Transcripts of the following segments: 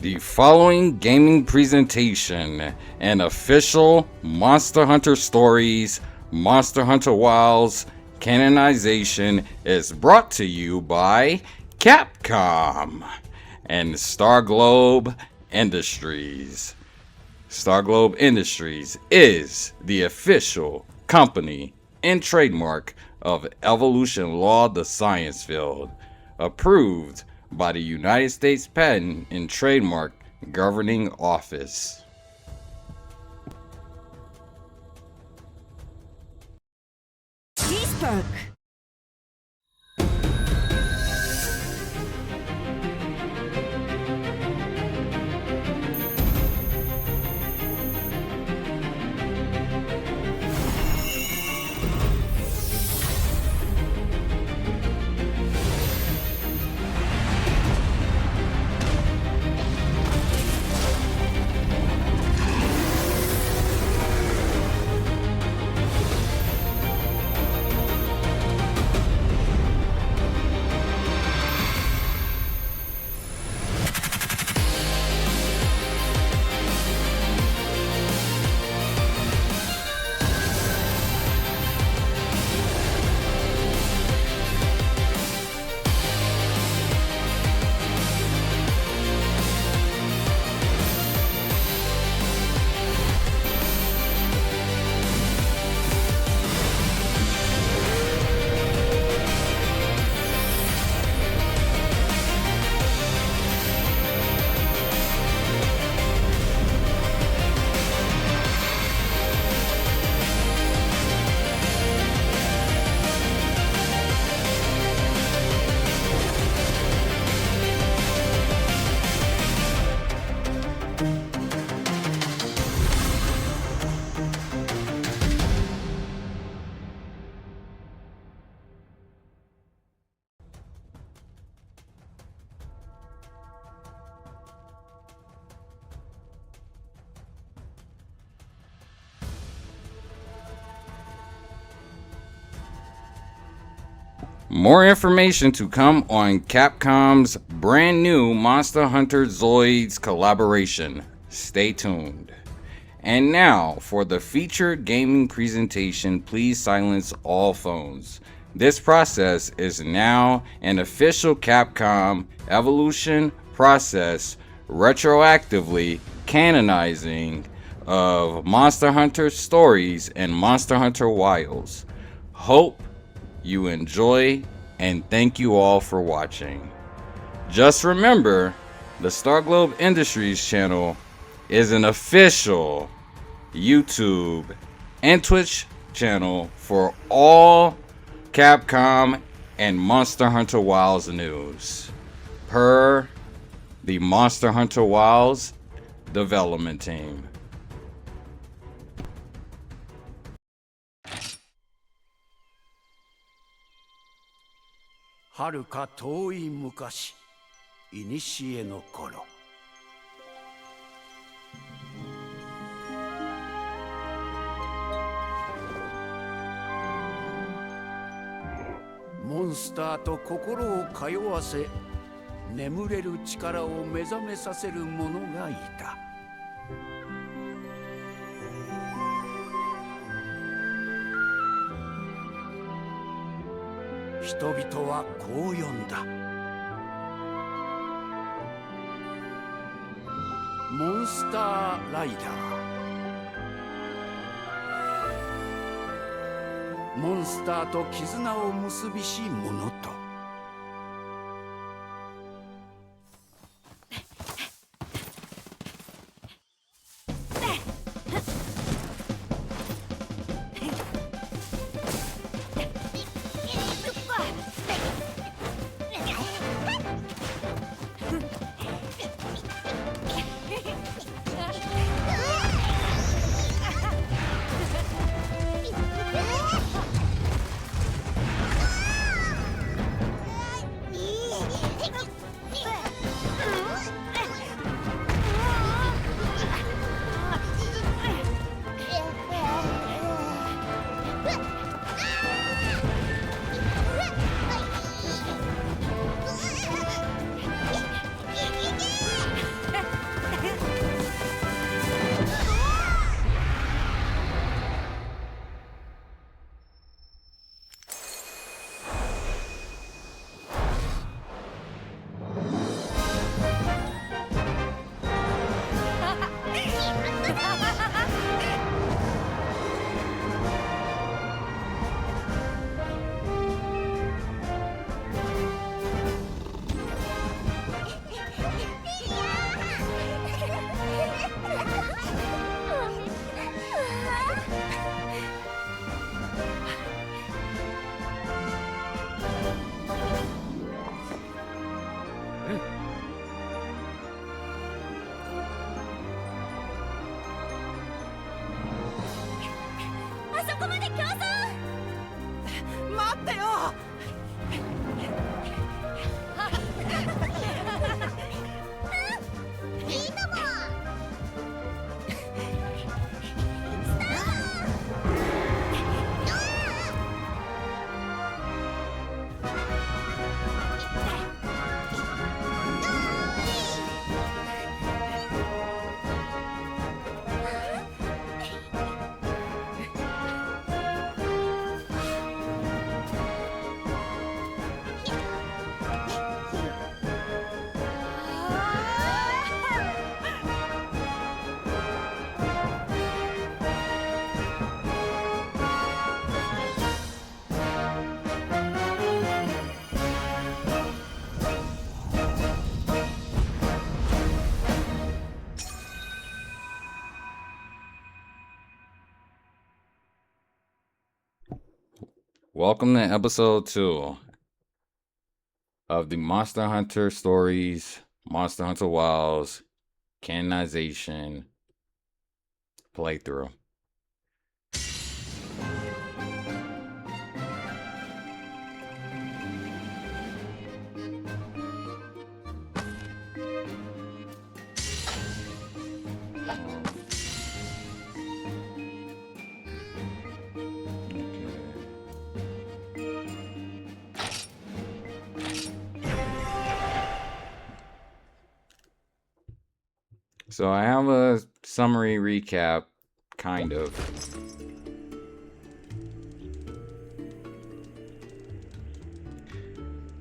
The following gaming presentation and official Monster Hunter Stories, Monster Hunter Wilds Canonization is brought to you by Capcom and Star Globe Industries. Star Globe Industries is the official company and trademark of Evolution Law, the science field, approved by the United States Patent and Trademark Governing Office. Cheeseburg. More information to come on Capcom's brand new Monster Hunter Zoids collaboration. Stay tuned. And now, for the featured gaming presentation, please silence all phones. This process is now an official Capcom Evolution process retroactively canonizing of Monster Hunter Stories and Monster Hunter Wilds. Hope you enjoy, and thank you all for watching. Just remember, the Star Globe Industries channel is an official YouTube and Twitch channel for all Capcom and Monster Hunter Wilds news, per the Monster Hunter Wilds development team. 遥か遠い昔、古の頃。モンスターと心を通わせ、眠れる力を目覚めさせる者がいた。人々はこう呼んだ。モンスターライダー。モンスターと絆を結びし者と。こまで競争。待ってよ。いいとも。Welcome to episode 2 of the Monster Hunter Stories, Monster Hunter Wilds Canonization playthrough. So I have a summary recap, kind of.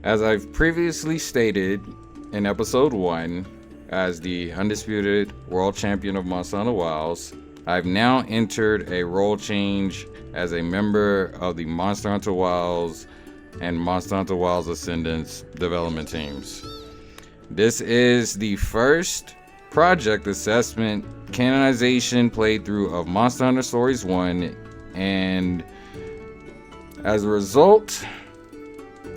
As I've previously stated in episode 1, as the undisputed world champion of Monster Hunter Wilds, I've now entered a role change as a member of the Monster Hunter Wilds and Monster Hunter Wilds Ascendance development teams. This is the first project assessment canonization playthrough of Monster Hunter Stories 1, and as a result,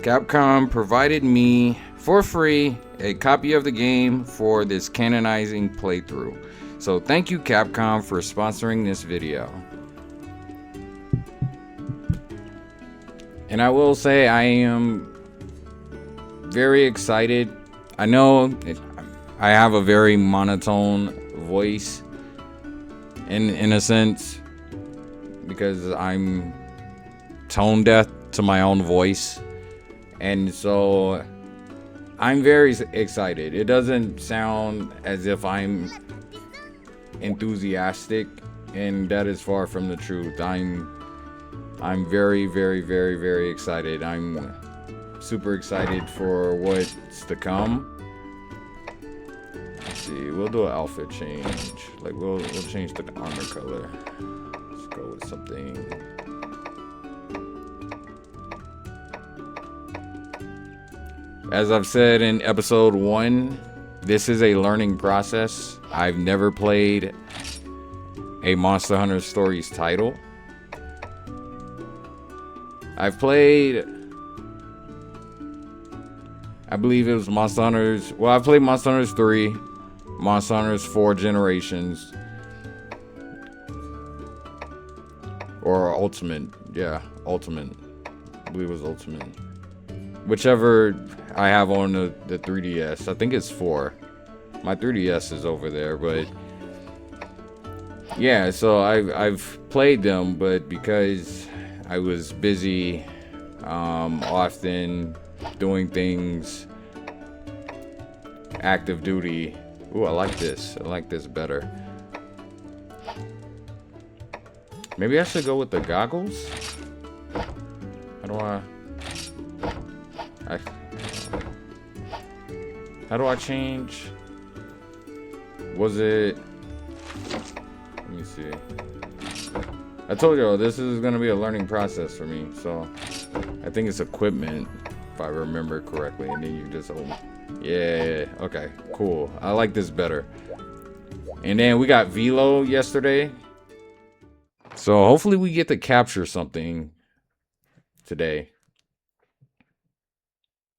Capcom provided me for free a copy of the game for this canonizing playthrough. So thank you, Capcom, for sponsoring this video. And I will say I am very excited. I know I have a very monotone voice in a sense, because I'm tone deaf to my own voice, and so I'm very excited. It doesn't sound as if I'm enthusiastic, and that is far from the truth. I'm very, very, very, very excited. I'm super excited for what's to come. See, we'll do an outfit change. Like we'll change the armor color. Let's go with something. As I've said in episode 1, this is a learning process. I've never played a Monster Hunter Stories title. I've played, I believe it was Monster Hunters. Well, I've played Monster Hunters 3. Monster Hunters 4 Generations, or Ultimate, yeah, Ultimate, I believe it was Ultimate, whichever I have on the 3DS. I think it's 4. My 3DS is over there, but yeah, so I've played them, but because I was busy, often doing things, active duty. Ooh, I like this. I like this better. Maybe I should go with the goggles? How do I change? Was it... Let me see. I told y'all this is gonna be a learning process for me, so I think it's equipment, if I remember correctly, and then you just open. Yeah, okay, cool. I like this better. And then we got Velo yesterday. So hopefully we get to capture something today.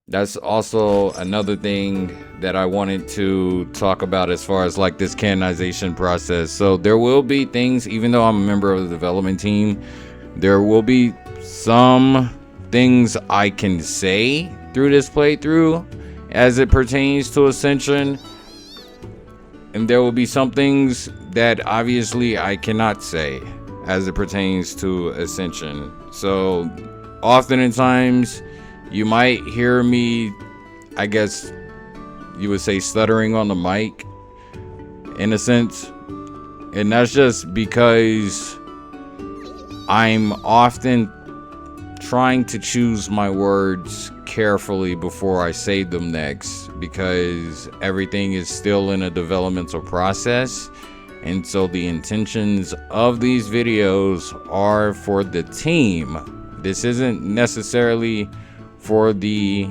That's also another thing that I wanted to talk about as far as like this canonization process. So there will be things, even though I'm a member of the development team, There will be some things I can say through this playthrough as it pertains to Ascension, and there will be some things that obviously I cannot say as it pertains to Ascension. So oftentimes you might hear me, I guess you would say, stuttering on the mic in a sense, and that's just because I'm often trying to choose my words carefully before I say them next, because everything is still in a developmental process. And so the intentions of these videos are for the team. This isn't necessarily for the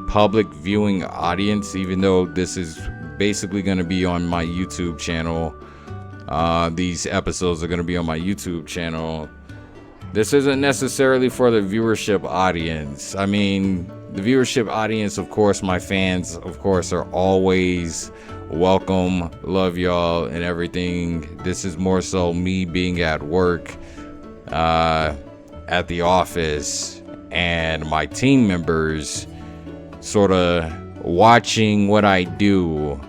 public viewing audience, even though this is basically going to be on my YouTube channel. These episodes are going to be on my YouTube channel. This isn't necessarily for the viewership audience. I mean, the viewership audience, of course, my fans, of course, are always welcome. Love y'all and everything. This is more so me being at work, at the office, and my team members sort of watching what I do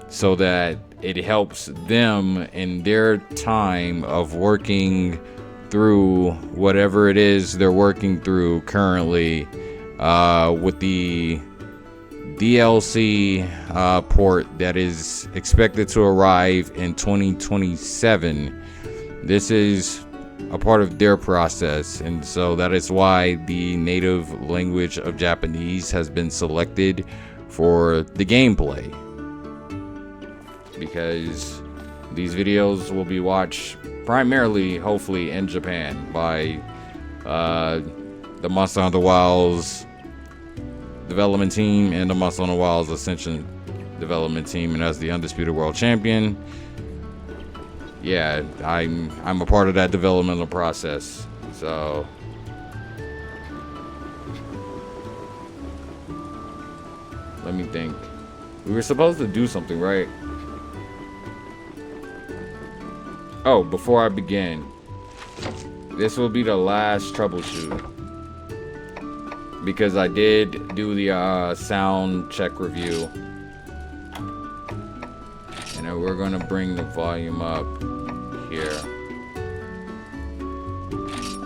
so that it helps them in their time of working through whatever it is they're working through currently, with the DLC port that is expected to arrive in 2027. This is a part of their process, and so that is why the native language of Japanese has been selected for the gameplay, because these videos will be watched primarily, hopefully, in Japan by the Monster Hunter Wilds development team and the Monster Hunter Wilds Ascension development team, and as the undisputed world champion, yeah, I'm a part of that developmental process. So let me think. We were supposed to do something, right? Oh, before I begin, this will be the last troubleshoot, because I did do the sound check review, and then we're gonna bring the volume up here.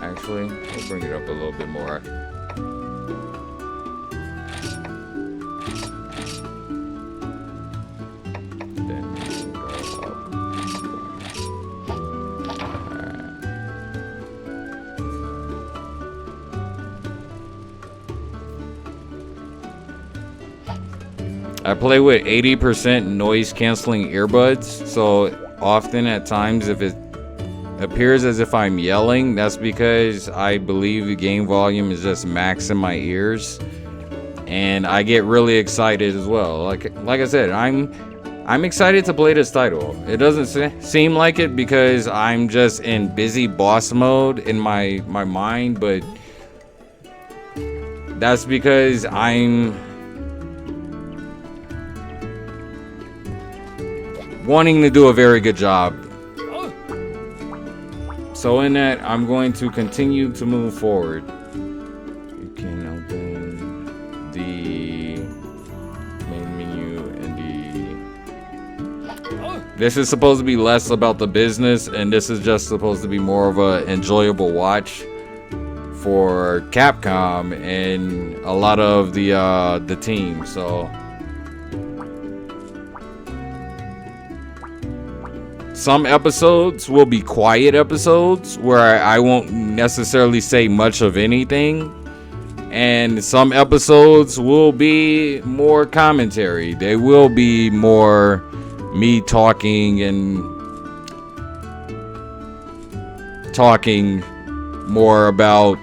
Actually, we'll bring it up a little bit more. Then we'll go up. I play with 80% noise canceling earbuds, so often at times if it appears as if I'm yelling, that's because I believe the game volume is just max in my ears, and I get really excited as well. Like I said, I'm excited to play this title. It doesn't seem like it because I'm just in busy boss mode in my mind, but that's because I'm wanting to do a very good job. So in that, I'm going to continue to move forward. You can open the main menu and this is supposed to be less about the business, and this is just supposed to be more of a enjoyable watch for Capcom and a lot of the team. So some episodes will be quiet episodes where I won't necessarily say much of anything, and some episodes will be more commentary. They will be more me talking and talking more about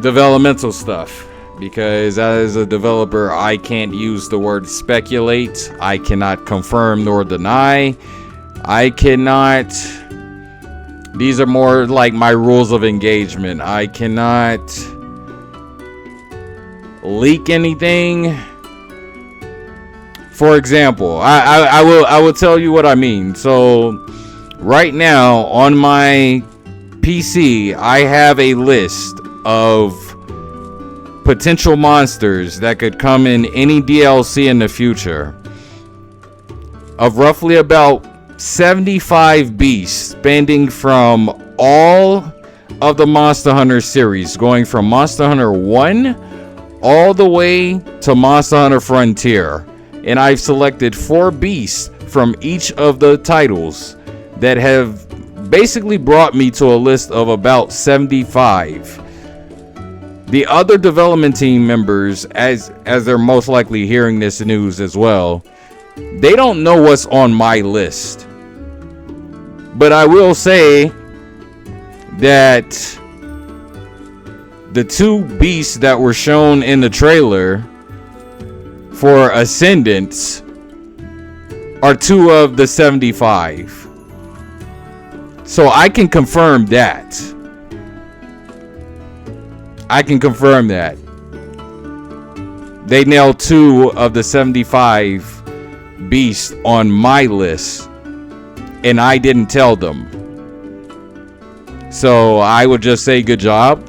developmental stuff, because as a developer I can't use the word speculate. I cannot confirm nor deny. I cannot, these are more like my rules of engagement. I cannot leak anything. For example, I will tell you what I mean. So right now on my PC, I have a list of potential monsters that could come in any DLC in the future of roughly about 75 beasts, spanning from all of the Monster Hunter series, going from Monster Hunter 1 all the way to Monster Hunter Frontier. And I've selected 4 beasts from each of the titles that have basically brought me to a list of about 75. The other development team members, as they're most likely hearing this news as well, they don't know what's on my list. But I will say that the 2 beasts that were shown in the trailer for Ascendance are 2 of the 75. So I can confirm that. I can confirm that. They nailed 2 of the 75 beasts on my list, and I didn't tell them. So I would just say good job.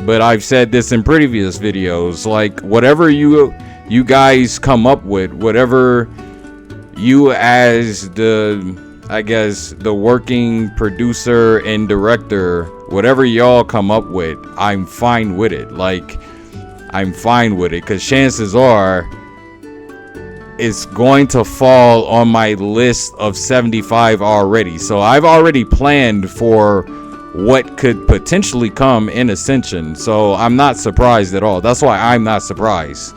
But I've said this in previous videos, like whatever you guys come up with, whatever you as the working producer and director, whatever y'all come up with, I'm fine with it. Like, I'm fine with it, because chances are it's going to fall on my list of 75 already. So I've already planned for what could potentially come in Ascension. So I'm not surprised at all. That's why I'm not surprised.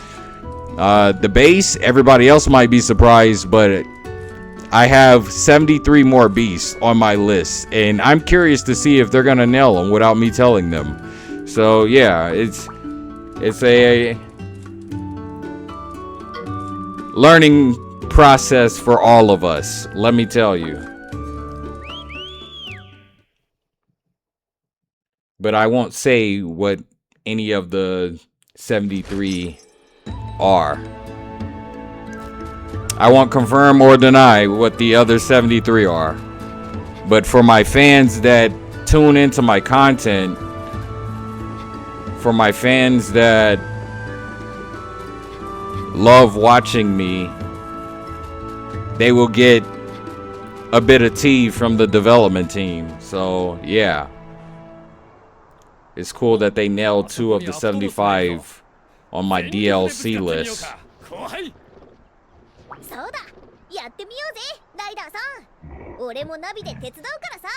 The base, everybody else might be surprised, but I have 73 more beasts on my list, and I'm curious to see if they're gonna nail them without me telling them. So yeah, it's a learning process for all of us, let me tell you. But I won't say what any of the 73 are. I won't confirm or deny what the other 73 are. But for my fans that tune into my content, for my fans that love watching me, they will get a bit of tea from the development team. So yeah, it's cool that they nailed 2 of the 75 on my DLC list. そうだ、やってみようぜ、ライダーさん。俺もナビで手伝うからさ。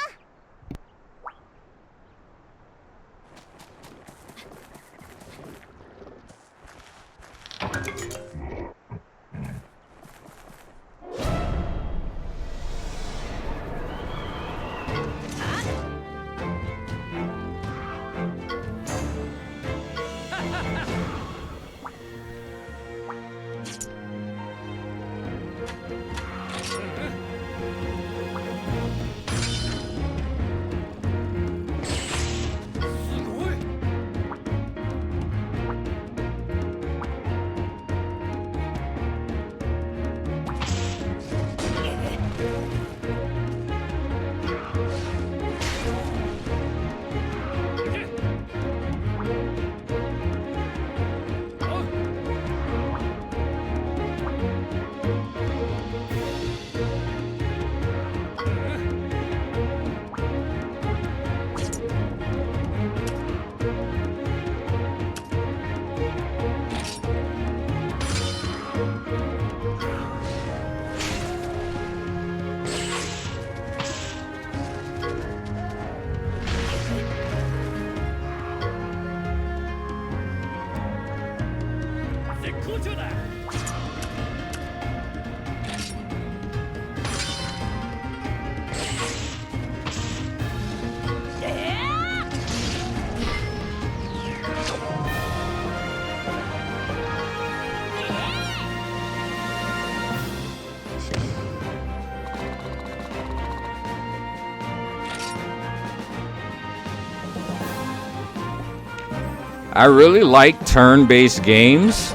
I really like turn-based games,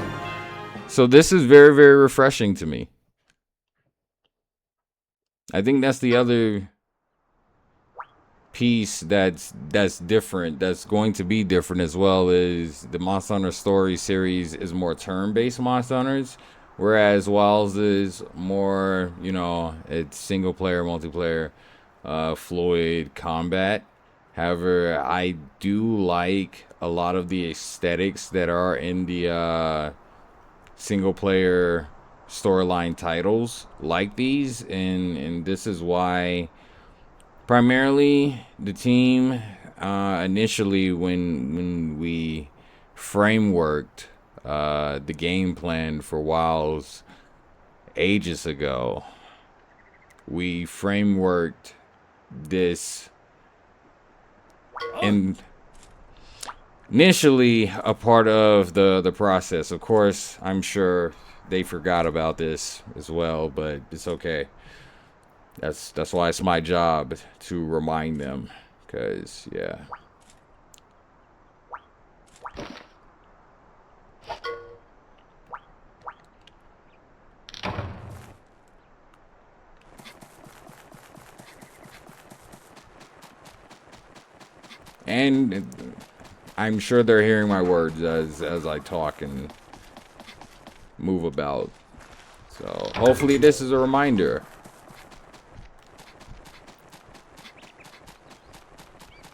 so this is very, very refreshing to me. I think that's the other piece that's different, that's going to be different as well, is the Monster Hunter Story series is more turn-based Monster Hunters, whereas Wilds is more, you know, it's single player, multiplayer, fluid combat. However, I do like a lot of the aesthetics that are in the single player storyline titles like these, and this is why primarily the team initially when we frameworked the game plan for Wilds ages ago, we frameworked this and initially a part of the process. Of course, I'm sure they forgot about this as well, but it's okay. That's why it's my job to remind them, because yeah. And I'm sure they're hearing my words as I talk and move about. So hopefully this is a reminder.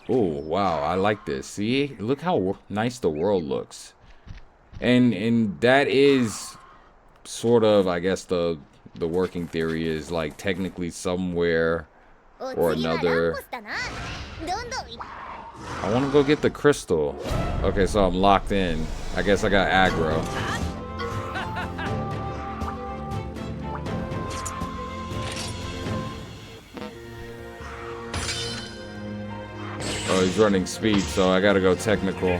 Oh, wow, I like this. See, look how nice the world looks. And that is sort of, I guess, the working theory is like technically somewhere or another. I want to go get the crystal. Okay, so I'm locked in. I guess I got aggro. Oh, he's running speed, so I gotta go technical.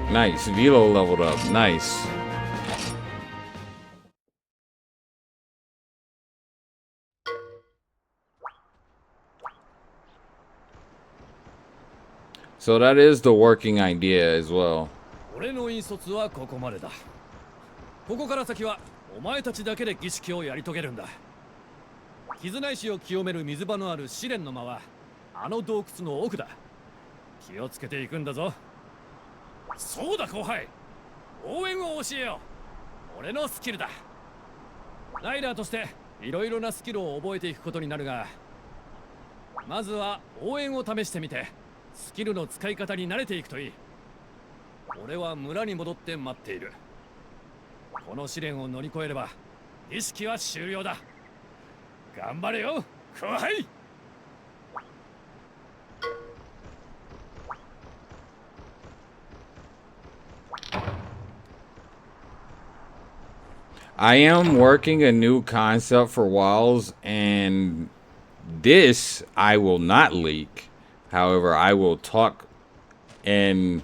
Nice, Velo leveled up, nice. So that is the working idea as well. 俺の引率はここまでだ。ここから先はお前たちだけで儀式をやり遂げるんだ。絆石を清める水場のある試練の間はあの洞窟の奥だ。気をつけていくんだぞ。そうだ後輩。応援を教えよう。俺のスキルだ。ライダーとしていろいろなスキルを覚えていくことになるが、まずは応援を試してみてスキルの使い方に慣れていくといい。俺は村に戻って待っている。この試練を乗り越えれば儀式は終了だ。頑張れよ後輩。I am working a new concept for Wilds, and this I will not leak. However, I will talk and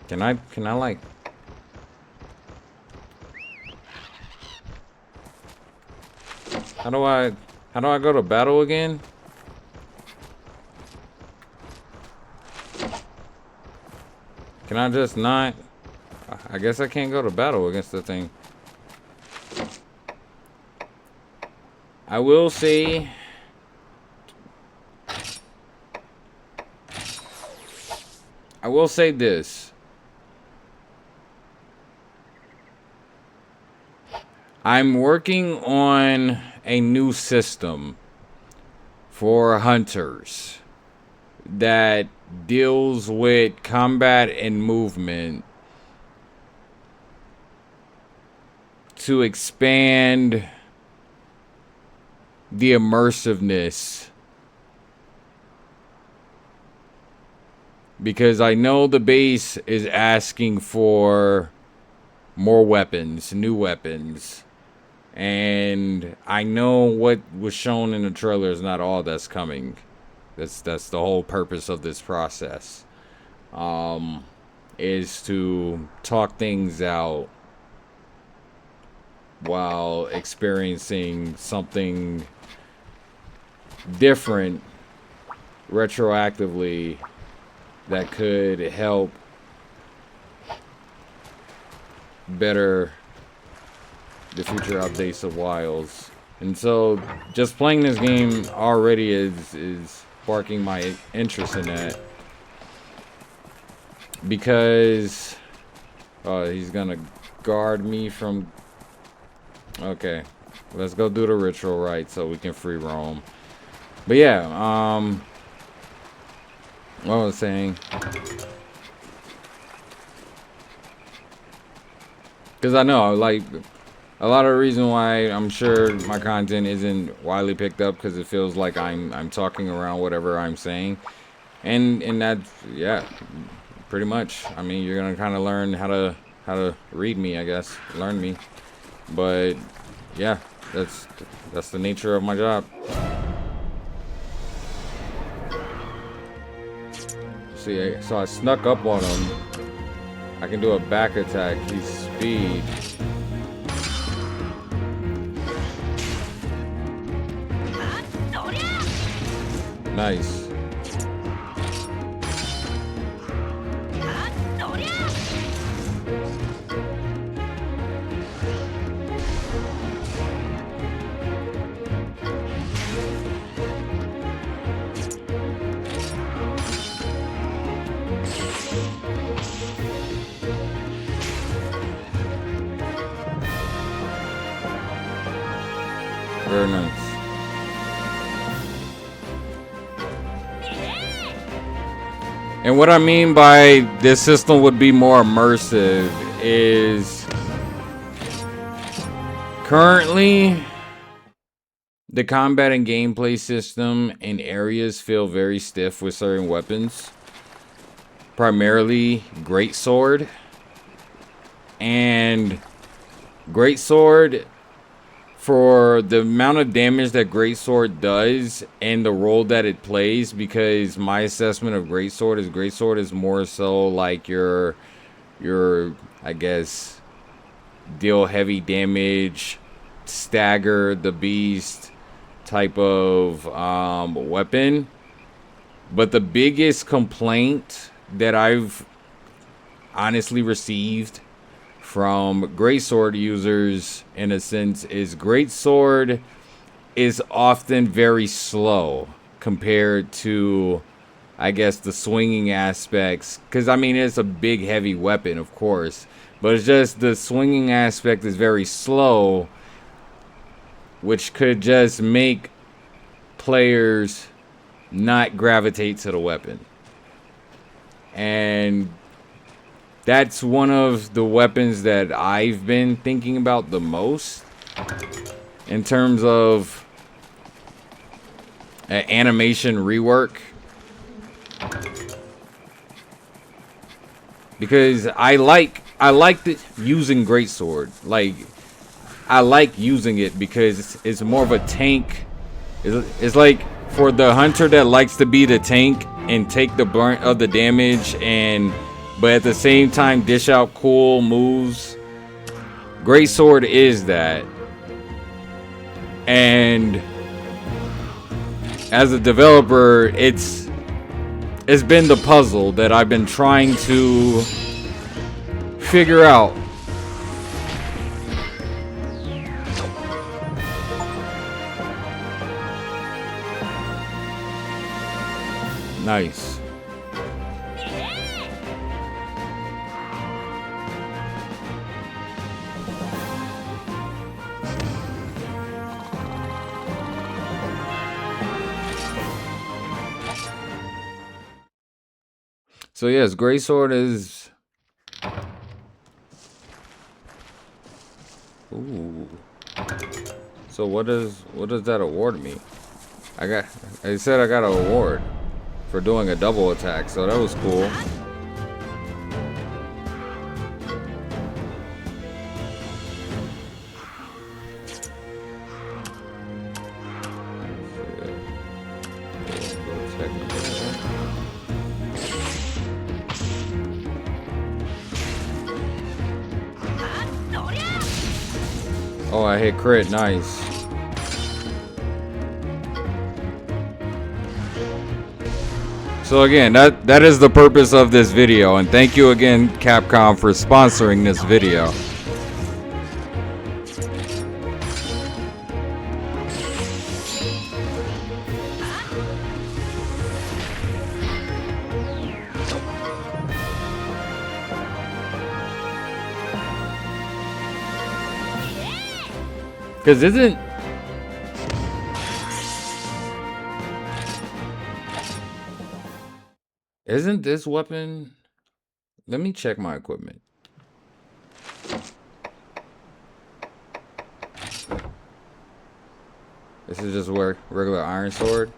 Can I like How do I go to battle again? Can I just not? I guess I can't go to battle against the thing. I will say this. I'm working on a new system for hunters that deals with combat and movement to expand the immersiveness, because I know the base is asking for more weapons, new weapons, And I know what was shown in the trailer is not all that's coming. That's the whole purpose of this process. Is to talk things out while experiencing something different retroactively that could help better the future updates of Wilds. And so just playing this game already is sparking my interest in that, because he's gonna guard me from. Okay, let's go do the ritual right so we can free roam. But yeah, what was I saying? Because I know, like, a lot of the reason why I'm sure my content isn't widely picked up, because it feels like I'm talking around whatever I'm saying, and that's, yeah, pretty much. I mean, you're gonna kind of learn how to read me, I guess, learn me. But yeah, that's the nature of my job. See, so I snuck up on him. I can do a back attack. He's speed. Nice. Very nice. And what I mean by this system would be more immersive is currently the combat and gameplay system in areas feel very stiff with certain weapons. Primarily Greatsword. And Greatsword, for the amount of damage that Greatsword does and the role that it plays, because my assessment of Greatsword is more so like your I guess deal heavy damage, stagger the beast type of weapon. But the biggest complaint that I've honestly received from Greatsword users, in a sense, is Greatsword is often very slow compared to, I guess, the swinging aspects. Because, I mean, it's a big, heavy weapon, of course. But it's just the swinging aspect is very slow, which could just make players not gravitate to the weapon. And that's one of the weapons that I've been thinking about the most in terms of animation rework. Because I like using Greatsword. Like, I like using it because it's more of a tank. It's like for the hunter that likes to be the tank and take the brunt of the damage, but at the same time dish out cool moves. Greatsword is that. And as a developer, it's been the puzzle that I've been trying to figure out. Nice. So yes, Greatsword is. Ooh. So what does that award me? I said I got an award for doing a double attack, so that was cool. Oh, I hit crit. Nice. So again, that is the purpose of this video, and thank you again, Capcom, for sponsoring this video. Because isn't this weapon? Let me check my equipment. This is just a regular iron sword.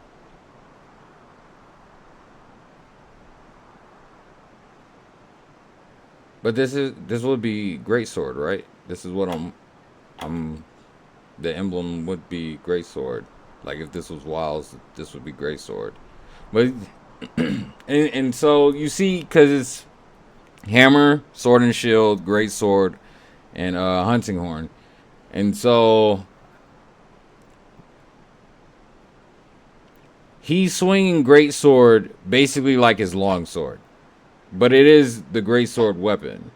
But this would be great sword, right? This is what the emblem would be great sword. Like if this was Wilds, this would be great sword. But and so you see, because it's hammer, sword and shield, great sword, and hunting horn, and so he's swinging great sword basically like his long sword, but it is the great sword weapon,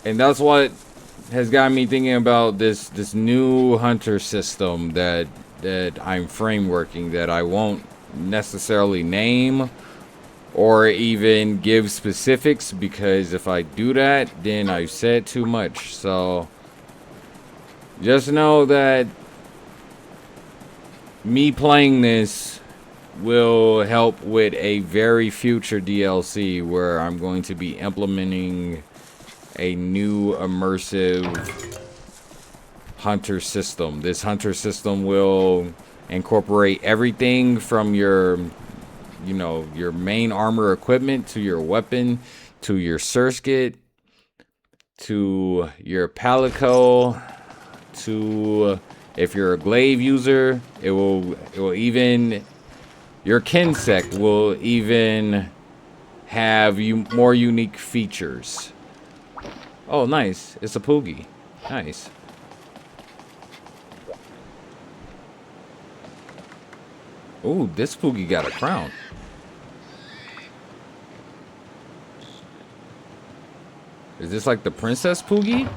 and that's what has got me thinking about this new hunter system that I'm frameworking, that I won't necessarily name or even give specifics, because if I do that, then I've said too much. So just know that me playing this will help with a very future DLC where I'm going to be implementing a new immersive hunter system. This hunter system will incorporate everything from your main armor equipment, to your weapon, to your surskit, to your palico, to, if you're a glaive user, it will even, your kinsec will even have more unique features. Oh, nice. It's a Poogie. Nice. Ooh, this Poogie got a crown. Is this like the Princess Poogie?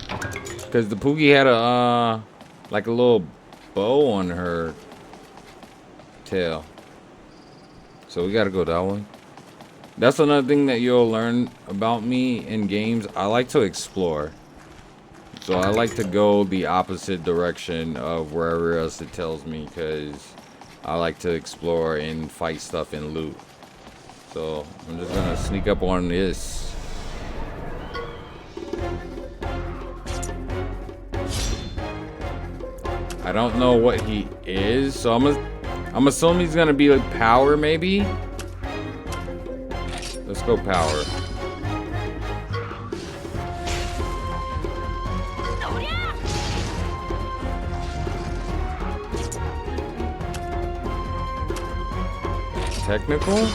Because the Poogie had a, like a little bow on her tail. So we gotta go that way. That's another thing that you'll learn about me in games. I like to explore. So I like to go the opposite direction of wherever else it tells me, because I like to explore and fight stuff and loot. So I'm just gonna sneak up on this. I don't know what he is, so I'm assuming he's gonna be like power, maybe. Let's go power. Technical?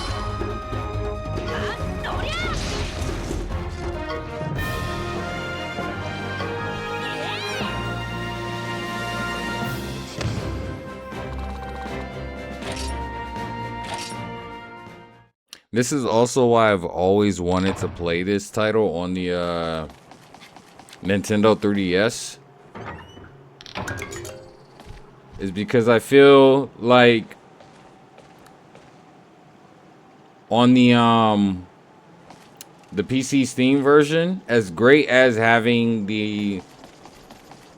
This is also why I've always wanted to play this title on the Nintendo 3DS. Is because I feel like on the PC Steam version, as great as having the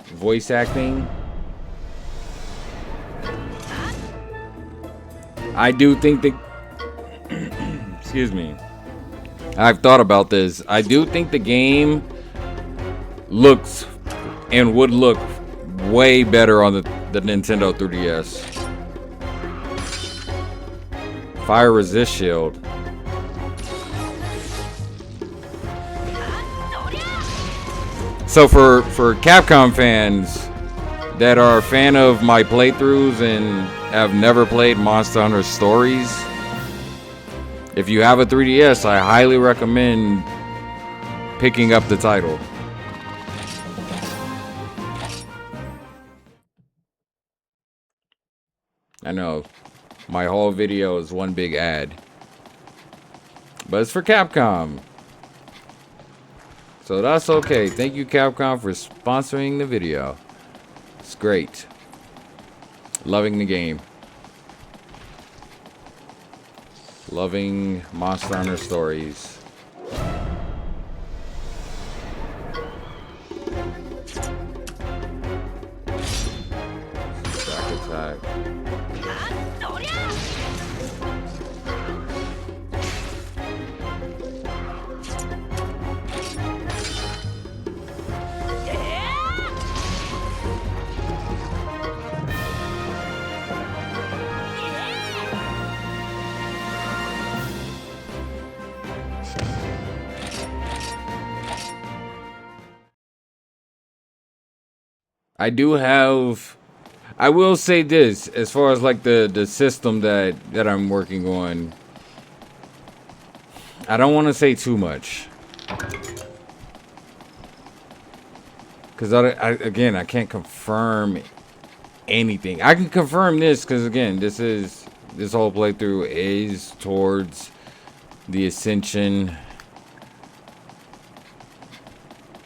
voice acting, I do think that excuse me, I've thought about this. I do think the game looks and would look way better on the Nintendo 3DS. Fire resist shield. So for Capcom fans that are a fan of my playthroughs and have never played Monster Hunter Stories, if you have a 3DS, I highly recommend picking up the title. I know, my whole video is one big ad. But it's for Capcom. So that's okay. Thank you, Capcom, for sponsoring the video. It's great. Loving the game. Loving Monster Hunter stories. Back attack. I will say this, as far as like the system that I'm working on, I don't want to say too much, because I can't confirm anything. I can confirm this because again, this whole playthrough is towards the Ascension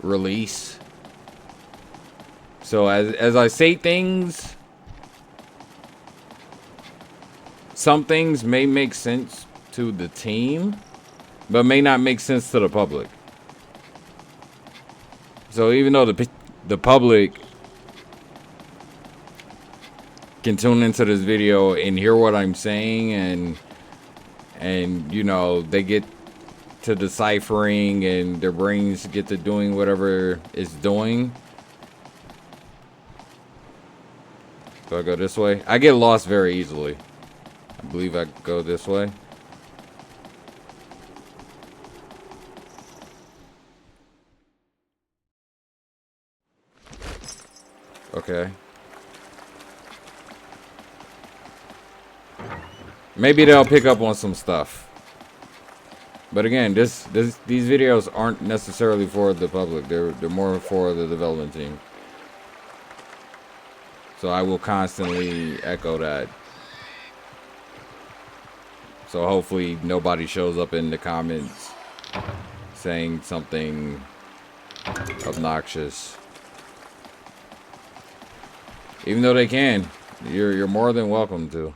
release. So as I say things, some things may make sense to the team, but may not make sense to the public. So even though the public can tune into this video and hear what I'm saying, and you know, they get to deciphering and their brains get to doing whatever it's doing. Do I go this way? I get lost very easily. I believe I go this way. Okay. Maybe they'll pick up on some stuff. But again, these videos aren't necessarily for the public. They're more for the development team. So I will constantly echo that. So hopefully nobody shows up in the comments saying something obnoxious. Even though they can, you're more than welcome to.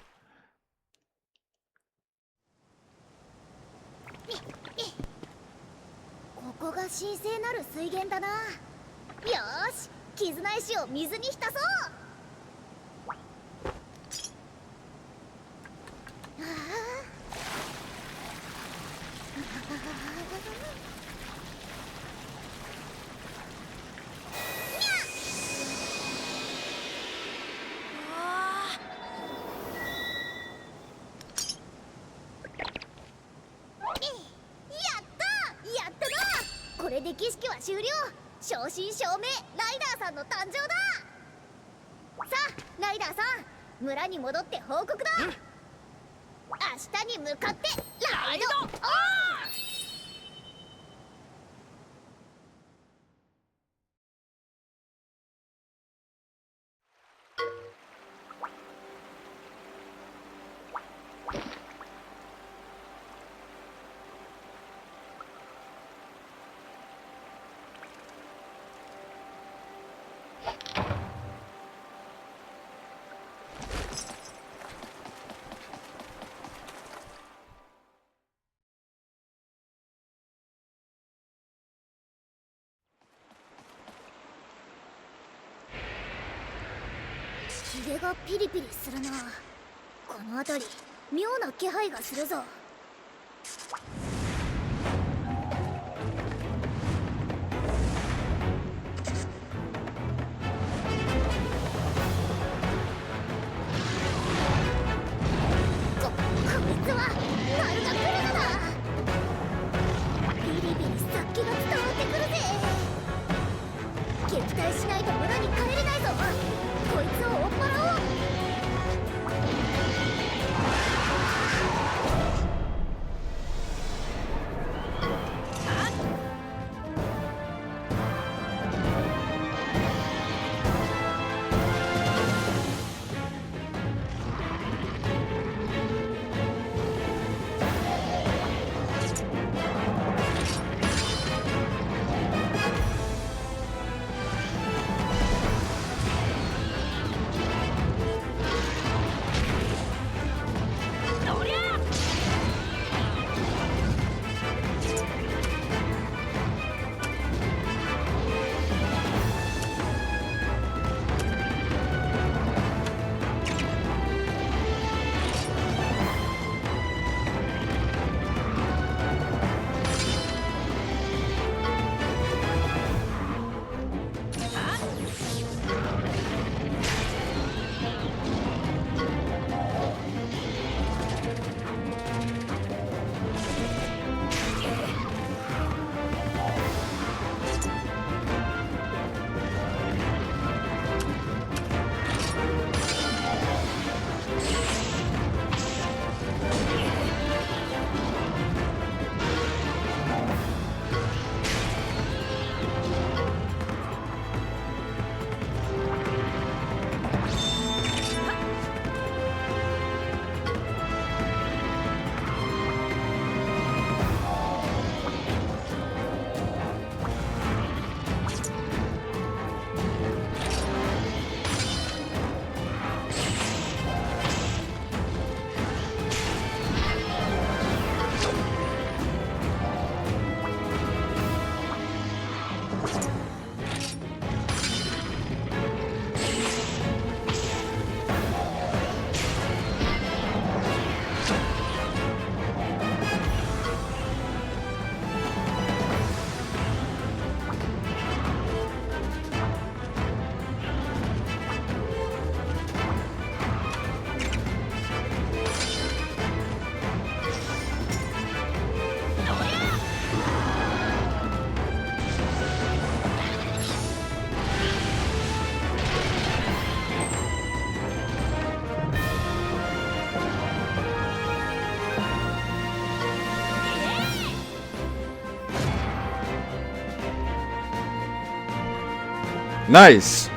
Nice.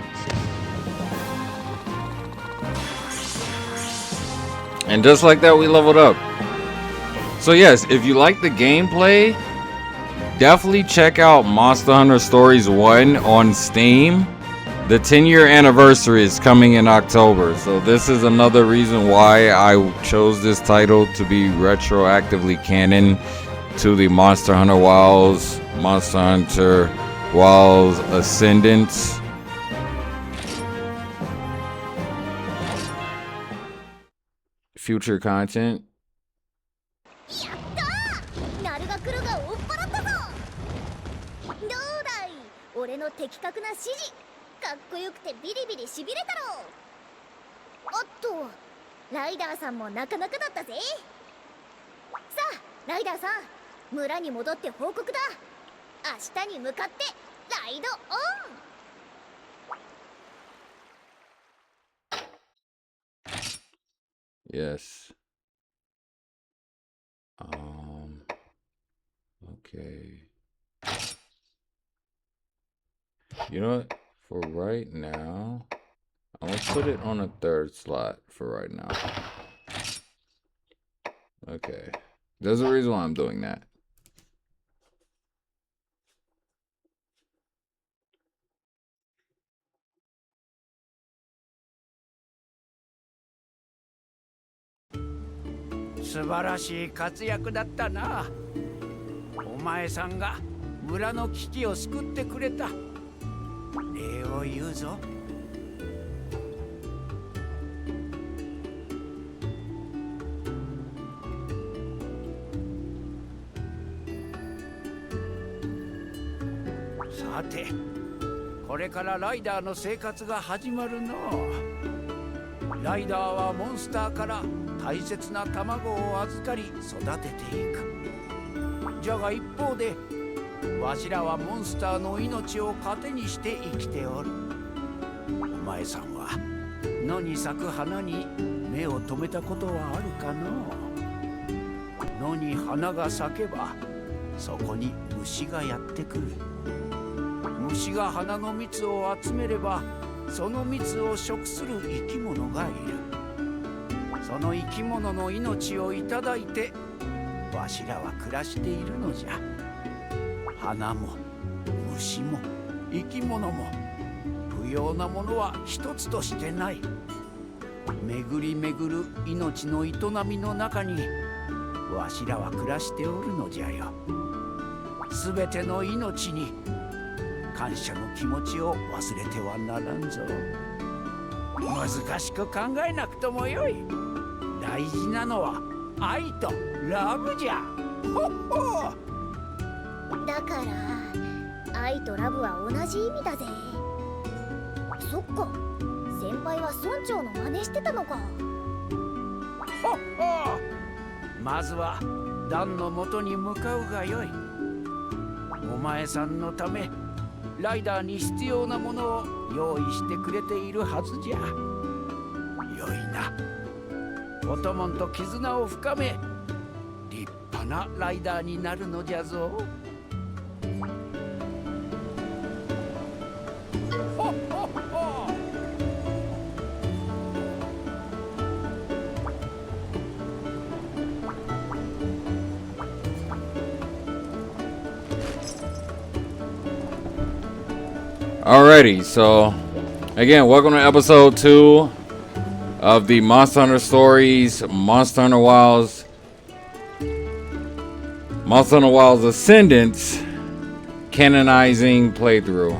And just like that, we leveled up. So yes, if you like the gameplay, definitely check out Monster Hunter Stories 1 on Steam. The 10-year anniversary is coming in October, so this is another reason why I chose this title to be retroactively canon to the Monster Hunter Wilds, Monster Hunter Wilds Ascendance. Future content. やったー、ナルが来るが追っ払ったぞ。どうだい、俺の的確な指示、かっこよくてビリビリしびれたろ。おっと、ライダーさんもなかなかだったぜ。さあライダーさん、村に戻って報告だ。明日に向かってライドオン。Yes. Okay. You know what? For right now, I'm gonna put it on a third slot for right now. Okay. There's a reason why I'm doing that.素晴らしい活躍だったな。お前さんが村の危機を救ってくれた。礼を言うぞ。さて、これからライダーの生活が始まるの。ライダーはモンスターから大切な卵を預かり育てていく。じゃが一方で、わしらはモンスターの命を糧にして生きておる。お前さんは野に咲く花に目を留めたことはあるかの？野に花が咲けばそこに虫がやってくる。虫が花の蜜を集めればその蜜を食する生き物がいる。その生き物の命をいただいてわしらは暮らしているのじゃ。花も虫も生き物も不要なものは一つとしてない。巡り巡る命の営みの中にわしらは暮らしておるのじゃよ。すべての命に感謝の気持ちを忘れてはならんぞ。難しく考えなくともよい。大事なのは愛とラブじゃ。ほっほー。だから愛とラブは同じ意味だぜ。そっか、先輩は村長の真似してたのか。ほっほー。まずはダンの元に向かうがよい。お前さんのためライダーに必要なものを用意してくれているはずじゃ。よいな。お供と絆を深め、立派なライダーになるのじゃぞ。ほっほっほ。Alrighty, so again, welcome to episode 2 of the Monster Hunter Stories, Monster Hunter Wilds Ascendance Canonizing playthrough.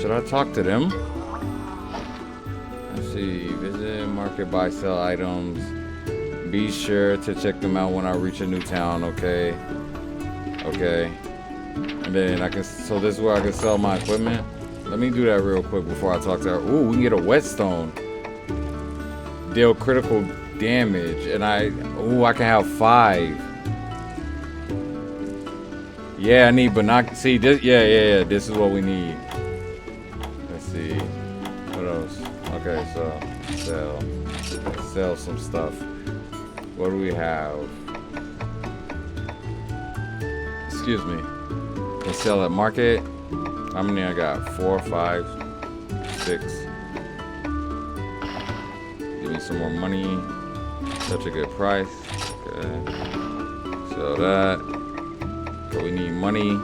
Should I talk to them? Let's see, visit, market, buy, sell items. Be sure to check them out when I reach a new town, okay? Okay. And then I can, so this is where I can sell my equipment. Let me do that real quick before I talk to her. Ooh, we can get a whetstone. Deal critical damage. And I can have 5. Yeah, I need binoculars. See, this, yeah. This is what we need. Let's see. What else? Okay, so, let's sell some stuff. What do we have? Excuse me. Let's sell at market. How many I got? 4, 5, 6. Give me some more money. Such a good price. Okay. Sell that. Okay, we need money.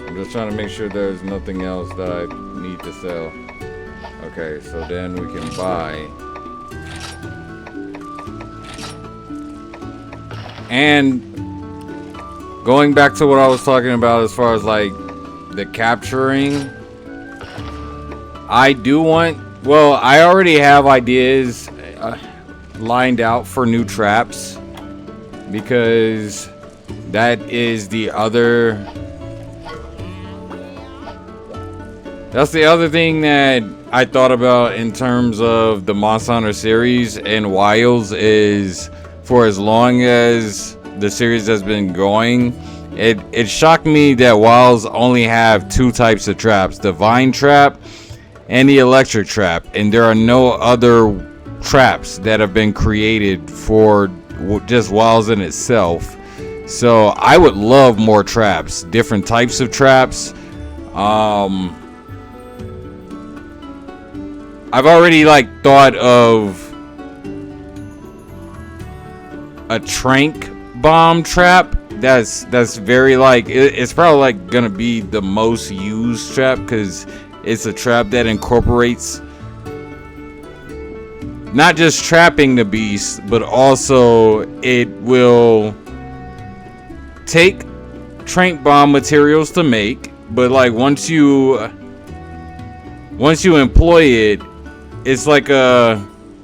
I'm just trying to make sure there's nothing else that I need to sell. Okay, so then we can buy. And going back to what I was talking about as far as like the capturing, I do want, well, I already have ideas lined out for new traps, because that is the other, that's the other thing that I thought about in terms of the Monster Hunter series and Wilds, is for as long as the series has been going, it shocked me that Wilds only have 2 types of traps, the vine trap and the electric trap, and there are no other traps that have been created for just Wilds in itself. So I would love more traps, different types of traps. I've already like thought of a trank bomb trap. That's very like, it's probably like gonna be the most used trap, because it's a trap that incorporates not just trapping the beast, but also it will take trank bomb materials to make, but like once you employ it, it's like a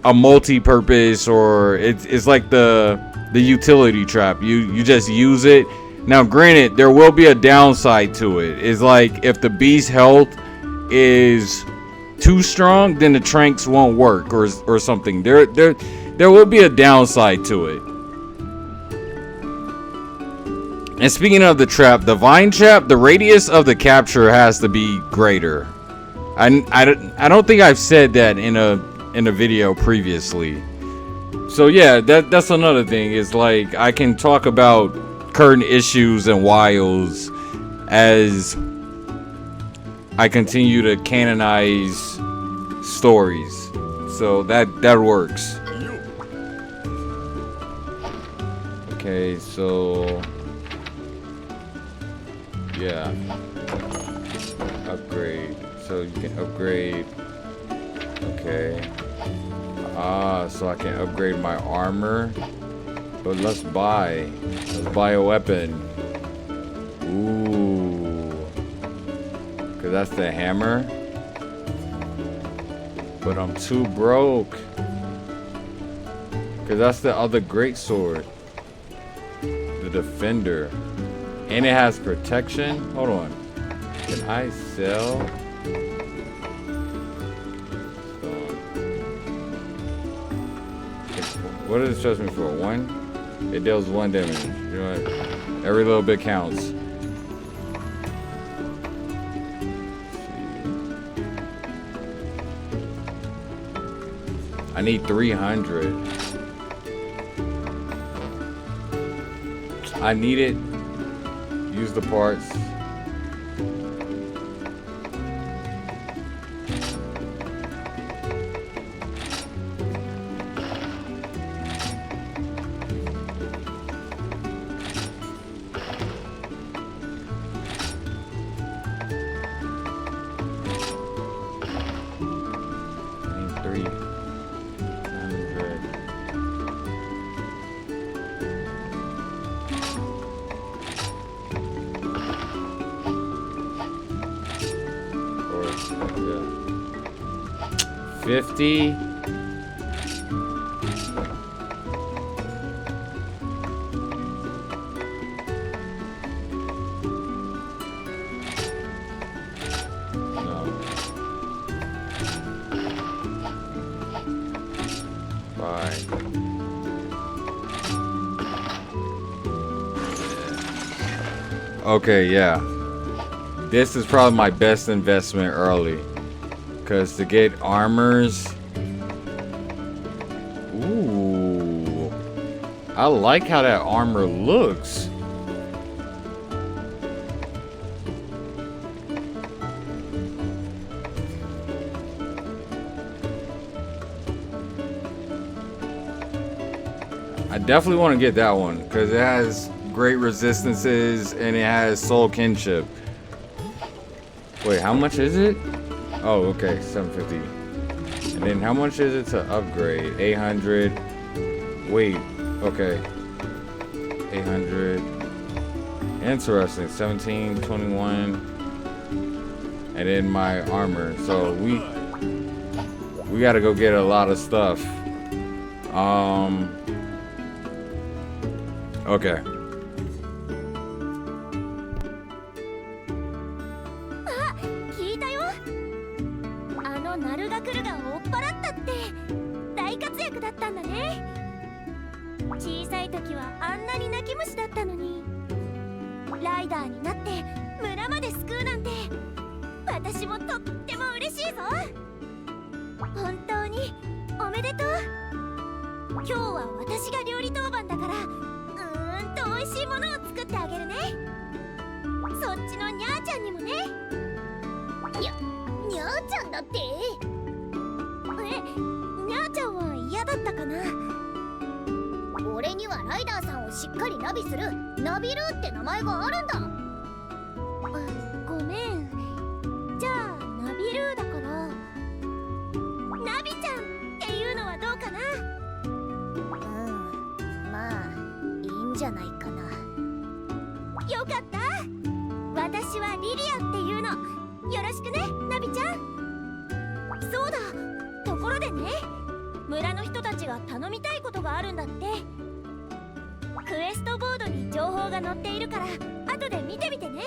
multi-purpose, or it's like the utility trap. You just use it. Now granted, there will be a downside to it. It's like if the beast health is too strong, then the tranks won't work, or something. There will be a downside to it. And speaking of the trap, the vine trap, the radius of the capture has to be greater. I don't think I've said that in a video previously. So yeah, that's another thing, is like I can talk about current issues and Wilds as I continue to canonize stories. So that works. Okay, so yeah, upgrade. So you can upgrade. Okay. So I can upgrade my armor. But let's buy a weapon. Ooh. Cause that's the hammer. But I'm too broke. Cause that's the other great sword. The defender. And it has protection. Hold on. Can I sell? What does it trust me for? 1? It deals 1 damage. You know what? Every little bit counts. I need 300. I need it. Use the parts. Yeah. 50. No. Bye. Okay, yeah. This is probably my best investment early. Because to get armors Ooh. I like how that armor looks. I definitely want to get that one because it has great resistances and it has soul kinship. Wait, how much is it? Oh, okay, 750. And then how much is it to upgrade? 800. Wait, okay. 800. Interesting. 17, 21. And then my armor. So we gotta go get a lot of stuff. Okay. 聞いたよ。あのナルガクルが追っ払ったって大活躍だったんだね。小さい時はあんなに泣き虫だったのに、ライダーになって村まで救うなんて、私もとっても嬉しいぞ。本当におめでとう。今日は私が料理当番だから、美味しいものを作ってあげるね。そっちのにゃーちゃんにもね。にゃーちゃんだって？にゃーちゃんは嫌だったかな。俺にはライダーさんをしっかりナビするナビルーって名前があるんだ。ごめん。じゃあナビルーだからナビちゃんっていうのはどうかな。まあいいんじゃないかな。よかった。私はリリアっていうの。よろしくね、ナビちゃん。そうだ、ところでね、村の人たちが頼みたいことがあるんだって。クエストボードに情報が載っているから後で見てみてね。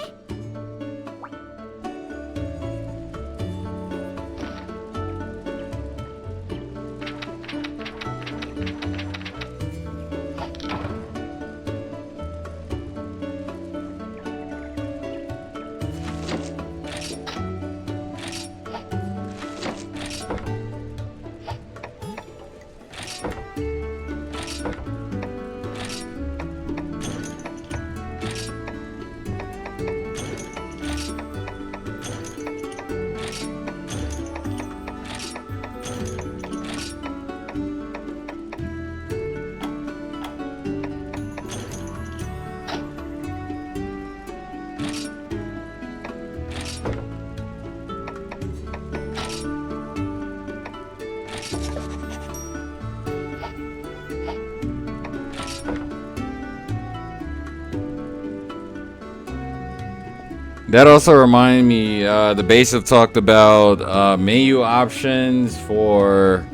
That also reminded me, the base have talked about menu options for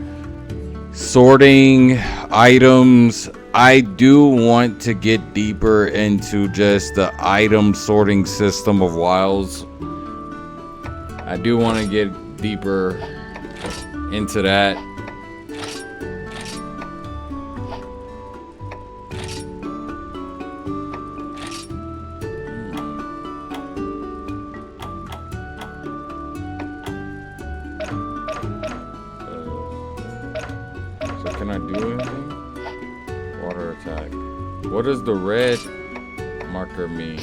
sorting items. I do want to get deeper into just the item sorting system of Wilds. I do want to get deeper into that. Can I do anything? Water attack. What does the red marker mean?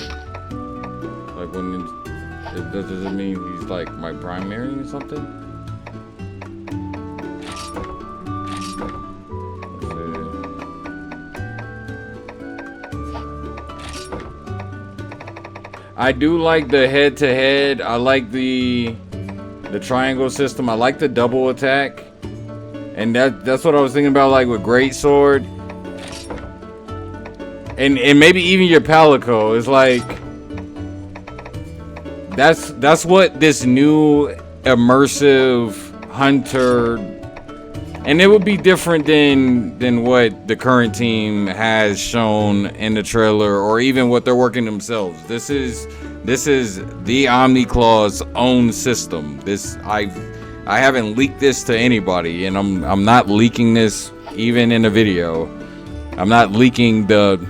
Like when does it mean he's like my primary or something? I do like the head-to-head. I like the triangle system. I like the double attack. And that's what I was thinking about, like with Greatsword. And maybe even your Palico is like that's what this new immersive hunter, and it would be different than what the current team has shown in the trailer or even what they're working themselves. This is the Omniclaw's own system. I haven't leaked this to anybody, and I'm not leaking this even in a video. I'm not leaking the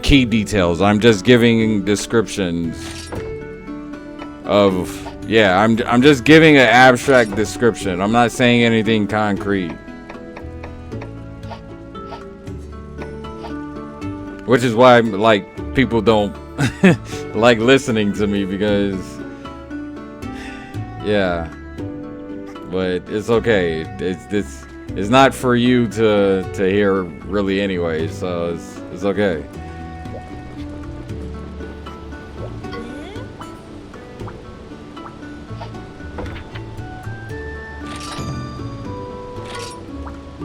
key details. I'm just giving descriptions of, yeah, I'm just giving an abstract description. I'm not saying anything concrete. which is why like people don't like listening to me because yeah, but it's okay. It's not for you to hear really anyway, so it's okay.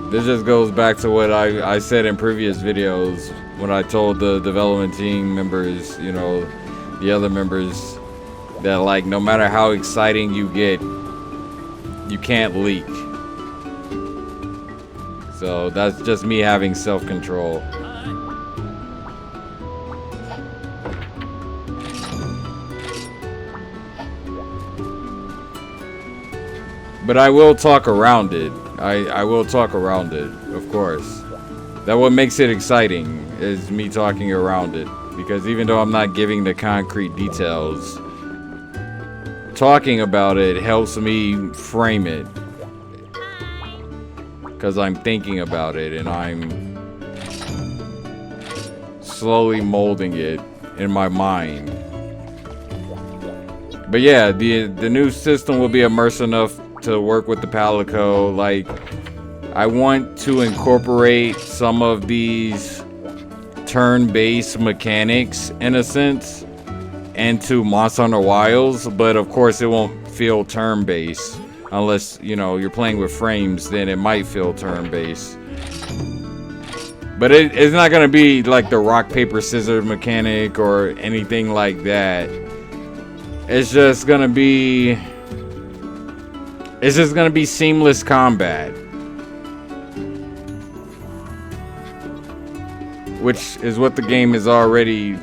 This just goes back to what I said in previous videos when I told the development team members, you know, the other members, that like no matter how exciting you get, you can't leak. So that's just me having self-control. But I will talk around it. I will talk around it, of course. That's what makes it exciting, is me talking around it. Because even though I'm not giving the concrete details, talking about it helps me frame it. Because I'm thinking about it and I'm slowly molding it in my mind. But yeah, the new system will be immersive enough to work with the Palico. Like, I want to incorporate some of these turn-based mechanics in a sense into Monster Hunter Wilds, but of course it won't feel turn-based unless, you know, you're playing with frames. Then it might feel turn-based, but it's not gonna be like the rock paper scissors mechanic or anything like that. It's just gonna be seamless combat, which is what the game is already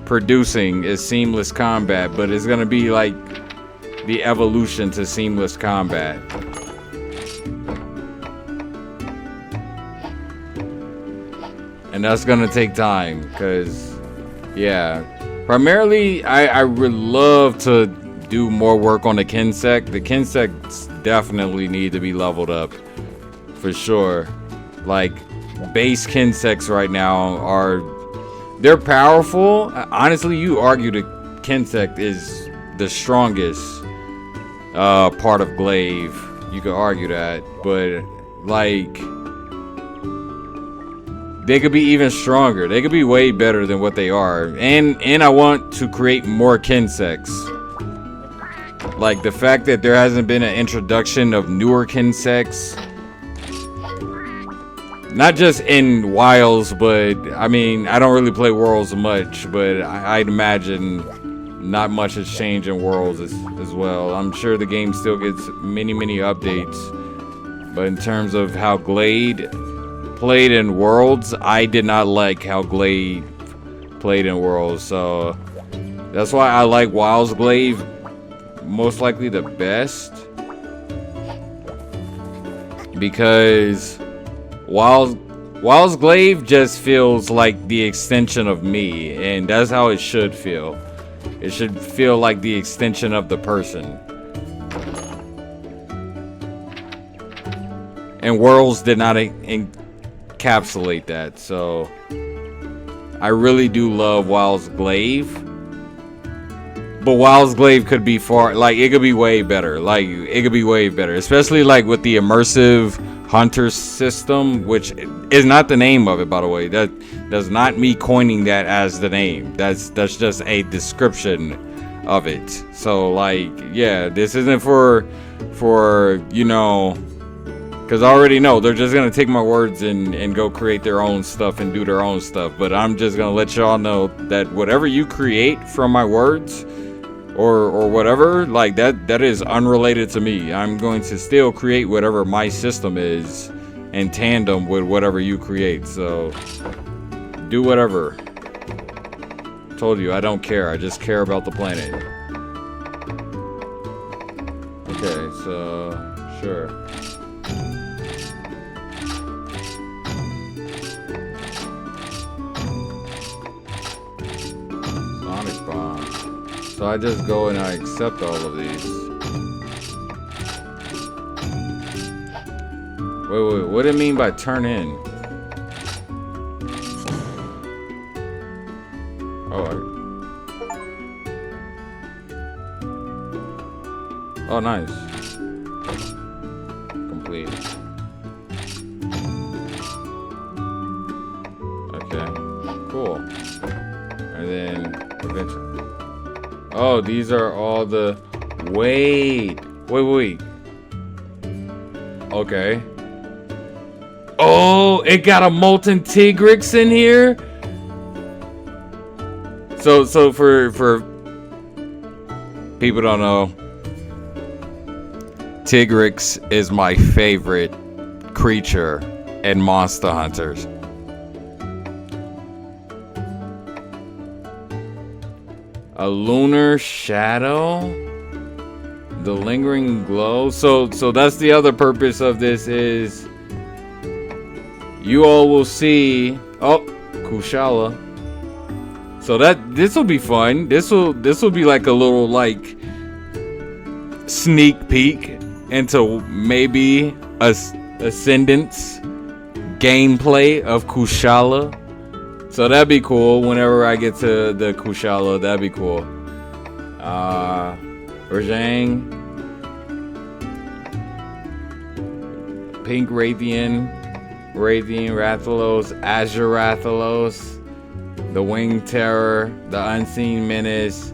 producing, is seamless combat, but it's gonna be like the evolution to seamless combat. And that's gonna take time, because yeah, primarily I would love to do more work on the Kinsec. The Kinsects definitely need to be leveled up for sure. Like, base Kinsects right now they're powerful. Honestly, you argue the Kinsect is the strongest part of Glaive. You could argue that, but like, they could be even stronger. They could be way better than what they are. And I want to create more Kinsects. Like, the fact that there hasn't been an introduction of newer Kinsects, not just in Wilds, but I mean, I don't really play Worlds much, but I'd imagine not much has changed in Worlds as well. I'm sure the game still gets many updates, but in terms of how Glade played in Worlds, I did not like how Glade played in Worlds, so that's why I like Wilds Glaive most likely the best, because Wilds Glaive just feels like the extension of me, and that's how it should feel. It should feel like the extension of the person. And Worlds did not encapsulate that, so I really do love Wilds Glaive. But Wilds Glaive could be it could be way better. Like, it could be way better, especially like with the immersive hunter system, which is not the name of it, by the way. That's not me coining that as the name. That's just a description of it. So like, yeah, this isn't for you know, because I already know they're just gonna take my words and go create their own stuff and do their own stuff. But I'm just gonna let y'all know that whatever you create from my words, or whatever, like that is unrelated to me. I'm going to still create whatever my system is in tandem with whatever you create. So do whatever. Told you, I don't care. I just care about the planet. Okay, so sure. Sonic Bomb. So I just go and I accept all of these. Wait, what do you mean by turn in? Oh, nice. Complete. Okay, cool. And then adventure. Oh, these are all the. Wait. Okay. Oh, it got a molten Tigrix in here. So for people don't know, Tigrix is my favorite creature in Monster Hunters. A lunar shadow, the lingering glow. So that's the other purpose of this is you all will see. Oh, Kushala. So this will be fun. This will be like a little like sneak peek into maybe Ascendance gameplay of Kushala. So that'd be cool. Whenever I get to the Kushala, that'd be cool. Rajang, Pink Rathian, Rathalos, Azure Rathalos, the Winged Terror, the Unseen Menace,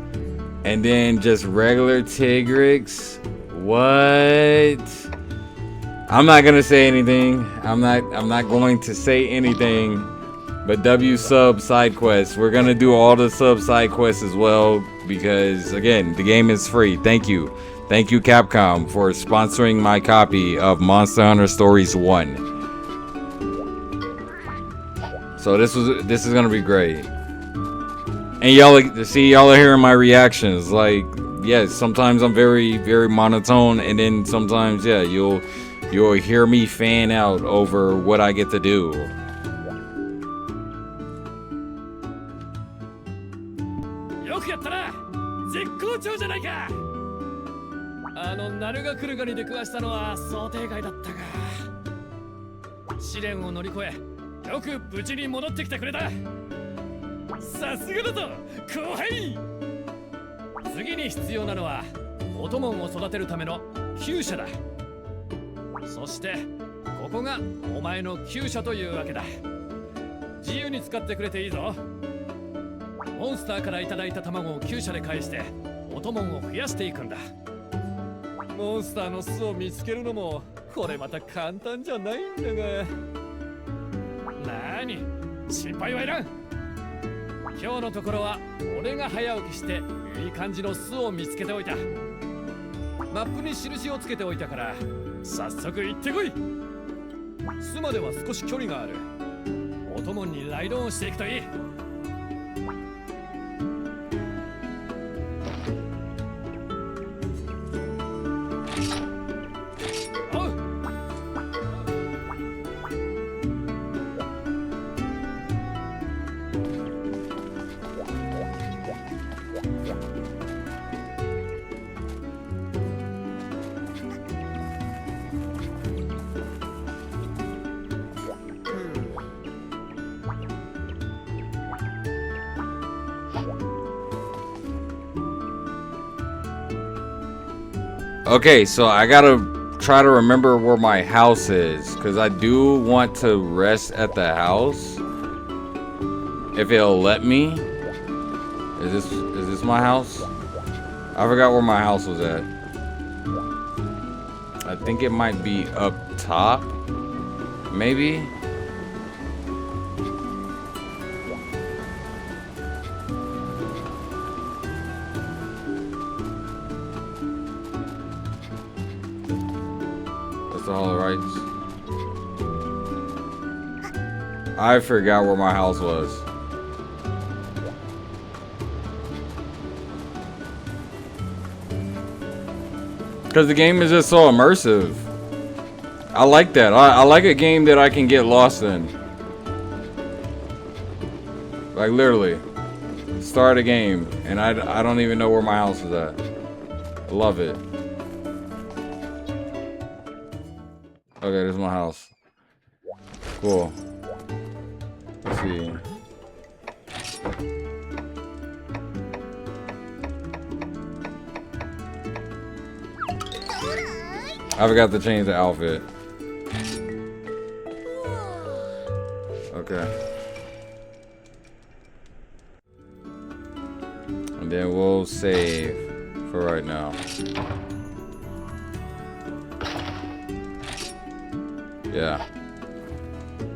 and then just regular Tigrix. What? I'm not gonna say anything. I'm not going to say anything. But W sub side quests. We're gonna do all the sub side quests as well because again, the game is free. Thank you Capcom for sponsoring my copy of Monster Hunter Stories 1. So this is gonna be great. And y'all are hearing my reactions. Like, yes, sometimes I'm very, very monotone, and then sometimes, yeah, you'll hear me fan out over what I get to do. Okay, so I gotta try to remember where my house is, because I do want to rest at the house. If it'll let me. Is this my house? I forgot where my house was at. I think it might be up top. Maybe. I forgot where my house was. Because the game is just so immersive. I like that. I like a game that I can get lost in. Like literally. Start a game and I don't even know where my house is at. I love it. Okay, this is my house. Cool. Let's see. I forgot to change the outfit. Okay. And then we'll save for right now. Yeah.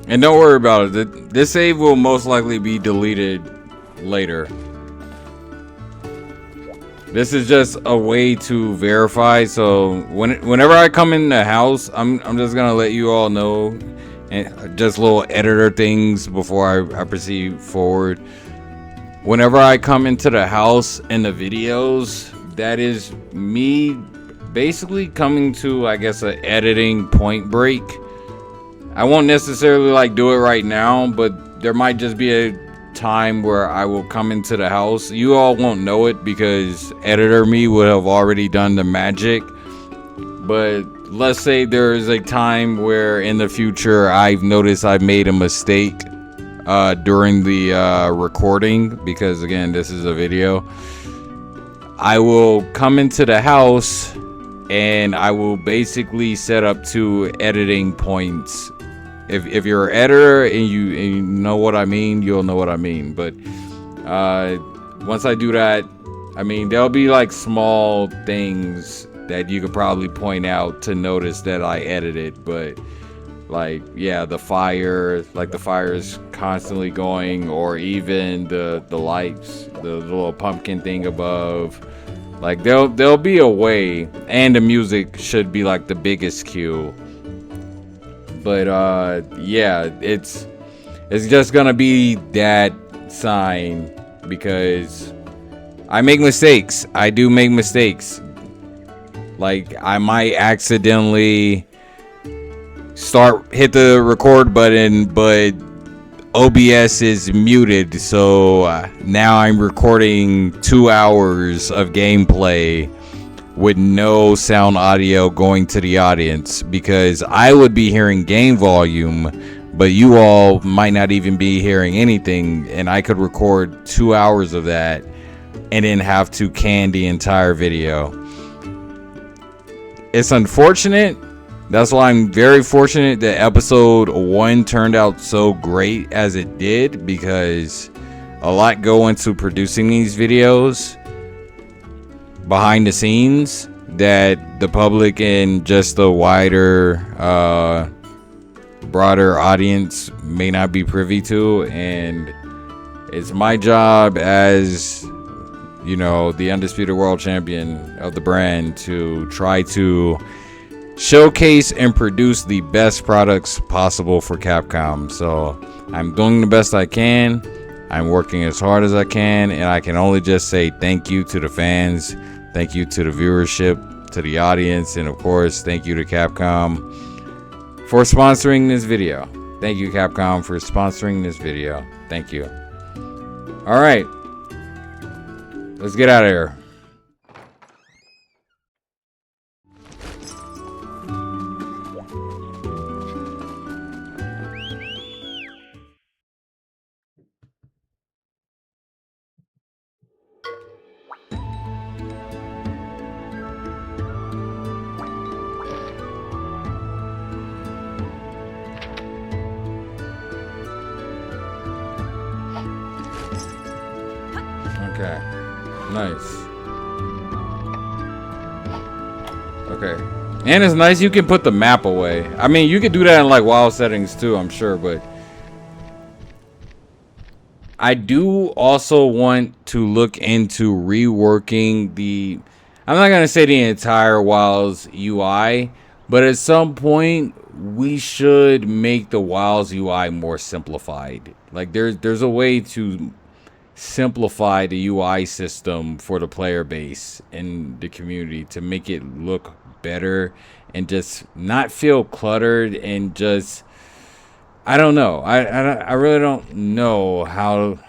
And don't worry about it. This save will most likely be deleted later. This is just a way to verify. So whenever I come in the house, I'm just gonna let you all know, and just little editor things before I proceed forward. Whenever I come into the house in the videos, that is me basically coming to, I guess, an editing point break. I won't necessarily like do it right now, but there might just be a time where I will come into the house. You all won't know it because editor me would have already done the magic. But let's say there is a time where in the future I've noticed I made a mistake during the recording, because again, this is a video. I will come into the house and I will basically set up 2 editing points. If you're an editor and you know what I mean, you'll know what I mean. But once I do that, I mean, there'll be like small things that you could probably point out to notice that I edited. But like, yeah, the fire, like the fire is constantly going, or even the lights, the little pumpkin thing above. Like there'll be a way, and the music should be like the biggest cue. But yeah, it's just gonna be that sign, because I make mistakes. I do make mistakes. Like I might accidentally hit the record button, but OBS is muted, so now I'm recording 2 hours of gameplay with no sound audio going to the audience, because I would be hearing game volume, but you all might not even be hearing anything, and I could record 2 hours of that and then have to can the entire video. It's unfortunate. That's why I'm very fortunate that episode 1 turned out so great as it did, because a lot go into producing these videos behind the scenes that the public and just the wider broader audience may not be privy to. And it's my job as, you know, the undisputed world champion of the brand to try to showcase and produce the best products possible for Capcom. So I'm doing the best I can. I'm working as hard as I can, and I can only just say thank you to the fans, thank you to the viewership, to the audience, and of course, thank you to Capcom for sponsoring this video. Thank you, Capcom, for sponsoring this video. Thank you. All right, let's get out of here. Okay, nice. Okay, and it's nice you can put the map away. I mean, you could do that in like WoW settings too, I'm sure, but I do also want to look into reworking the, I'm not gonna say the entire WoW's UI, but at some point we should make the WoW's UI more simplified. Like there's a way to simplify the UI system for the player base and the community to make it look better and just not feel cluttered, and just, I don't know. I really don't know how,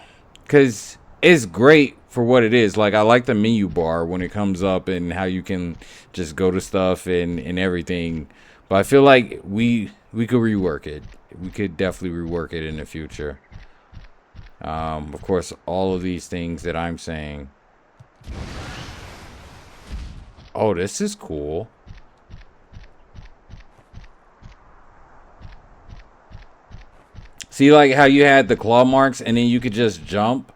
because it's great for what it is. Like I like the menu bar when it comes up and how you can just go to stuff and everything. But I feel like we could rework it. We could definitely rework it in the future. Of course, all of these things that I'm saying. Oh, this is cool. See, like how you had the claw marks and then you could just jump?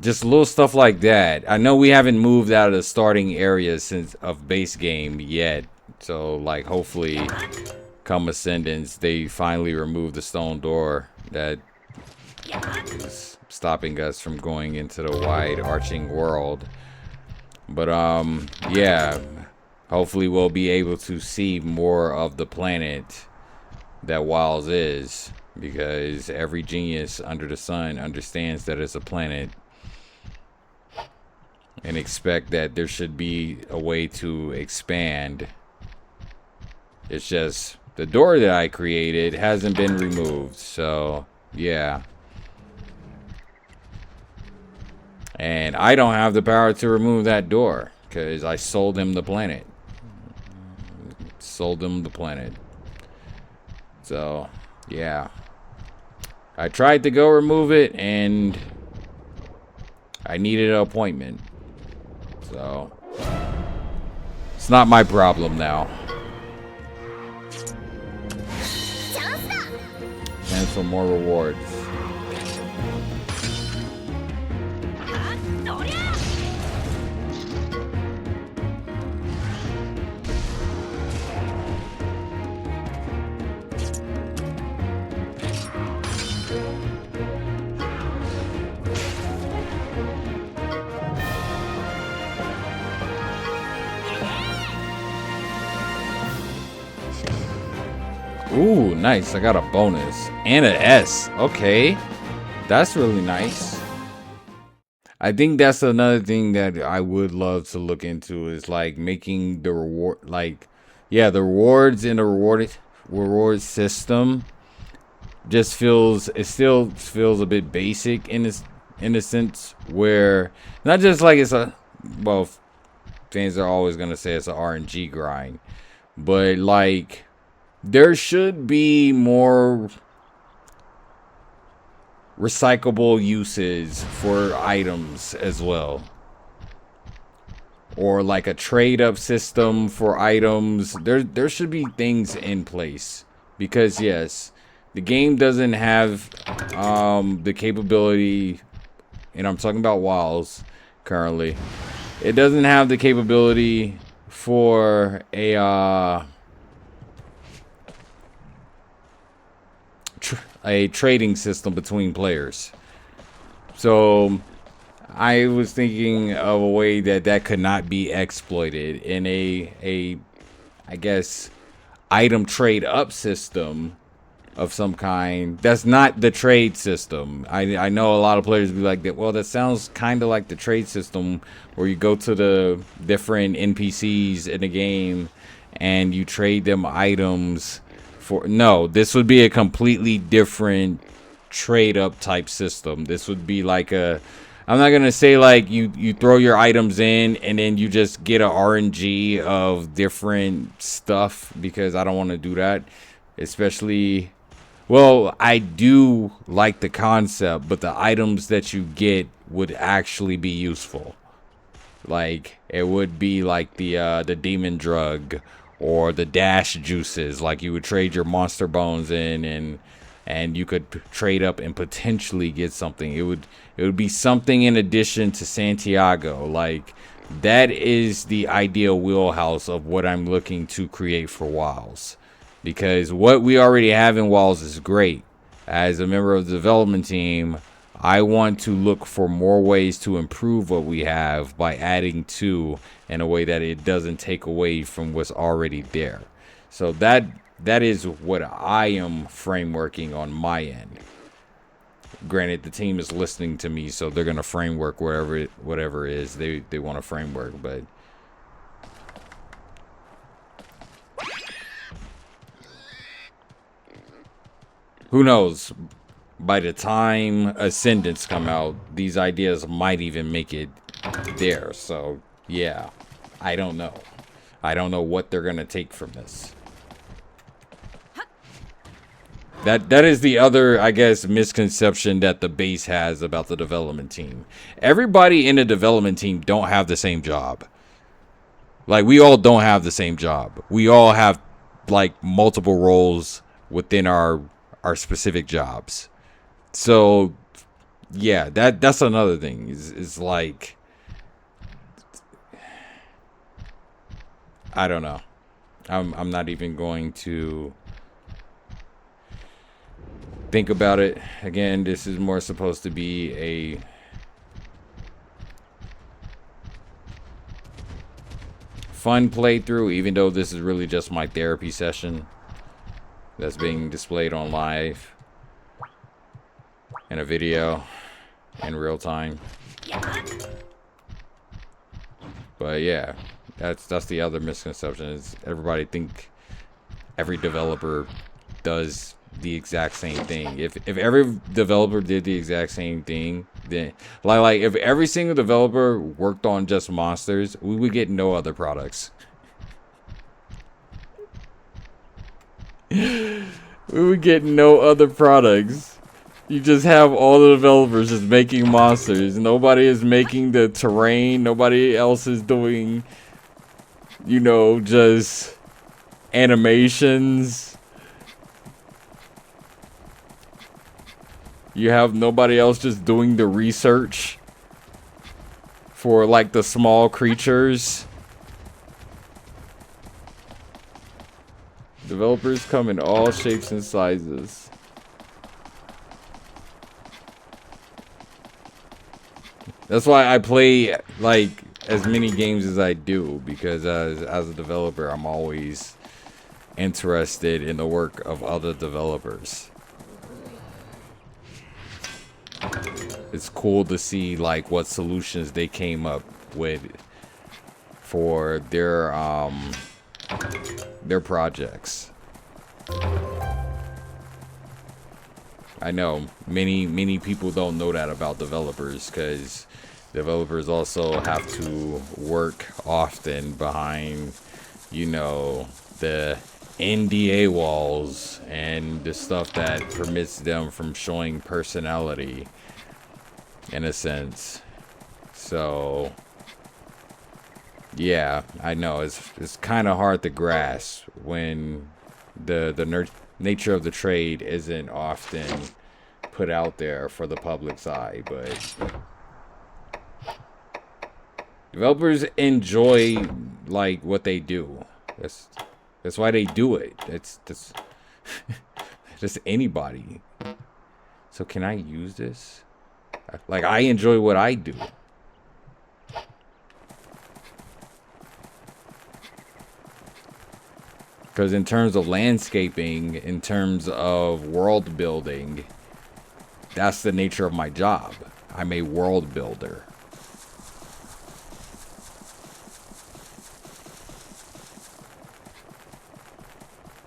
Just little stuff like that. I know we haven't moved out of the starting area of base game yet. So, like, hopefully, come Ascendance, they finally remove the stone door that is stopping us from going into the wide arching world. But, yeah. Hopefully we'll be able to see more of the planet that Wilds is. Because every genius under the sun understands that it's a planet. And expect that there should be a way to expand. It's just the door that I created hasn't been removed. So, yeah. And I don't have the power to remove that door. Because I sold him the planet. Sold him the planet. So, yeah. I tried to go remove it and I needed an appointment. So, it's not my problem now. And for more rewards. Ooh, nice. I got a bonus. And an S. Okay. That's really nice. I think that's another thing that I would love to look into is like making the reward, like, yeah, the rewards in the reward system just feels, it still feels a bit basic in a sense where not just like it's a, well, fans are always going to say it's an RNG grind, but like there should be more recyclable uses for items as well, or like a trade up system for items. There should be things in place, because yes, the game doesn't have the capability, and I'm talking about Wilds currently, it doesn't have the capability for a trading system between players. So I was thinking of a way that could not be exploited in a I guess item trade up system of some kind. That's not the trade system. I know a lot of players be like that. Well, that sounds kind of like the trade system where you go to the different NPCs in the game and you trade them items. No, this would be a completely different trade up type system. This would be like a, I'm not gonna say like you throw your items in and then you just get a RNG of different stuff, because I don't want to do that. Especially, well, I do like the concept, but the items that you get would actually be useful. Like it would be like the demon drug, or the dash juices. Like you would trade your monster bones in, and you could trade up and potentially get something. It would be something in addition to Santiago. Like that is the ideal wheelhouse of what I'm looking to create for Wilds, because what we already have in Wilds is great. As a member of the development team, I want to look for more ways to improve what we have by adding to, in a way that it doesn't take away from what's already there. So that is what I am frameworking on my end. Granted, the team is listening to me, so they're gonna framework whatever it is they want to framework, but who knows? By the time Ascendance come out, these ideas might even make it there. So yeah, I don't know. I don't know what they're gonna take from this. That is the other, I guess, misconception that the base has about the development team. Everybody in the development team don't have the same job. Like, we all don't have the same job. We all have like multiple roles within our specific jobs. So yeah, that's another thing. Is like, I don't know. I'm not even going to think about it. Again, this is more supposed to be a fun playthrough, even though this is really just my therapy session that's being displayed on live in a video in real time. But yeah, that's the other misconception, is everybody think every developer does the exact same thing. If every developer did the exact same thing, then like if every single developer worked on just monsters, we would get no other products. We would get no other products. You just have all the developers just making monsters. Nobody is making the terrain. Nobody else is doing, you know, just animations. You have nobody else just doing the research for like the small creatures. Developers come in all shapes and sizes. That's why I play like as many games as I do, because as a developer, I'm always interested in the work of other developers. It's cool to see like what solutions they came up with for their projects. I know many people don't know that about developers, because developers also have to work often behind, you know, the NDA walls and the stuff that permits them from showing personality, in a sense. So yeah, I know it's kind of hard to grasp when the nature of the trade isn't often put out there for the public's eye, but developers enjoy like what they do. That's why they do it. It's just anybody. So can I use this? Like, I enjoy what I do. Because in terms of landscaping, in terms of world building, that's the nature of my job. I'm a world builder.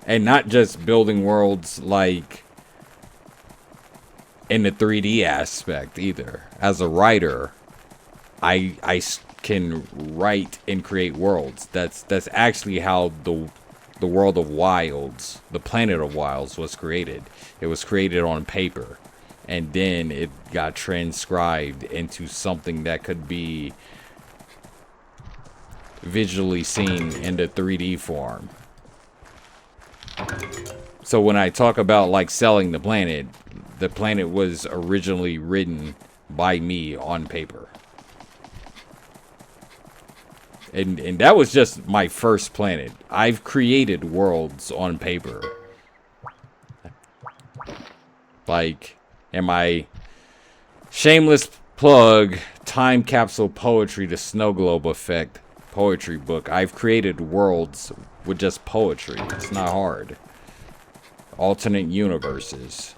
And not just building worlds like in the 3D aspect either. As a writer, I can write and create worlds. That's actually how the world of Wilds, the planet of Wilds, was created. It was created on paper, and then it got transcribed into something that could be visually seen in the 3D form. So when I talk about like selling the planet was originally written by me on paper. And that was just my first planet. I've created worlds on paper. Like, in my shameless plug, Time Capsule Poetry, the Snow Globe Effect poetry book, I've created worlds with just poetry. It's not hard. Alternate universes.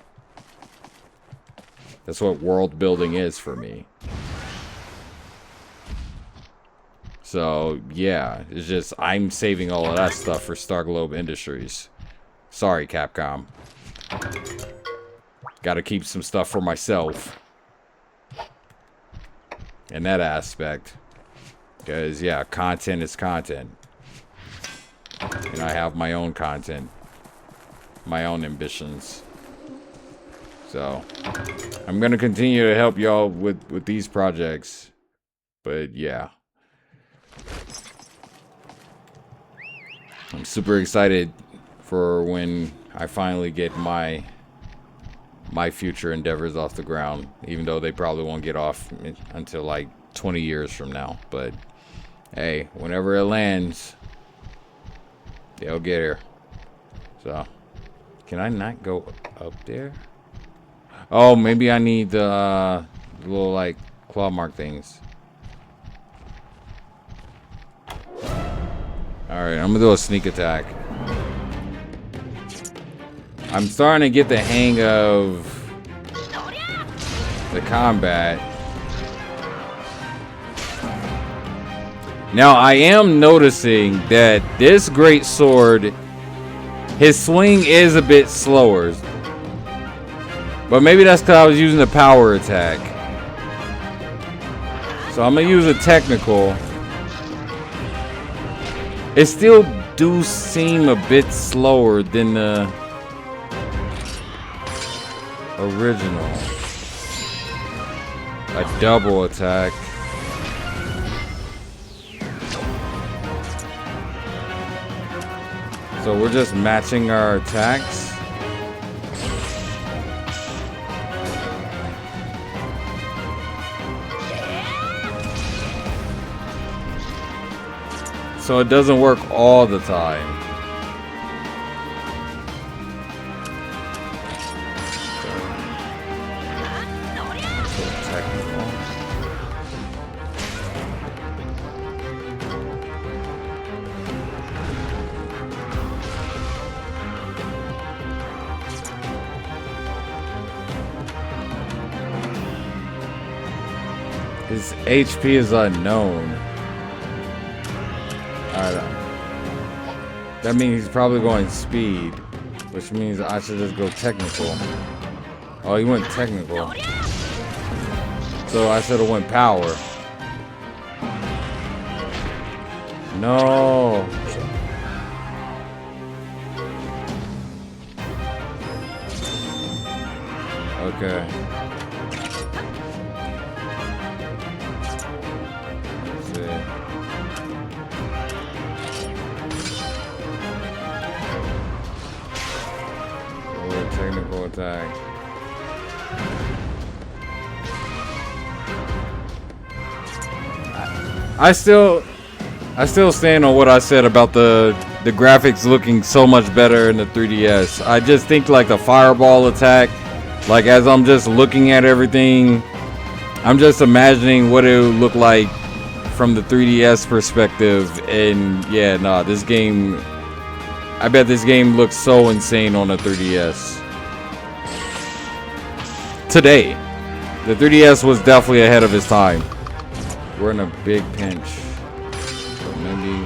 That's what world building is for me. So, yeah, it's just, I'm saving all of that stuff for Star Globe Industries. Sorry, Capcom. Gotta keep some stuff for myself. In that aspect. Because, yeah, content is content. And I have my own content. My own ambitions. So, I'm gonna continue to help y'all with these projects. But, yeah. I'm super excited for when I finally get my future endeavors off the ground, even though they probably won't get off until like 20 years from now. But hey, whenever it lands, they'll get here. So, can I not go up there? Oh, maybe I need the little like claw mark things. Alright, I'm gonna do a sneak attack. I'm starting to get the hang of the combat. Now, I am noticing that this great sword, his swing is a bit slower. But maybe that's because I was using the power attack. So I'm going to use a technical. It still do seem a bit slower than the original. A double attack. So we're just matching our attacks. So it doesn't work all the time. His HP is unknown. That means he's probably going speed, which means I should just go technical. Oh, he went technical. So I should have went power. No. Okay. Technical attack. I still stand on what I said about the graphics looking so much better in the 3DS. I just think like the fireball attack, like as I'm just looking at everything, I'm just imagining what it would look like from the 3DS perspective. And yeah, nah, this game, I bet this game looks so insane on the 3DS. Today, the 3DS was definitely ahead of its time. We're in a big pinch. So maybe.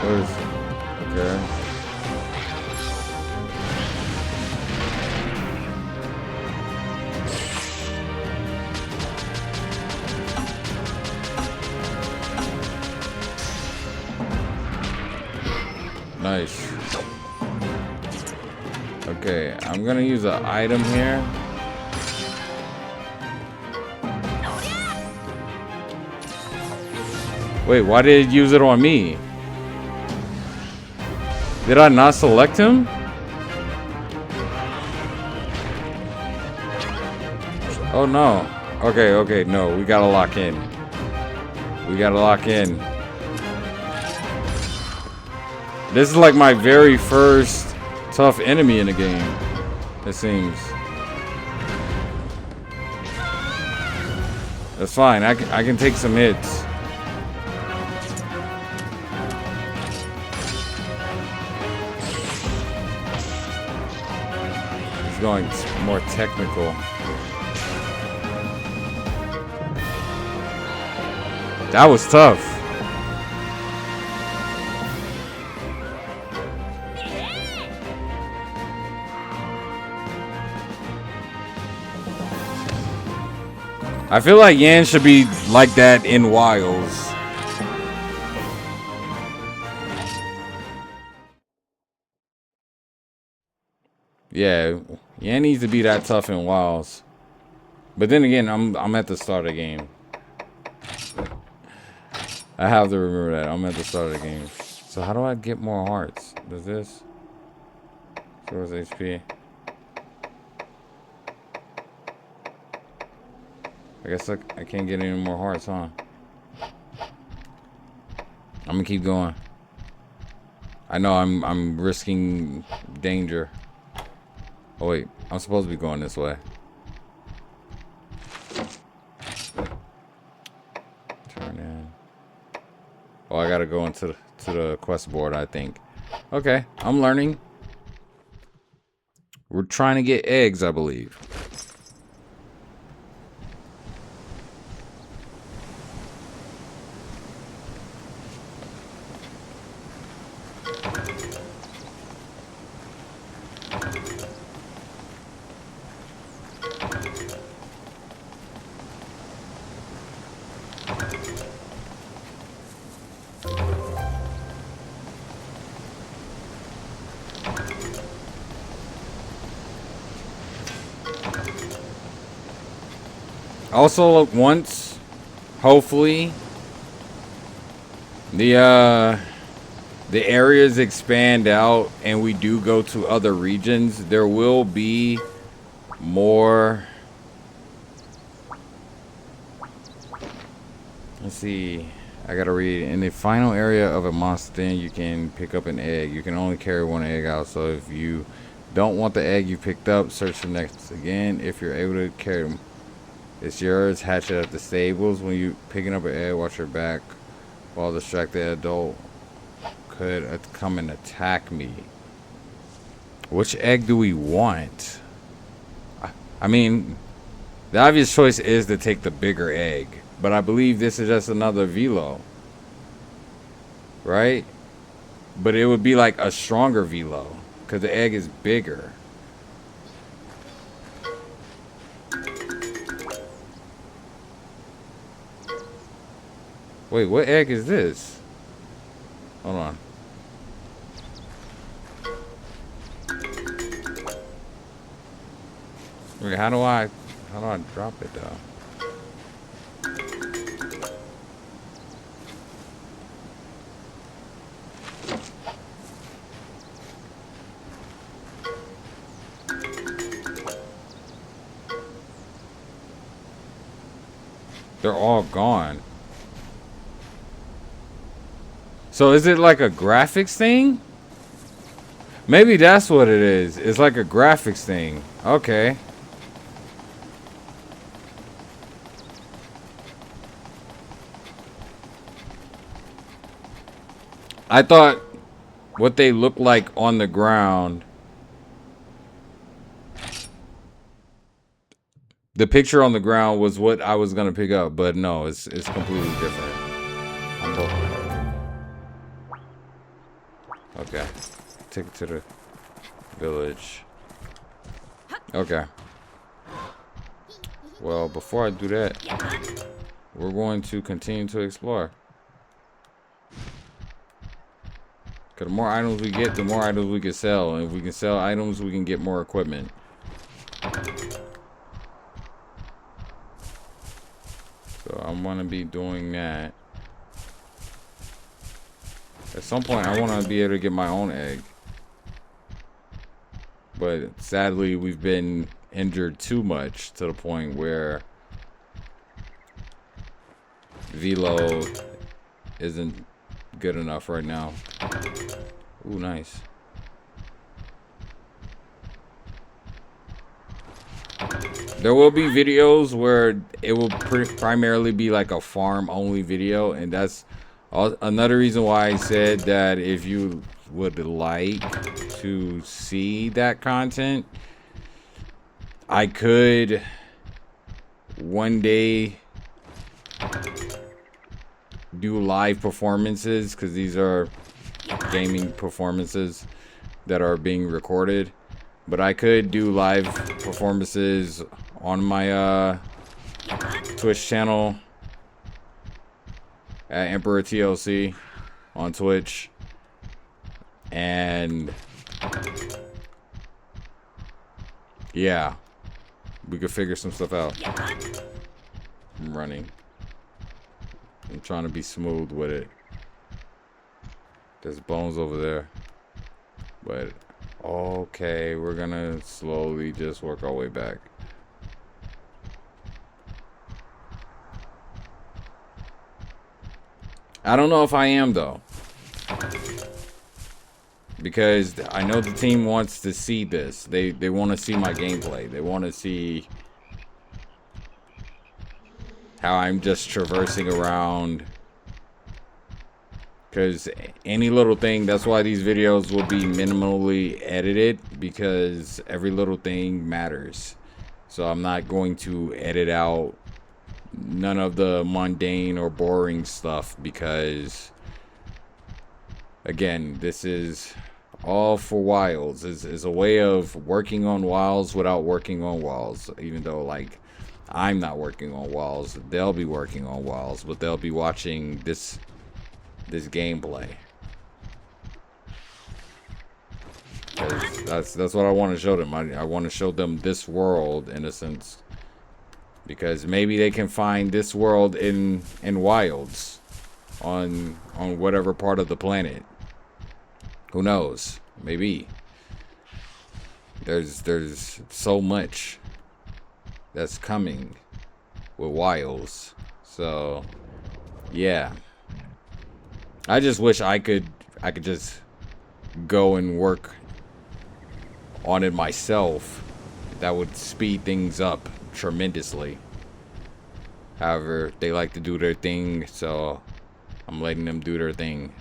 Where's. Okay. Nice. Okay, I'm gonna use an item here. Wait, why did it use it on me? Did I not select him? Oh no. Okay, no, we gotta lock in. We gotta lock in. This is like my very first tough enemy in the game, it seems. That's fine. I can take some hits. It's going more technical. That was tough. I feel like Yan should be like that in Wilds. Yeah, Yan needs to be that tough in Wilds. But then again, I'm at the start of the game. I have to remember that. I'm at the start of the game. So how do I get more hearts? Does this? Source HP. I guess I can't get any more hearts, huh? I'm gonna keep going. I know I'm risking danger. Oh wait, I'm supposed to be going this way. Turn in. Oh, I gotta go into the quest board, I think. Okay, I'm learning. We're trying to get eggs, I believe. Also, once, hopefully, the areas expand out and we do go to other regions, there will be more. Let's see. I gotta read. In the final area of a monster den, you can pick up an egg. You can only carry one egg out. So if you don't want the egg you picked up, search for next again. If you're able to carry them, it's yours. Hatch it at the stables. When you picking up an egg, watch your back. While distracted adult could come and attack me. Which egg do we want? I mean, the obvious choice is to take the bigger egg, but I believe this is just another velo, right? But it would be like a stronger velo because the egg is bigger. Wait, what egg is this? Hold on. Wait, how do I drop it though? They're all gone. So is it like a graphics thing? Maybe that's what it is. It's like a graphics thing. Okay. I thought what they look like on the ground. The picture on the ground was what I was gonna pick up, but no, it's completely different. Okay, take it to the village. Okay. Well, before I do that, we're going to continue to explore. Cause the more items we get, the more items we can sell, and if we can sell items, we can get more equipment. So I'm gonna be doing that. At some point, I want to be able to get my own egg. But sadly, we've been injured too much to the point where velo isn't good enough right now. Ooh, nice. There will be videos where it will primarily be like a farm only video, and that's another reason why I said that if you would like to see that content, I could one day do live performances, because these are gaming performances that are being recorded. But I could do live performances on my Twitch channel at Emperor TLC on Twitch, and yeah, we could figure some stuff out. I'm running. I'm trying to be smooth with it. There's bones over there. But, okay, we're gonna slowly just work our way back. I don't know if I am, though. Because I know the team wants to see this. They want to see my gameplay. They want to see how I'm just traversing around. Because any little thing, that's why these videos will be minimally edited, because every little thing matters. So I'm not going to edit out none of the mundane or boring stuff, because again, this is all for Wilds. It's a way of working on Wilds without working on Wilds. Even though, like, I'm not working on Wilds, they'll be working on Wilds, but they'll be watching this gameplay. That's what I want to show them. I want to show them this world, in a sense, because maybe they can find this world in Wilds on whatever part of the planet. Who knows? Maybe. There's so much that's coming with Wilds. So yeah. I just wish I could just go and work on it myself. That would speed things up tremendously. However, they like to do their thing, so I'm letting them do their thing.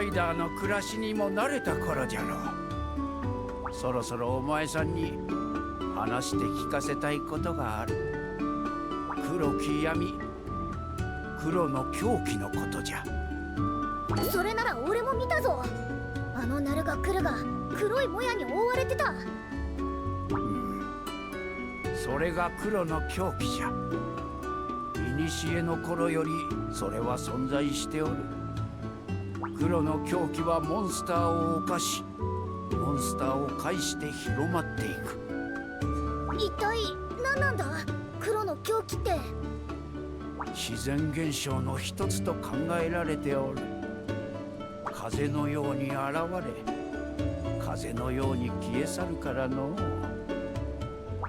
イダーの暮らしにも慣れた頃じゃろう。そろそろお前さんに話して聞かせたいことがある。黒き闇、黒の狂気のことじゃ。それなら俺も見たぞ。あのナルが来るが黒いもやに覆われてた。それが黒の狂気じゃ。古の頃よりそれは存在しておる。黒の狂気はモンスターを犯し、モンスターを介して広まっていく。一体何なんだ黒の狂気って。自然現象の一つと考えられておる。風のように現れ、風のように消え去るからの。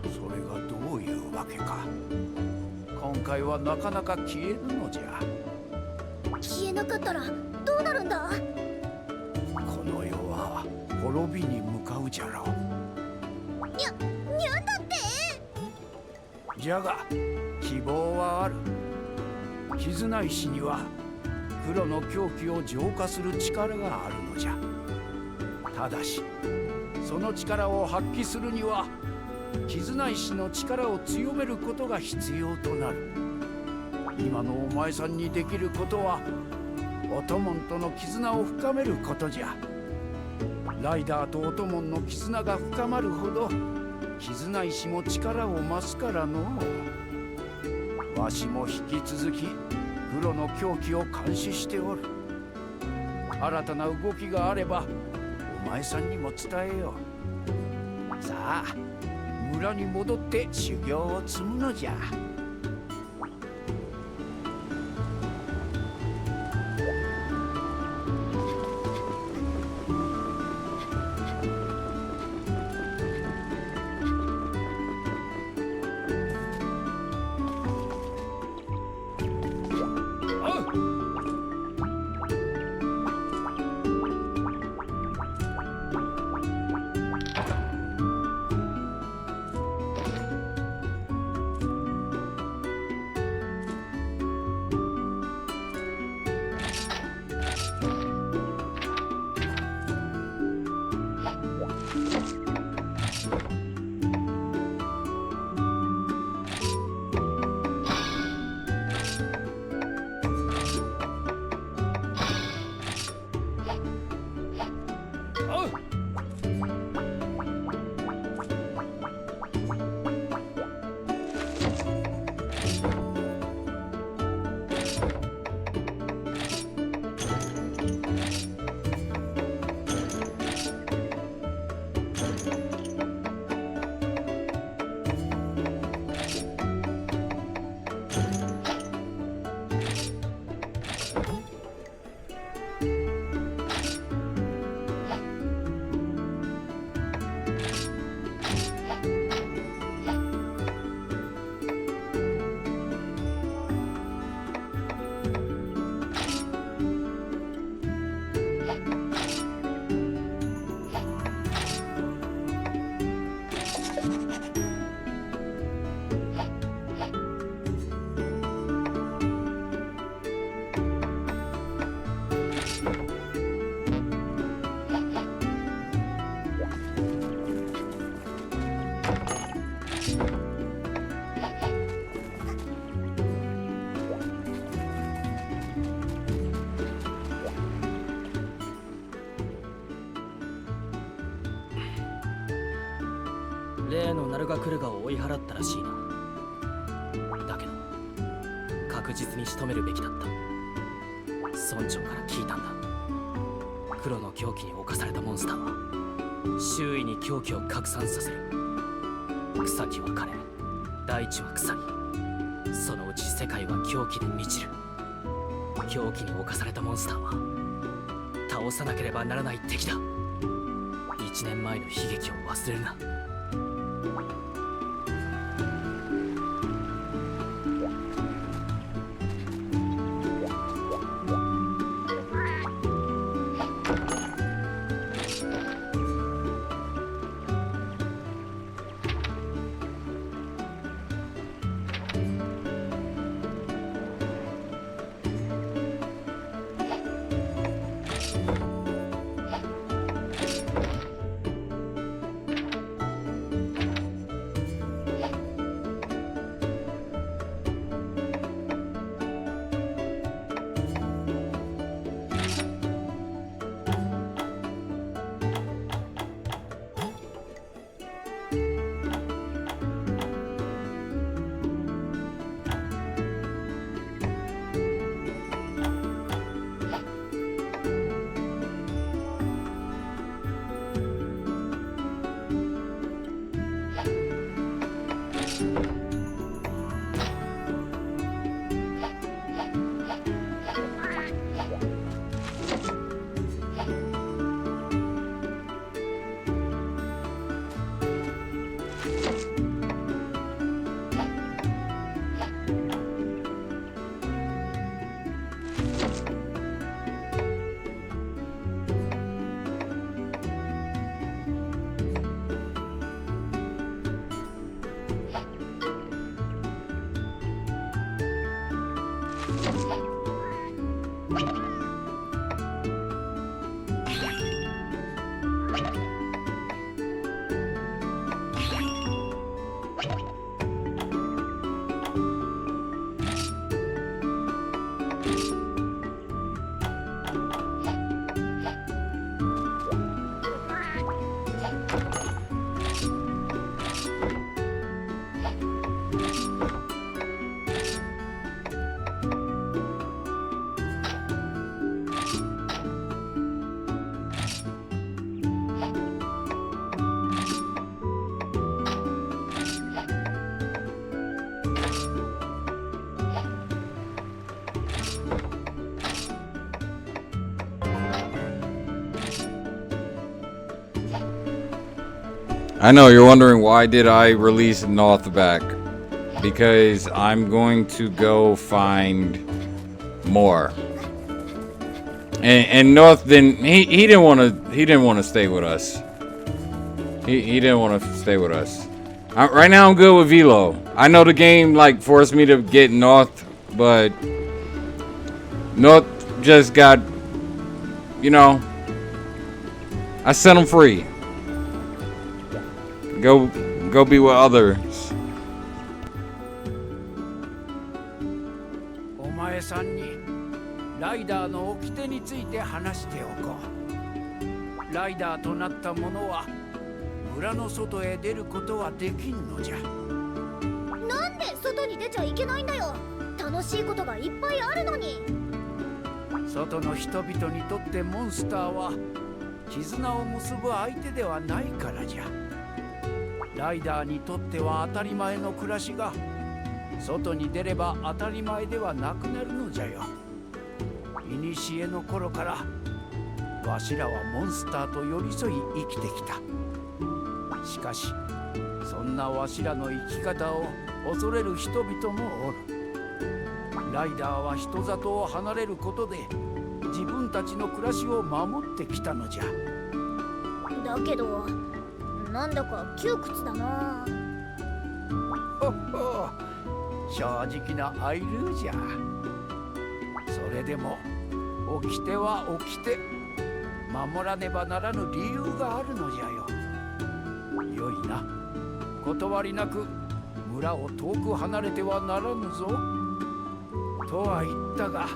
それがどういうわけか。今回はなかなか消えるのじゃ。消えなかったらどうなるんだ。この世は滅びに向かうじゃろう。にゃんだって。じゃが希望はある。絆石には黒の狂気を浄化する力があるのじゃ。ただしその力を発揮するには絆石の力を強めることが必要となる。今のお前さんにできることはお供との絆を深めることじゃ。ライダーとお供の絆が深まるほど絆石も力を増すからの。わしも引き続き黒の狂気を監視しておる。新たな動きがあればお前さんにも伝えよう。さあ村に戻って修行を積むのじゃ。例のナルガクルガを追い払ったらしいな。だけど確実に仕留めるべきだった。村長から聞いたんだ。黒の狂気に侵されたモンスターは周囲に狂気を拡散させる。草木は枯れ、大地は腐り、そのうち世界は狂気で満ちる。狂気に侵されたモンスターは倒さなければならない敵だ。1年前の悲劇を忘れるな。I know you're wondering why did I release North back? Because I'm going to go find more. And North didn't he didn't want to stay with us. He didn't want to stay with us. Right now I'm good with Velo. I know the game like forced me to get North, but North just got, you know, I set him free. Go be with others. お前さんにライダーの掟について話しておこう。ライダーとなった者は村の外へ出ることはできんのじゃ。なんで外に出ちゃいけないんだよ。楽しいことがいっぱいあるのに。外の人々にとってモンスターは絆を結ぶ相手ではないからじゃ。ライダーにとっては当たり前の暮らしが外に出れば当たり前ではなくなるのじゃよ。古の頃からわしらはモンスターと寄り添い生きてきた。しかしそんなわしらの生き方を恐れる人々もおる。ライダーは人里を離れることで自分たちの暮らしを守ってきたのじゃ。だけどなんだか窮屈だな。ほほ、正直なアイルーじゃ。それでも起きては起きて守らねばならぬ理由があるのじゃよ。よいな、断りなく村を遠く離れてはならぬぞ。とは言ったが、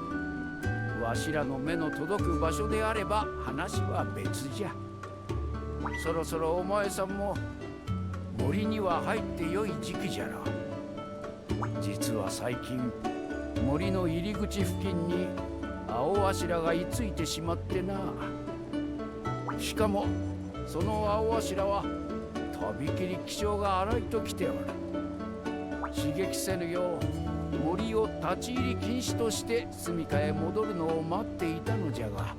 わしらの目の届く場所であれば話は別じゃ。そろそろお前さんも森には入って良い時期じゃろ。実は最近森の入り口付近に青柱が居ついてしまってな。しかもその青柱はとびきり気性が荒いときておる。刺激せぬよう森を立ち入り禁止として住処へ戻るのを待っていたのじゃが、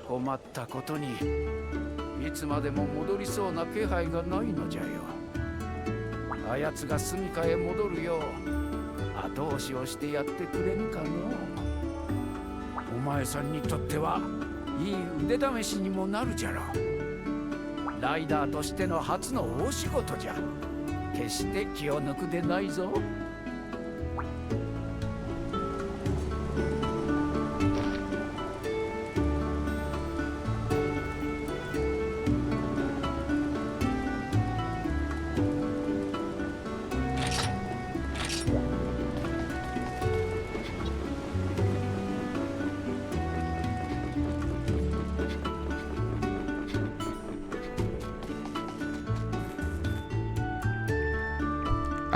困ったことにいつまでも戻りそうな気配がないのじゃよ。あやつが住処へ戻るよう後押しをしてやってくれぬかの。お前さんにとってはいい腕試しにもなるじゃろ。ライダーとしての初の大仕事じゃ。決して気を抜くでないぞ。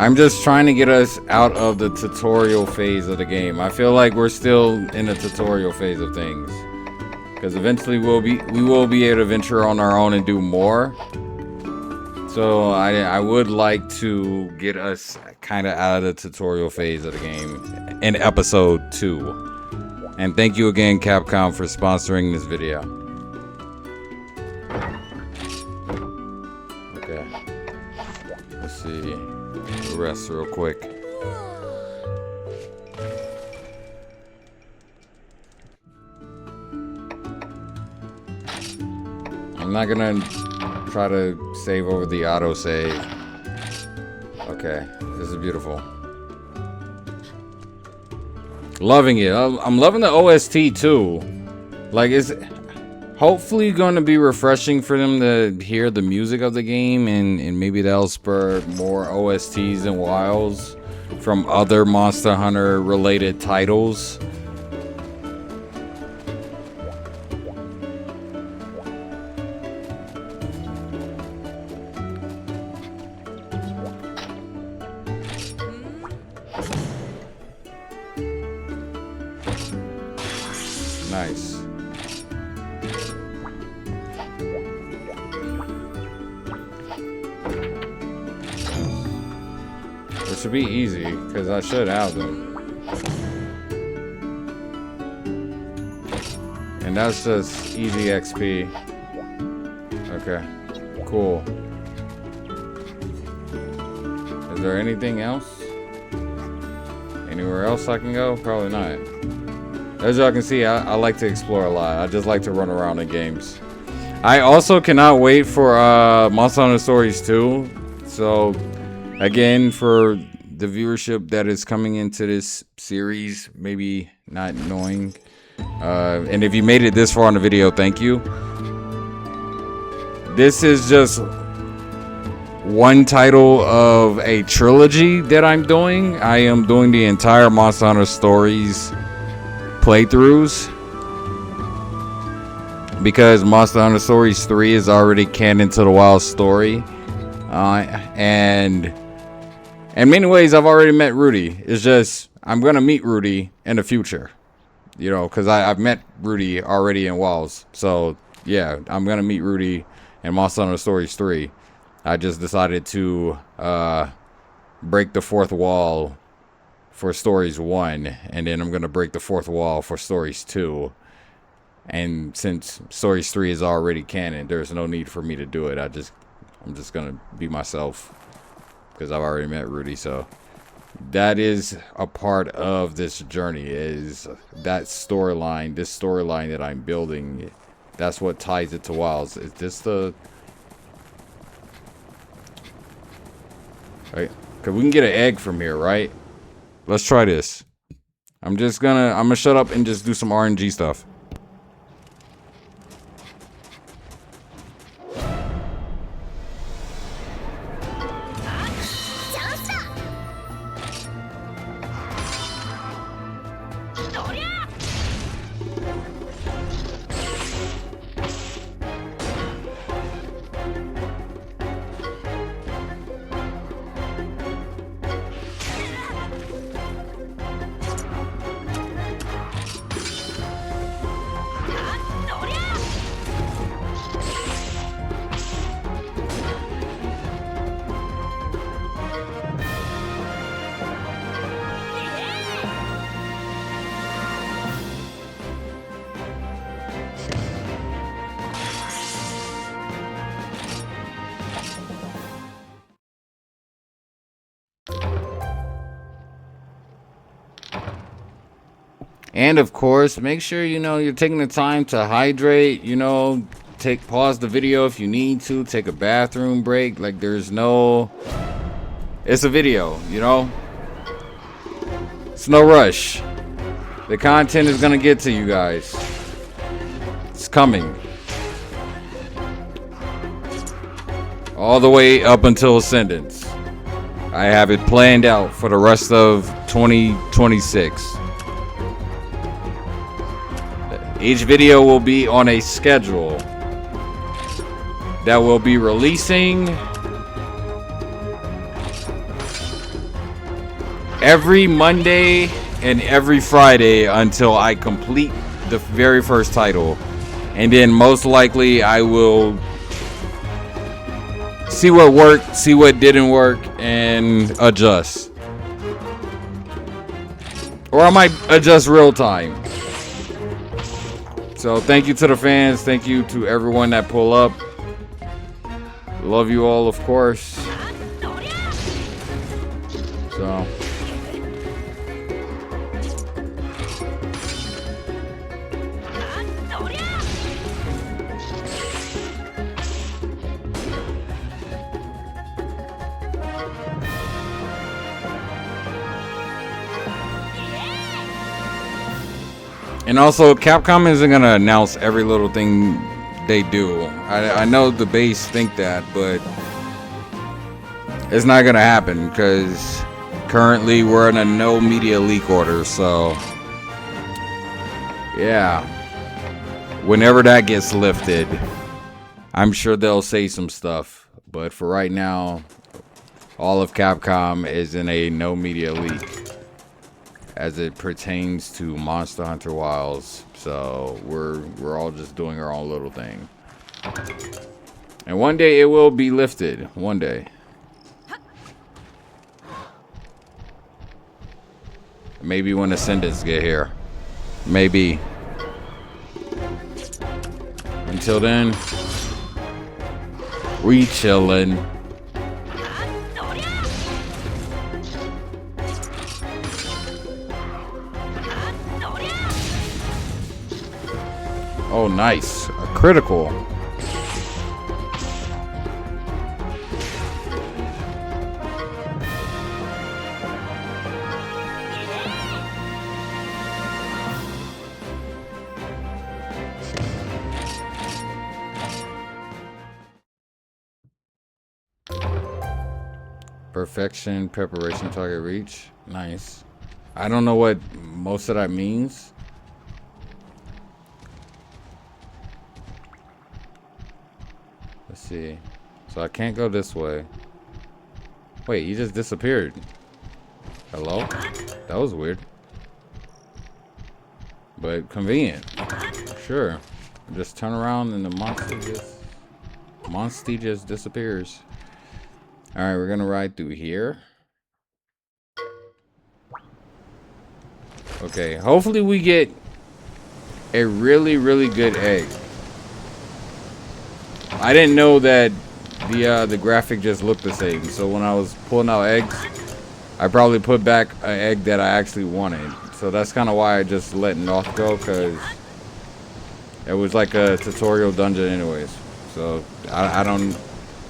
I'm just trying to get us out of the tutorial phase of the game. I feel like we're still in the tutorial phase of things, because eventually we will be able to venture on our own and do more. So I would like to get us kind of out of the tutorial phase of the game in episode 2. And thank you again, Capcom, for sponsoring this video. Okay, let's see. Rest real quick. I'm not gonna try to save over the auto save. Okay, this is beautiful. Loving it. I'm loving the OST too. Like, it's hopefully gonna be refreshing for them to hear the music of the game, and maybe that'll spur more OSTs and WoWs from other Monster Hunter related titles. Nice. It should be easy, because I should have them. And that's just easy XP. Okay, cool. Is there anything else? Anywhere else I can go? Probably not. As y'all can see, I like to explore a lot. I just like to run around in games. I also cannot wait for Monster Hunter Stories 2. So, again, for the viewership that is coming into this series, maybe not knowing. And if you made it this far in the video, thank you. This is just one title of a trilogy that I'm doing. I am doing the entire Monster Hunter Stories playthroughs, because Monster Hunter Stories 3 is already canon to the WoW story, and in many ways I've already met Rudy. It's just I'm gonna meet Rudy in the future, you know, because I've met Rudy already in WoWs. So yeah, I'm gonna meet Rudy in Monster Hunter Stories 3. I just decided to break the fourth wall for Stories 1, and then I'm gonna break the fourth wall for Stories 2. And since Stories 3 is already canon, there's no need for me to do it. I'm just gonna be myself, because I've already met Rudy. So that is a part of this journey, is that storyline, this storyline that I'm building. That's what ties it to WoWs. Is this the... Right? Cause we can get an egg from here, right? Let's try this. I'm gonna shut up and just do some RNG stuff. And of course, make sure you're taking the time to hydrate, pause the video if you need to, take a bathroom break. Like, it's a video, it's no rush. The content is gonna get to you guys. It's coming. All the way up until Ascendance. I have it planned out for the rest of 2026. Each video will be on a schedule that will be releasing every Monday and every Friday until I complete the very first title. And then most likely I will see what worked, see what didn't work, and adjust. Or I might adjust real time. So thank you to the fans. Thank you to everyone that pull up. Love you all, of course. So. And also, Capcom isn't gonna announce every little thing they do. I know the base think that, but it's not gonna happen because currently we're in a no media leak order. So yeah, whenever that gets lifted, I'm sure they'll say some stuff. But for right now, all of Capcom is in a no media leak as it pertains to Monster Hunter Wilds. So we're all just doing our own little thing. And one day it will be lifted. One day. Maybe when Ascendance get here. Maybe. Until then, we chillin'. Oh, nice. A critical. Perfection, preparation, target reach. Nice. I don't know what most of that means. Let's see. So I can't go this way. Wait, he just disappeared. Hello? That was weird. But convenient. Sure. Just turn around and the monster just disappears. Alright, we're gonna ride through here. Okay, hopefully we get a really good egg. I didn't know that the graphic just looked the same. So when I was pulling out eggs, I probably put back an egg that I actually wanted. So that's kind of why I just let North go, because it was like a tutorial dungeon anyways. So I don't...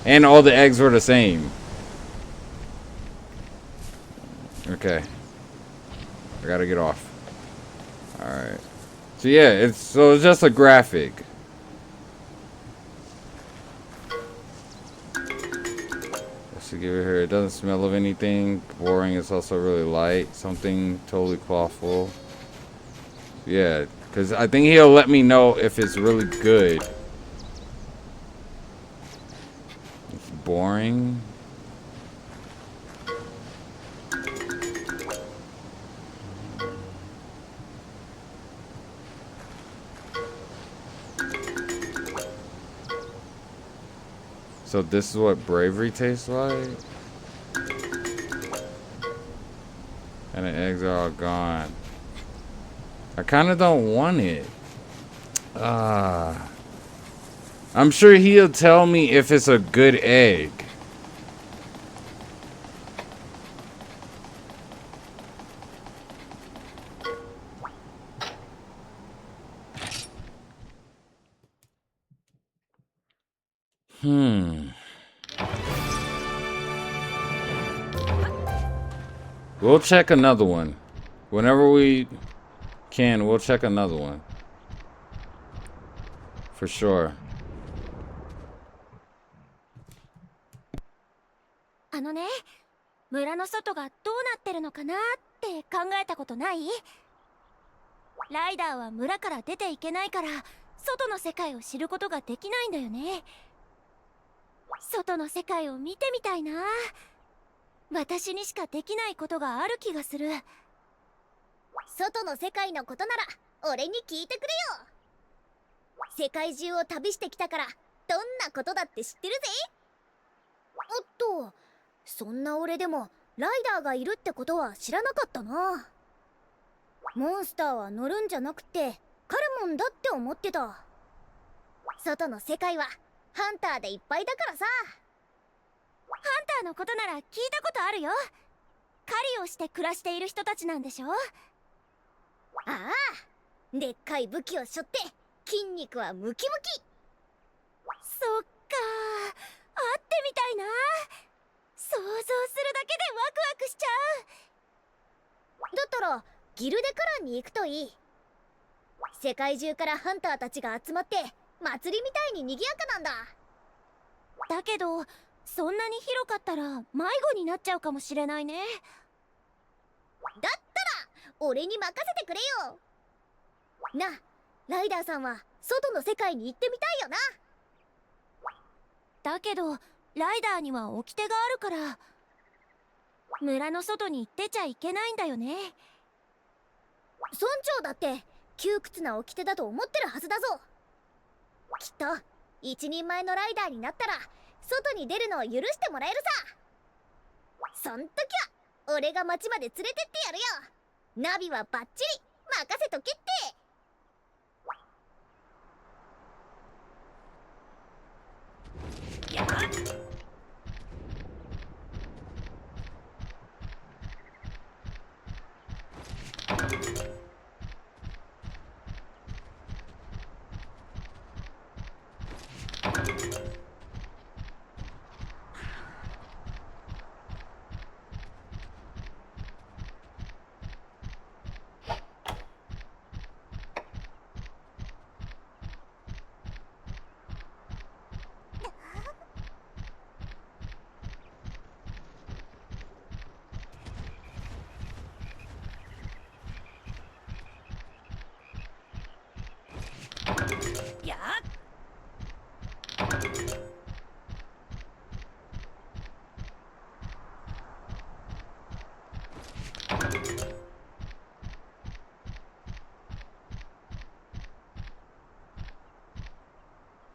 And all the eggs were the same. Okay. I gotta get off. Alright. So yeah, it's just a graphic. Let's give it here. It doesn't smell of anything. Boring. It's also really light. Something totally clothful. Yeah, because I think he'll let me know if it's really good. It's boring. So this is what bravery tastes like? And the eggs are all gone. I kind of don't want it. I'm sure he'll tell me if it's a good egg. We'll check another one. Whenever we can, we'll check another one. For sure. あのね、村の外がどうなってるのかなって考えたことない？ライダーは村から出ていけないから、外の世界を知ることができないんだよね。外の世界を見てみたいな。私にしかできないことがある気がする。外の世界のことなら俺に聞いてくれよ。世界中を旅してきたからどんなことだって知ってるぜ。おっと、そんな俺でもライダーがいるってことは知らなかったな。モンスターは乗るんじゃなくて狩るもんだって思ってた。外の世界はハンターでいっぱいだからさ。ハンターのことなら聞いたことあるよ。狩りをして暮らしている人たちなんでしょ。ああ、でっかい武器を背負って筋肉はムキムキ。そっか、会ってみたいな。想像するだけでワクワクしちゃう。だったらギルデカランに行くといい。世界中からハンターたちが集まって祭りみたいに賑やかなんだ。だけどそんなに広かったら迷子になっちゃうかもしれないね。だったら俺に任せてくれよな。ライダーさんは外の世界に行ってみたいよな。だけどライダーには掟があるから村の外に出ちゃいけないんだよね。村長だって窮屈な掟だと思ってるはずだぞ。きっと一人前のライダーになったら外に出るのを許してもらえるさ。そん時は俺が町まで連れてってやるよ。ナビはバッチリ任せとけって。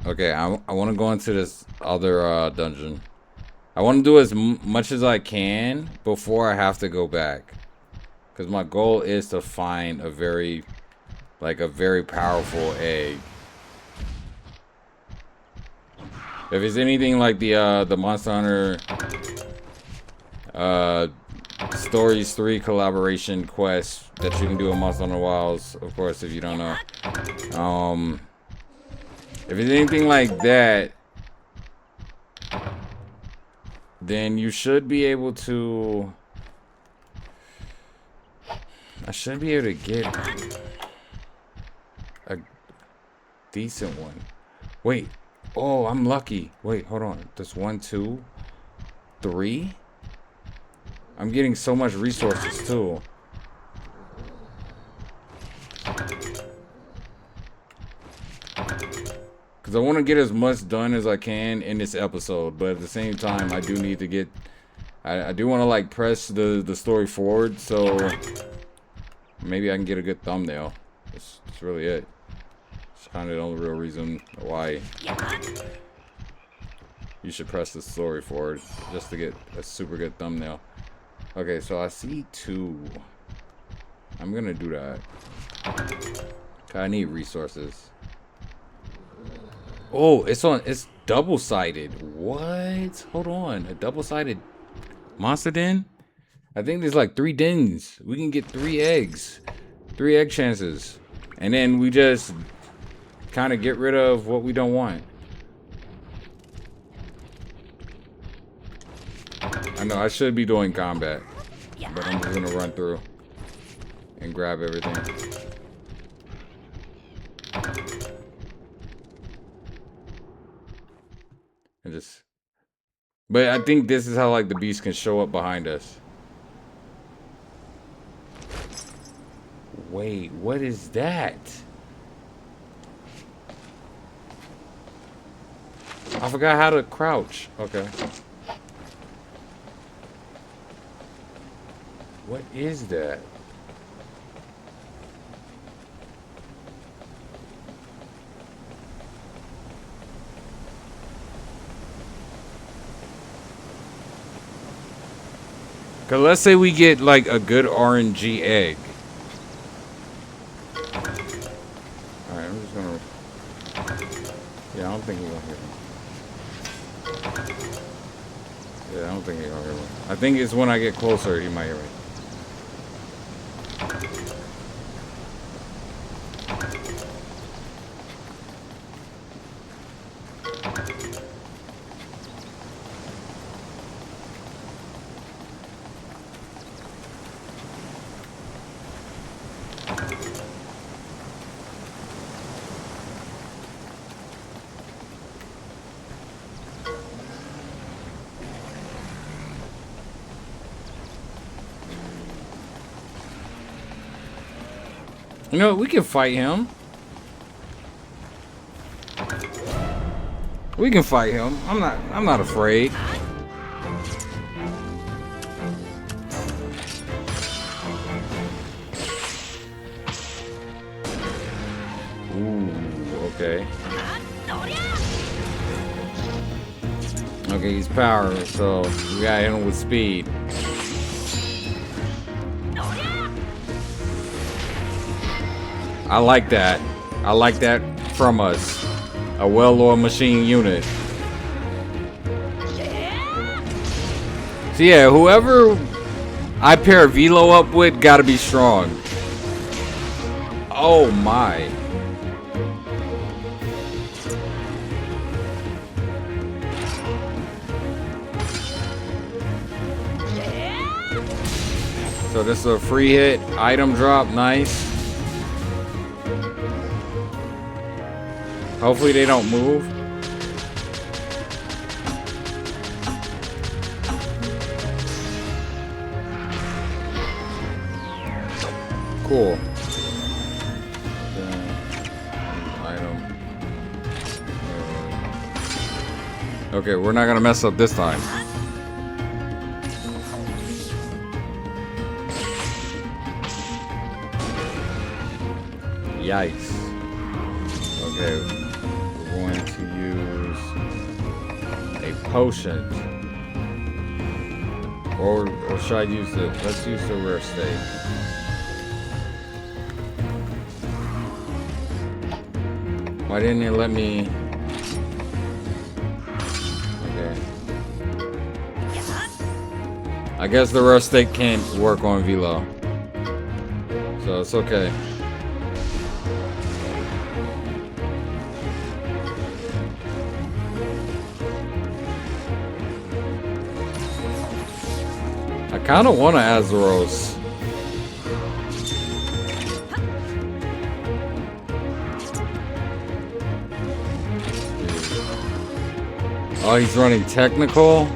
Okay, I want to go into this other dungeon. I want to do as much as I can before I have to go back. Because my goal is to find a very powerful egg. If it's anything like the Monster Hunter Stories 3 collaboration quest that you can do in Monster Hunter Wilds, of course, if you don't know. If it's anything like that, then you should be able to... I should be able to get a decent one. Wait. Oh, I'm lucky. Wait, hold on. That's 1, 2, 3. I'm getting so much resources too. Because I want to get as much done as I can in this episode, but at the same time, I do need to get... I do want to like press the story forward, so maybe I can get a good thumbnail. That's really it. It's kind of the only real reason why you should press the story forward, just to get a super good thumbnail. Okay, so I see 2. I'm gonna do that. I need resources. Oh, it's double-sided. What? Hold on. A double-sided monster den? I think there's like 3 dens. We can get 3 eggs. 3 egg chances. And then we just kind of get rid of what we don't want. I know I should be doing combat, but I'm just gonna run through and grab everything. And just... But I think this is how like the beast can show up behind us. Wait, what is that? I forgot how to crouch. Okay. What is that? Cause let's say we get like a good RNG egg. Alright, I'm just gonna... Yeah, I don't think he's gonna hit me. Yeah, I don't think he's gonna hit me. I think it's when I get closer he might hit me. You know, we can fight him. We can fight him. I'm not afraid. Ooh, okay. Okay, he's power, so we gotta hit him with speed. I like that. I like that from us. A well-oiled machine unit. So yeah, whoever I pair Velo up with gotta be strong. Oh my. So this is a free hit, item drop, nice. Hopefully they don't move. Cool. Item. Okay, we're not gonna mess up this time. Yikes. Okay, we're going to use a potion. Or should I use the, let's use the rare steak. Why didn't it let me? Okay. I guess the rare steak can't work on Velo. So it's okay. I kind of want to Azeros. Oh, he's running technical.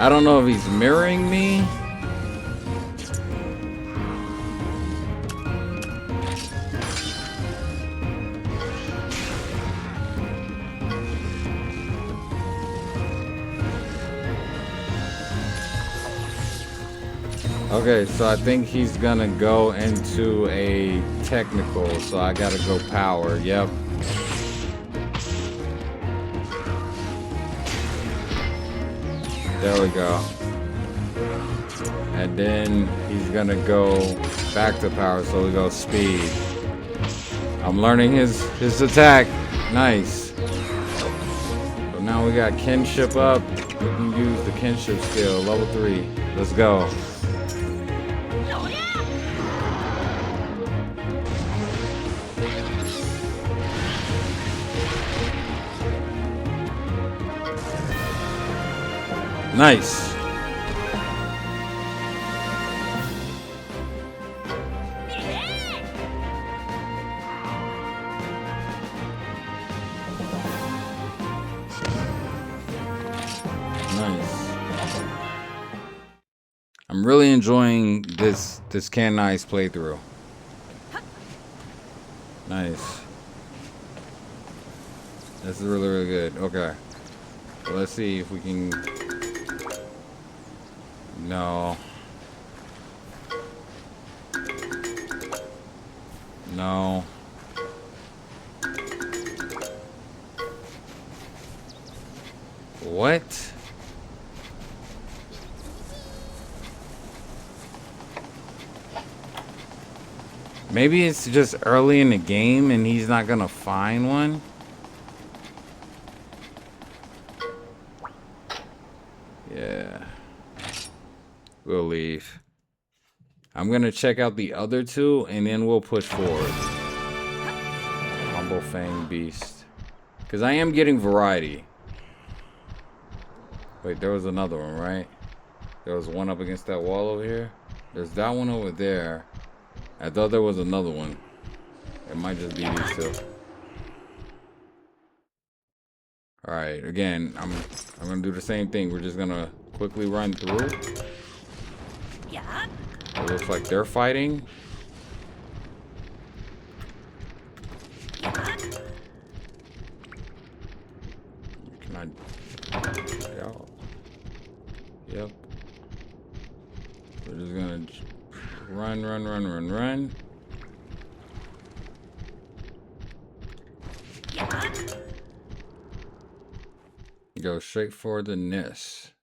I don't know if he's mirroring me. Okay, so I think he's gonna go into a technical, so I gotta go power. Yep. There we go. And then he's gonna go back to power, so we go speed. I'm learning his attack. Nice. So now we got kinship up. We can use the kinship skill, level 3. Let's go. Nice. Nice. I'm really enjoying this Canonized playthrough. Nice. This is really good. Okay. Well, let's see if we can. No. No. What? Maybe it's just early in the game and he's not gonna find one. Yeah. We'll leave. I'm gonna check out the other two and then we'll push forward. Double Fang Beast. Because I am getting variety. Wait, there was another one, right? There was one up against that wall over here. There's that one over there. I thought there was another one. It might just be these two. Alright, again, I'm gonna do the same thing. We're just gonna quickly run through. It looks like they're fighting. Can I? Yeah. Yep. We're just gonna run. Go straight for the nest.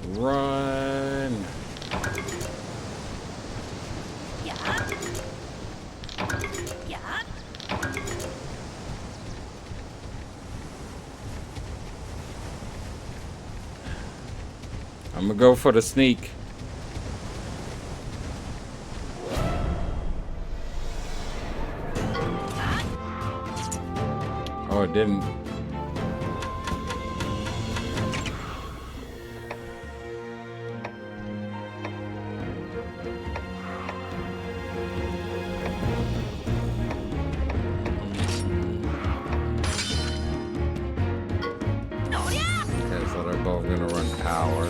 Run. I'm gonna go for the sneak. Oh, it didn't. Okay, so they're both gonna run power.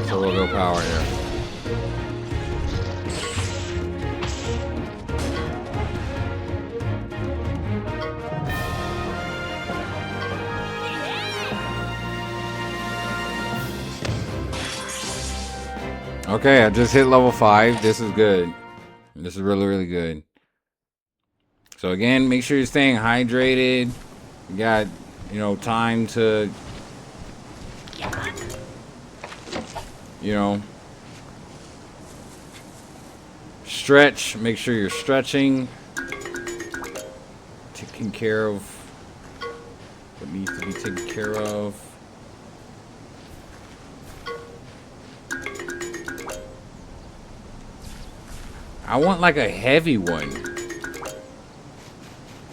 So we'll go power here. Okay, I just hit level 5. This is good. This is really, really good. So again, make sure you're staying hydrated. You got, you know, time to, you know, stretch. Make sure you're stretching, taking care of what needs to be taken care of. I want like a heavy one.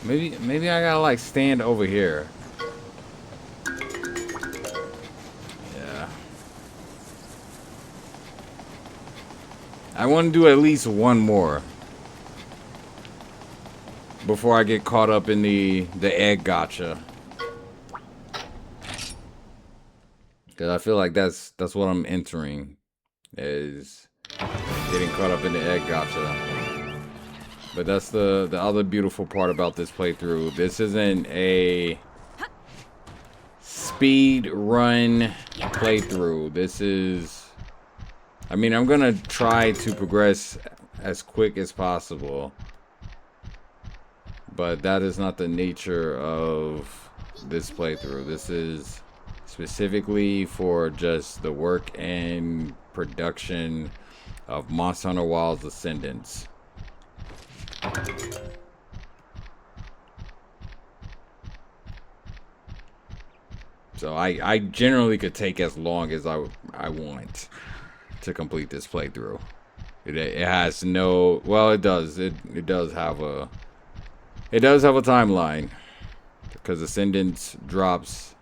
Maybe I gotta like stand over here. Yeah. I want to do at least one more before I get caught up in the egg gotcha. Cause I feel like that's what I'm entering, is getting caught up in the egg gotcha. But that's the other beautiful part about this playthrough. This isn't a speed run playthrough. This is, I mean, I'm gonna try to progress as quick as possible, but that is not the nature of this playthrough. This is specifically for just the work and production of Monster Hunter Wilds Ascendance. So I generally could take as long as I want to complete this playthrough. It has no, well, it does have a timeline, because Ascendance drops,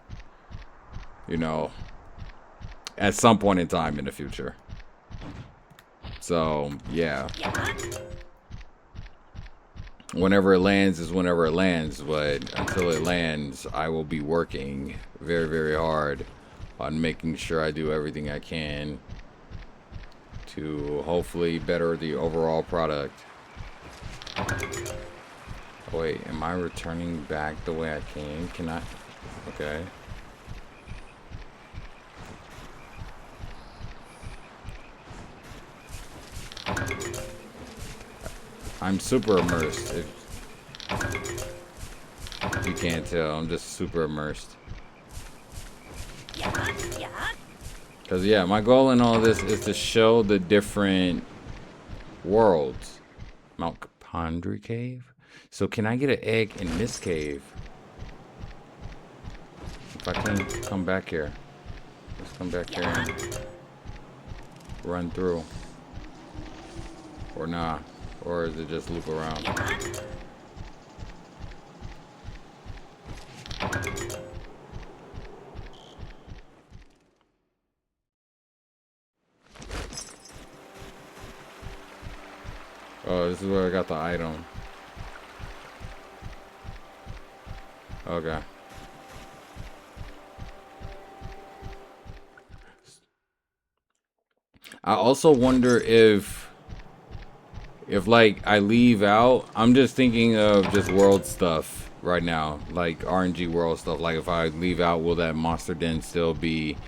you know, at some point in time in the future. So yeah, whenever it lands is whenever it lands, but until it lands, I will be working very, very hard on making sure I do everything I can to hopefully better the overall product. Oh, wait, am I returning back the way I came? Can I? Okay. I'm super immersed. If you can't tell, I'm just super immersed. Because Because, yeah, my goal in all this is to show the different worlds. Mount Capondri Cave? So can I get an egg in this cave? If I can come back here. Let's come back here and run through. Or nah. Or is it just loop around? Oh, this is where I got the item. Okay. I also wonder if like I leave out, I'm just thinking of just world stuff right now, like RNG world stuff. Like if I leave out, will that monster den still be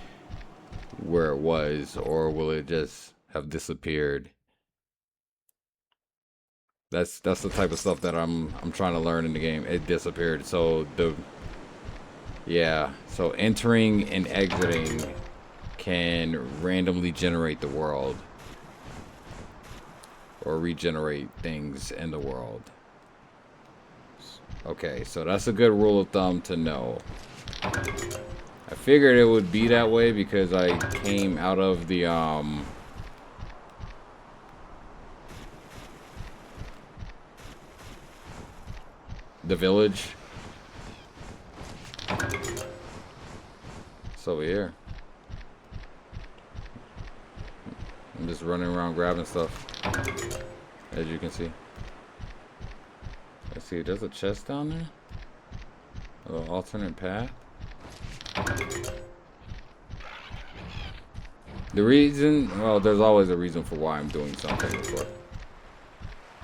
where it was, or will it just have disappeared? That's the type of stuff that I'm trying to learn in the game. It disappeared. So so entering and exiting can randomly generate the world or regenerate things in the world. Okay, so that's a good rule of thumb to know. I figured it would be that way because I came out of the village. It's over here. I'm just running around grabbing stuff, as you can see. Let's see, there's a chest down there? A little alternate path. The reason, well, there's always a reason for why I'm doing something, of course.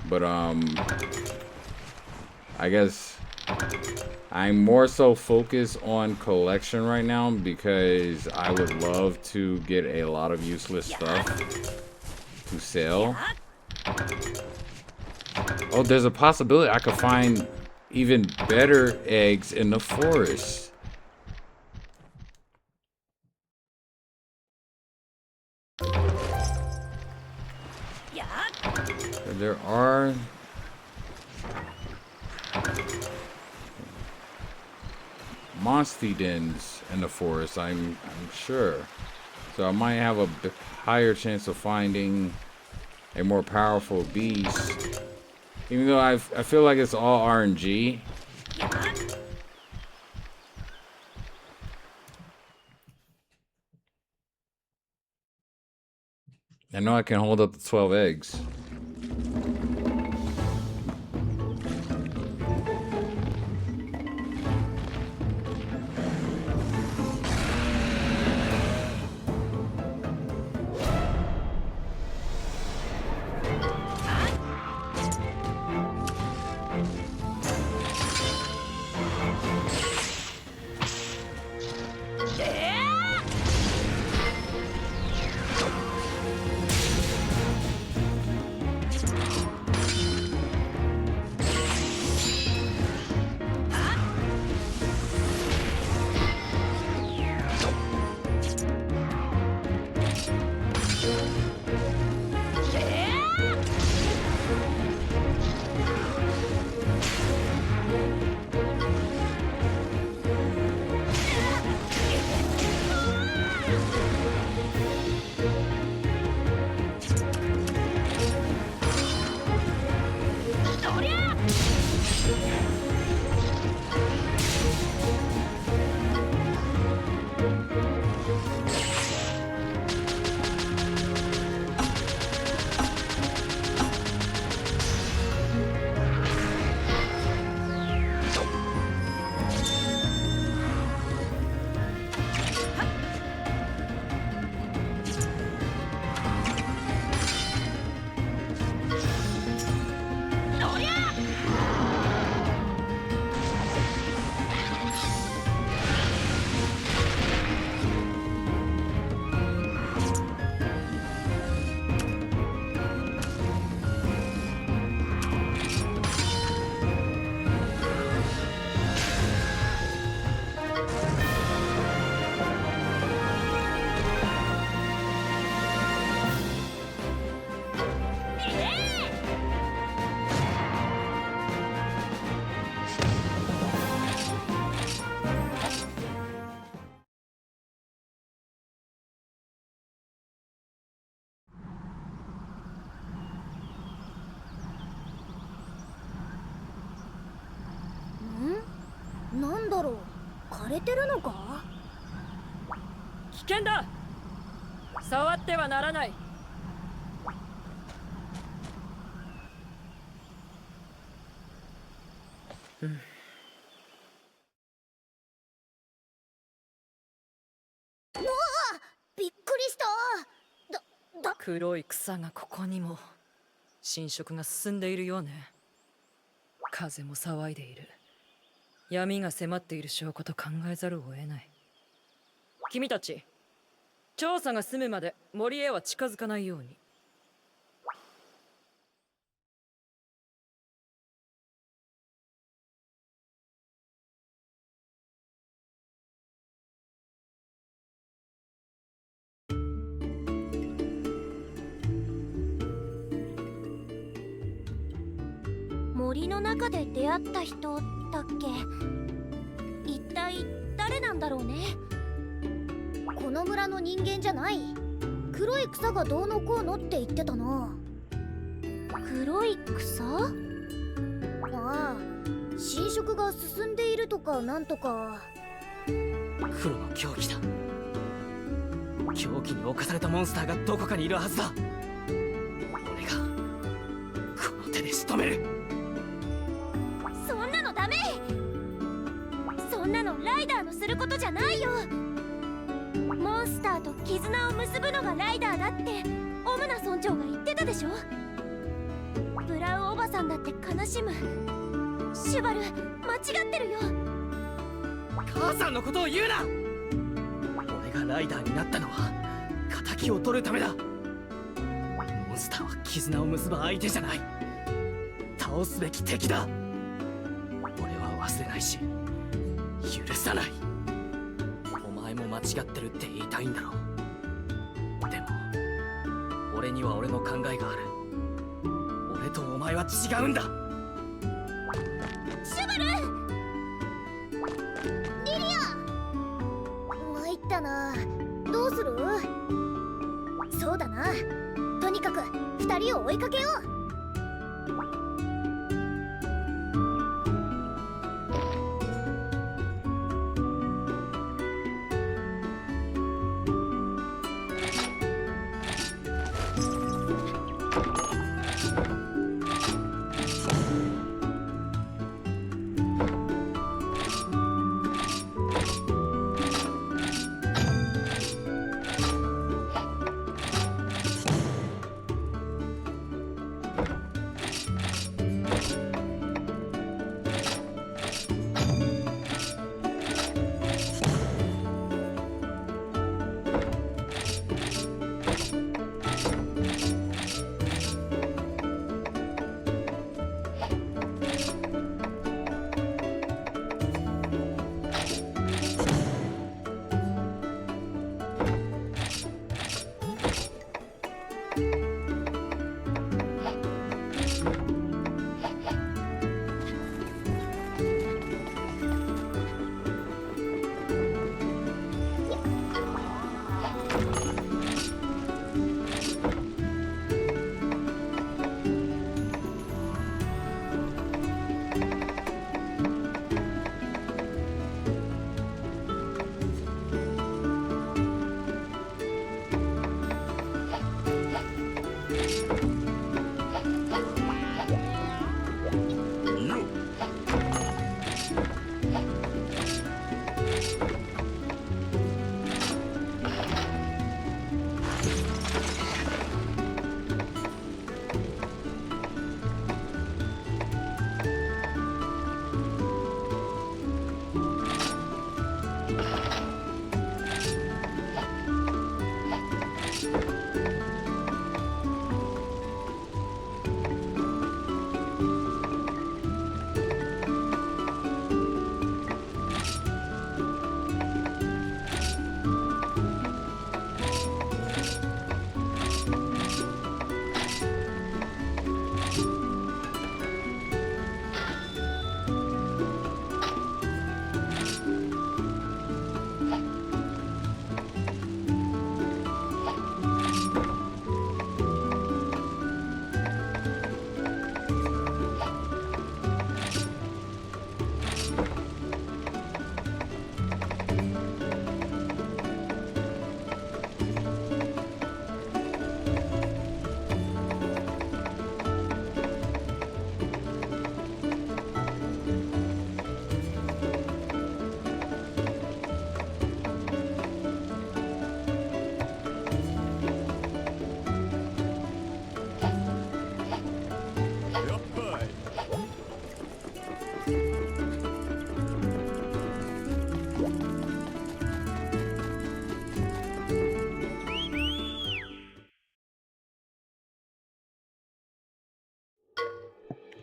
But, I guess I'm more so focused on collection right now because I would love to get a lot of useless stuff to sell. Oh, there's a possibility I could find even better eggs in the forest. There are monster dens in the forest, I'm sure. So I might have a bit higher chance of finding a more powerful beast. Even though I feel like it's all RNG. I know I can hold up to 12 eggs. だろう、枯れてるのか？危険だ。触ってはならない。びっくりした。黒い草がここにも。侵食が進んでいるようね。風も騒いでいる。闇が迫っている証拠と考えざるを得ない。君たち、調査が済むまで森へは近づかないように。森の中で出会った人だっけ？一体誰なんだろうね。この村の人間じゃない。黒い草がどうのこうのって言ってたな。黒い草？ああ、侵食が進んでいるとかなんとか。黒の狂気だ。狂気に侵されたモンスターがどこかにいるはずだ。俺がこの手で仕留める。そんなのダメ。そんなのライダーのすることじゃないよ。モンスターと絆を結ぶのがライダーだってオムナ村長が言ってたでしょ。ブラウンおばさんだって悲しむ。シュバル、間違ってるよ。母さんのことを言うな。俺がライダーになったのは仇を取るためだ。モンスターは絆を結ぶ相手じゃない。倒すべき敵だ。俺は忘れないし許さない。お前も間違ってるって言いたいんだろう。でも俺には俺の考えがある。俺とお前は違うんだ。シュバル！リリア！参ったな。どうする？そうだな。とにかく2人を追いかけよう。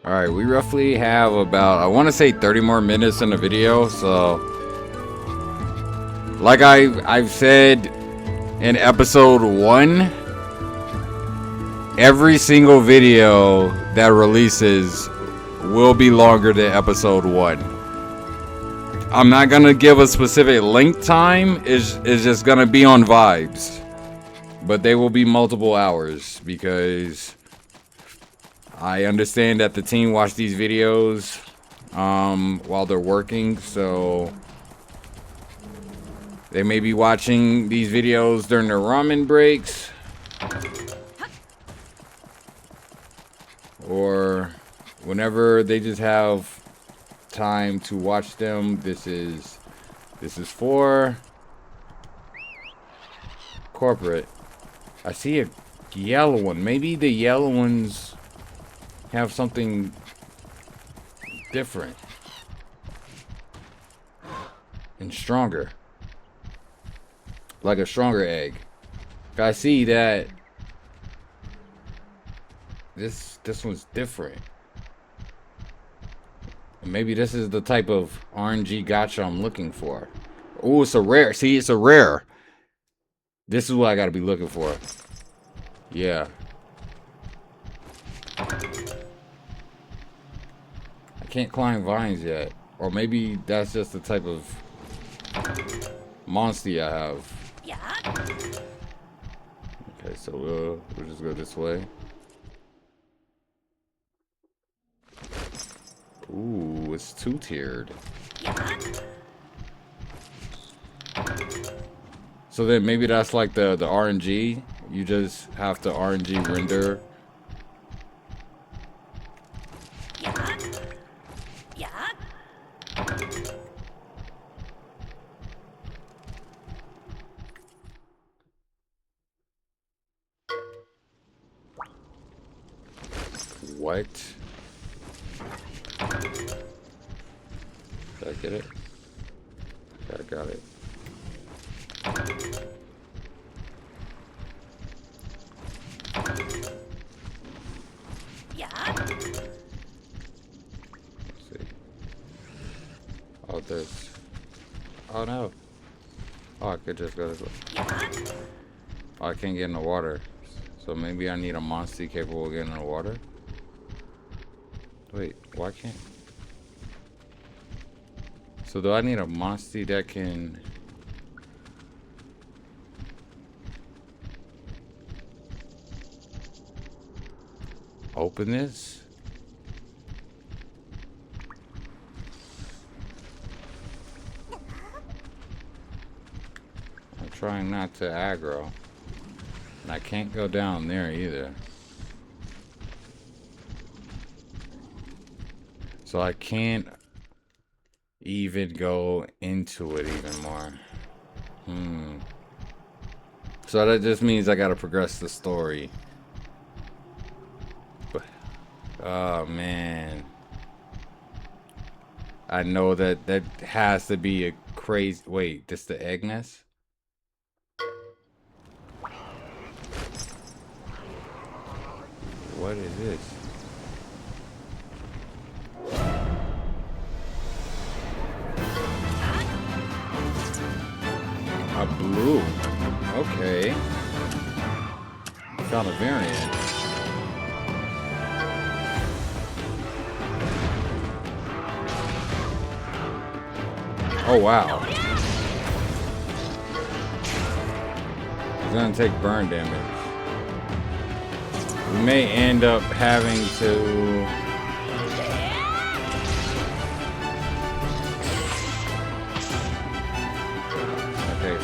Alright, we roughly have about, I want to say 30 more minutes in the video, so like I've said in episode 1, every single video that releases will be longer than episode 1. I'm not gonna give a specific length time, it's just gonna be on vibes. But they will be multiple hours because I understand that the team watch these videos while they're working, so they may be watching these videos during their ramen breaks or whenever they just have time to watch them. This is for corporate. I see a yellow one. Maybe the yellow ones have something different and stronger, like a stronger egg. I see that this one's different. Maybe this is the type of RNG gacha I'm looking for. Oh, it's a rare. See, it's a rare. This is what I gotta be looking for. Yeah. I can't climb vines yet. Or maybe that's just the type of monster I have. Okay, so we'll just go this way. Ooh, it's two-tiered. So then maybe that's like the RNG. You just have to RNG render. What? Did I get it? Yeah, I got it. Let's see. Oh, this. Oh no. Oh, I could just go this way. Oh, I can't get in the water. So maybe I need a monster capable of getting in the water? Wait, why can't? So do I need a monster that can open this? I'm trying not to aggro. And I can't go down there either. So I can't even go into it even more. So that just means I gotta progress the story. Oh man, I know that has to be a crazy. Wait, this the egg nest? What is this? A blue. Okay. Found a variant. Oh wow. He's gonna take burn damage. We may end up having to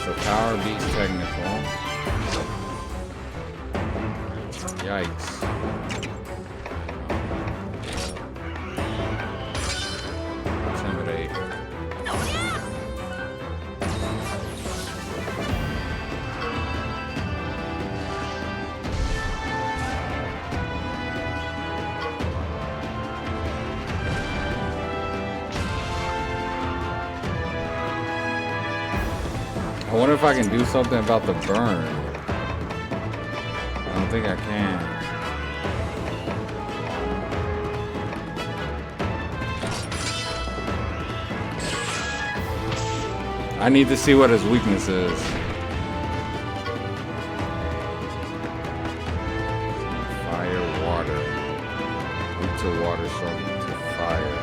so power beats technical. Yikes. Intimidate. I wonder if I can do something about the burn. I don't think I can. I need to see what his weakness is. Fire, water. Weak to water, strong to fire.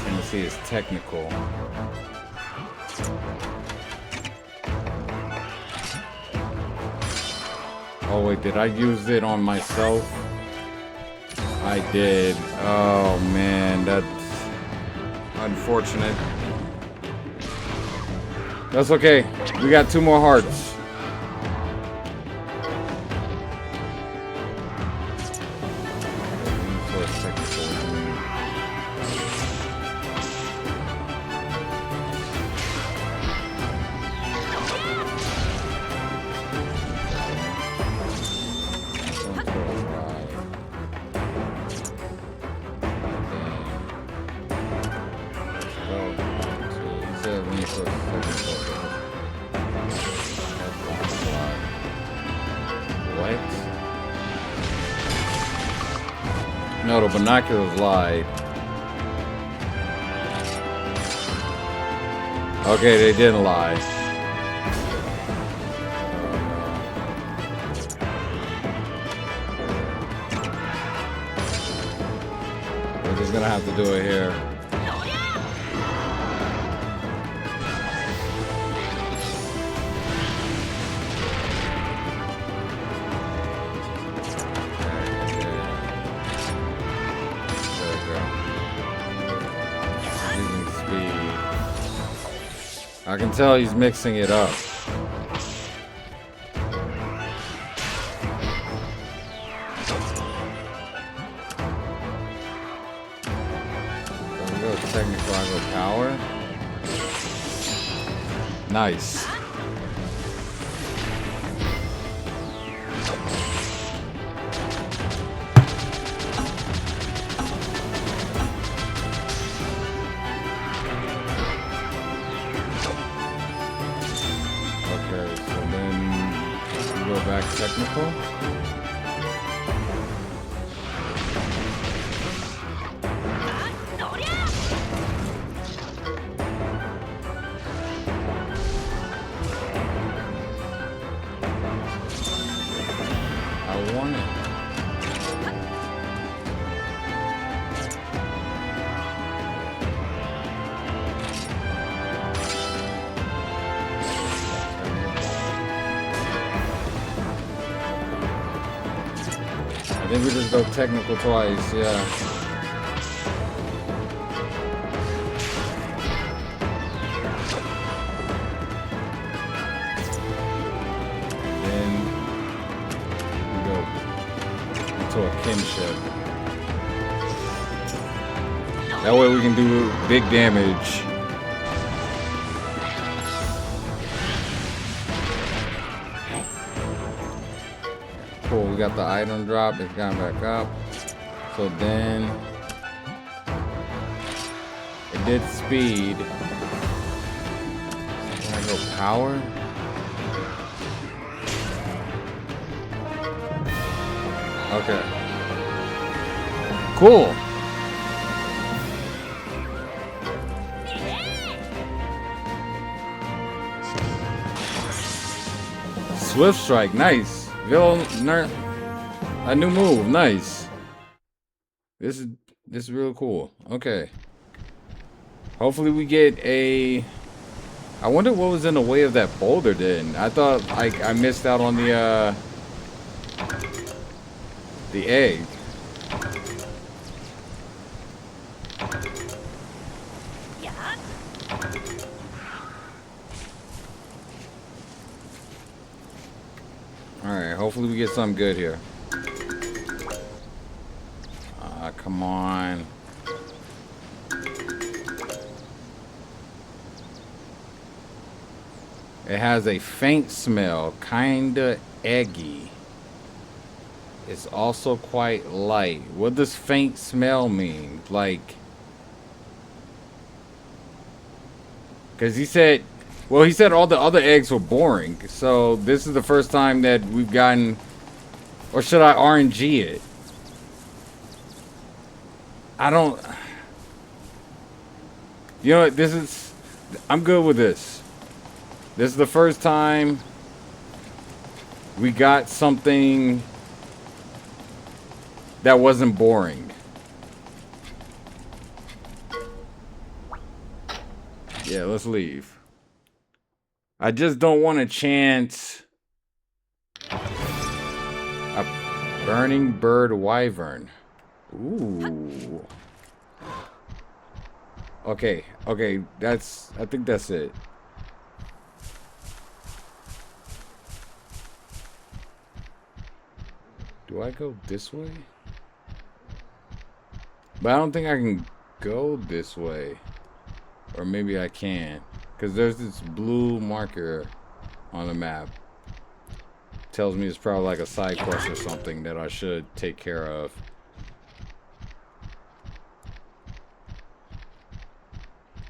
Tendency is technical. Oh wait, did I use it on myself? I did. Oh man, that's unfortunate. That's okay. We got 2 more hearts. No, the binoculars lied. Okay, they didn't lie. We're just gonna have to do it here. I can tell he's mixing it up. Go technical, I go power. Nice. Technical. I want it. I think we just go technical twice, yeah. Then we go into a kinship. That way we can do big damage. Cool, we got the item drop, it's gone back up. So then it did speed. Can I go power? Okay. Cool. Swift strike, nice. A new move, nice. This is real cool. Okay. Hopefully we get a. I wonder what was in the way of that boulder then. I thought I missed out on the egg. Alright, hopefully we get something good here. Come on. It has a faint smell, kinda eggy. It's also quite light. What does faint smell mean? Like, because he said, well, he said all the other eggs were boring. So this is the first time that we've gotten, or should I RNG it? I don't, you know, this is, I'm good with this. This is the first time we got something that wasn't boring. Yeah, let's leave. I just don't want to chance a burning bird wyvern. Ooh. Okay, I think that's it. Do I go this way? But I don't think I can go this way. Or maybe I can. Because there's this blue marker on the map. Tells me it's probably like a side quest or something that I should take care of.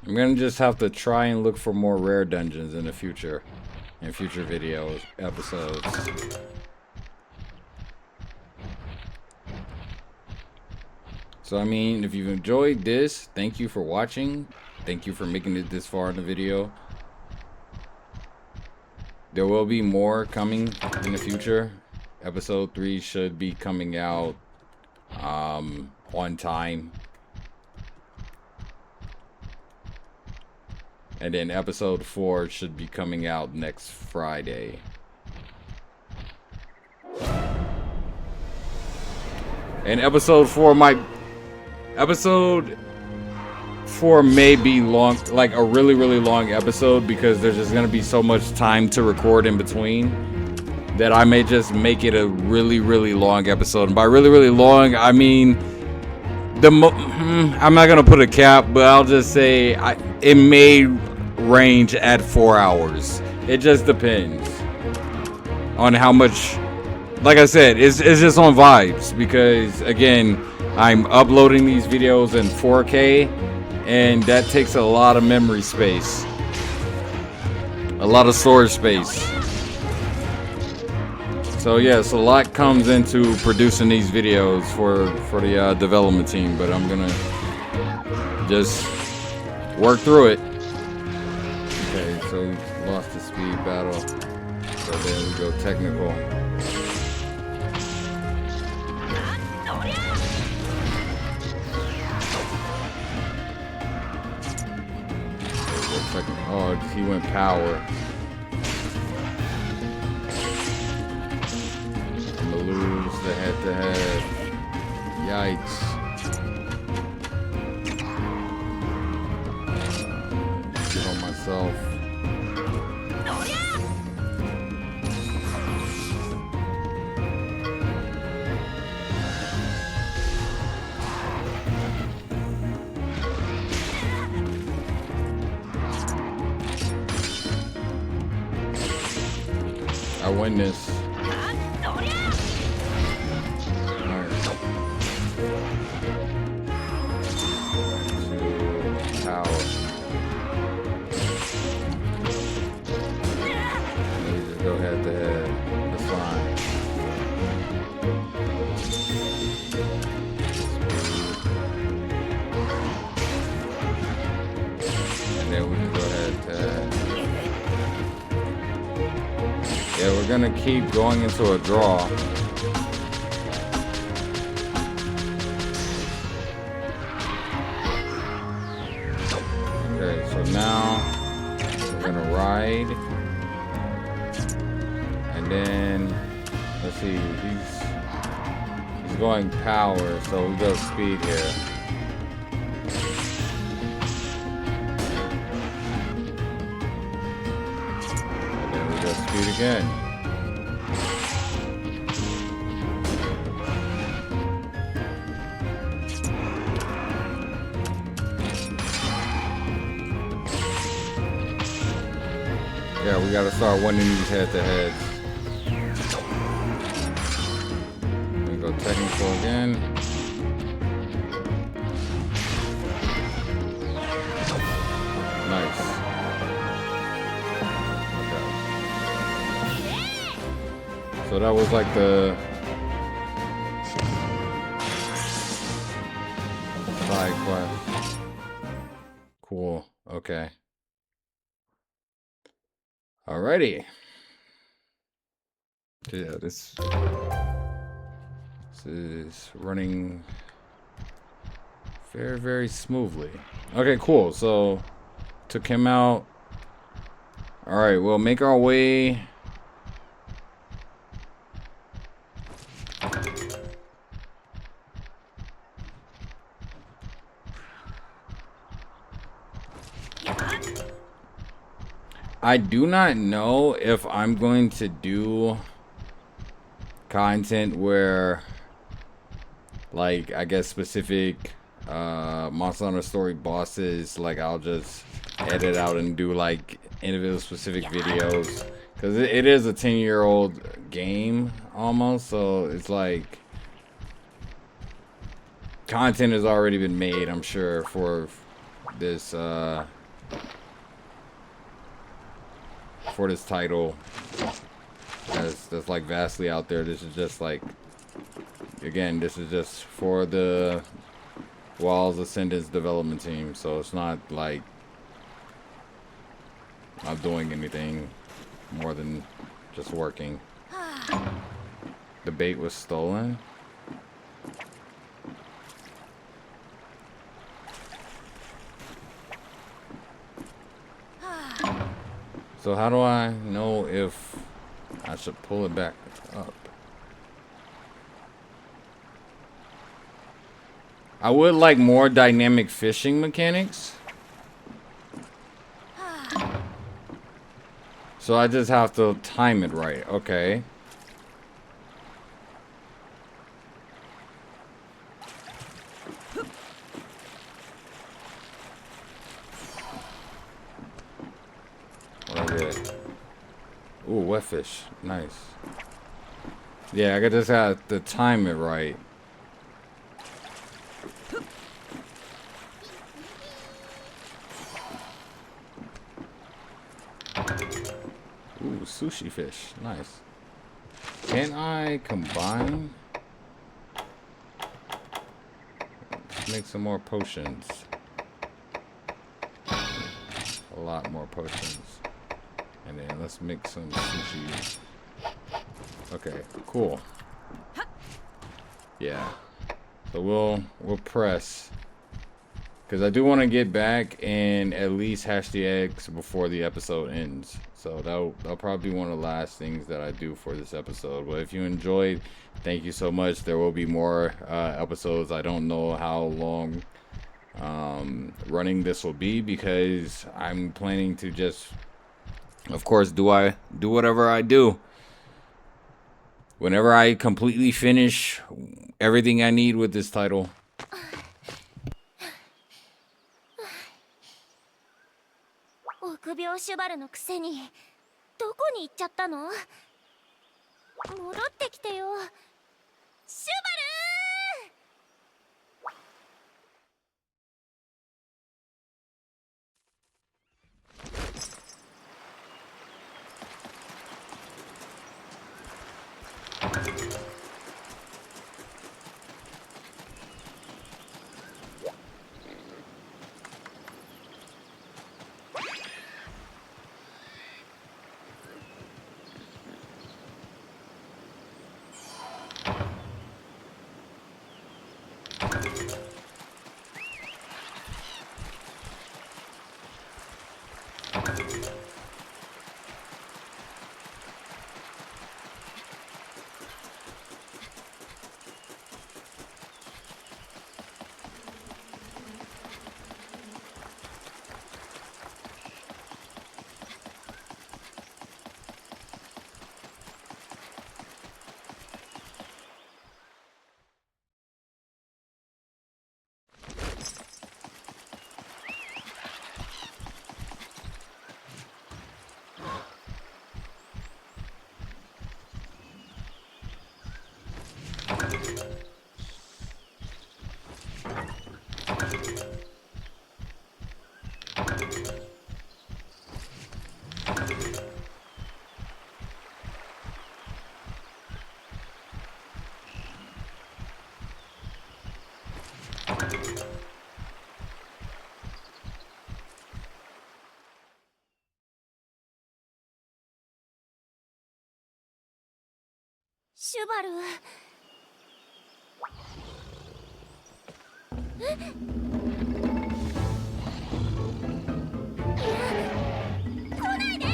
I'm gonna just have to try and look for more rare dungeons in the future. In future videos, episodes. So I mean, if you've enjoyed this, thank you for watching. Thank you for making it this far in the video. There will be more coming in the future. Episode 3 should be coming out on time. And then episode 4 should be coming out next Friday. And episode 4 may be long, like a really long episode, because there's just gonna be so much time to record in between that I may just make it a really long episode. And by really long, I mean I'm not gonna put a cap, but I'll just say it may range at 4 hours. It just depends on how much. Like I said, it's just on vibes, because again, I'm uploading these videos in 4K, and that takes a lot of memory space, a lot of storage space. So yes, a lot comes into producing these videos for the development team, but I'm gonna just work through it. Okay, so we lost the speed battle, so then we go technical. Oh, he went power. I'm gonna lose the head-to-head. Yikes. Get on myself. I win this. Power. Let me just go head to head. That's fine. And then we can go head to head. Yeah, we're gonna keep going into a draw. Okay, so now we're gonna ride. And then, let's see, he's going power, so we go speed here. Speed again. Yeah, we gotta start winning these head-to-heads. We go technical again. Nice. So that was like the side quest. Cool. Okay. Alrighty. Yeah, this is running very, very smoothly. Okay, cool. So, took him out. Alright, we'll make our way. I do not know if I'm going to do content where, like, I guess specific Monster Hunter story bosses, like, I'll just edit out and do like individual specific videos, because it is a 10-year-old game almost, so it's like content has already been made, I'm sure, for this title that's like vastly out there. This is just like, again, this is just for the Wilds Ascendance development team, so it's not like I'm doing anything more than just working. The bait was stolen. So how do I know if I should pull it back up? I would like more dynamic fishing mechanics. So I just have to time it right. Okay. Ooh, wet fish. Nice. Yeah, I just have to time it right. Ooh, sushi fish. Nice. Can I combine? Let's make some more potions. A lot more potions. And then let's make some sushi. Okay, cool. Yeah. So we'll press, because I do want to get back and at least hash the eggs before the episode ends. So that'll probably be one of the last things that I do for this episode. But if you enjoyed, thank you so much. There will be more episodes. I don't know how long running this will be, because I'm planning to just, of course, do whatever I do. Whenever I completely finish everything I need with this title. 臆病シュバルのくせにどこに行っちゃったの？戻ってきてよ、シュバル！シュバル。来ないで。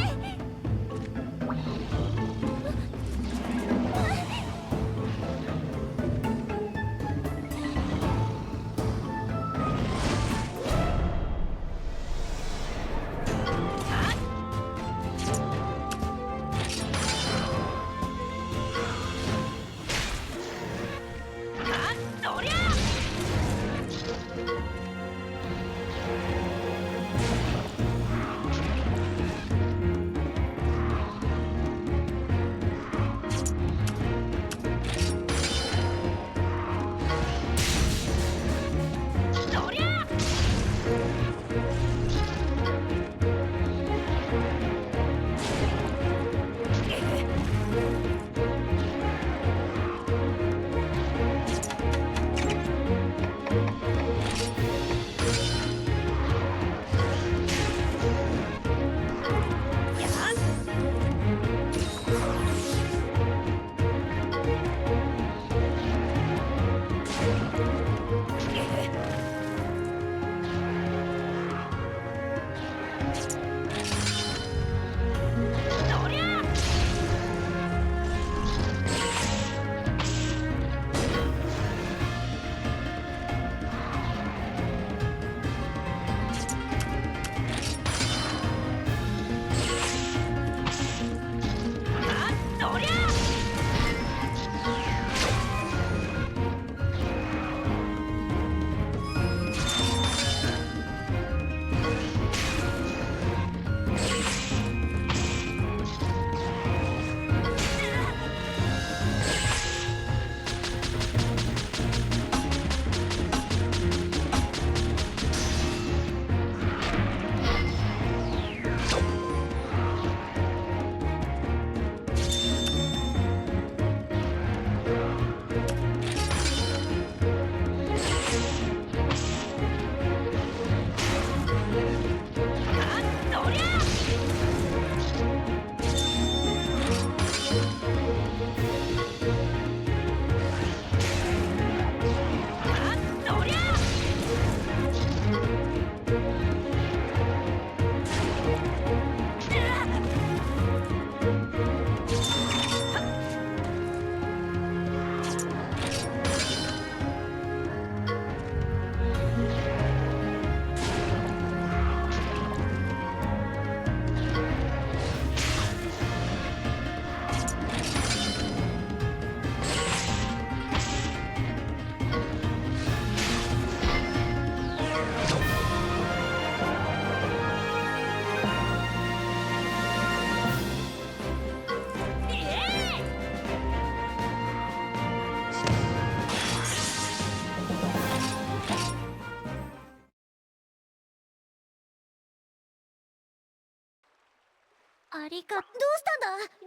ありが。どうしたんだリ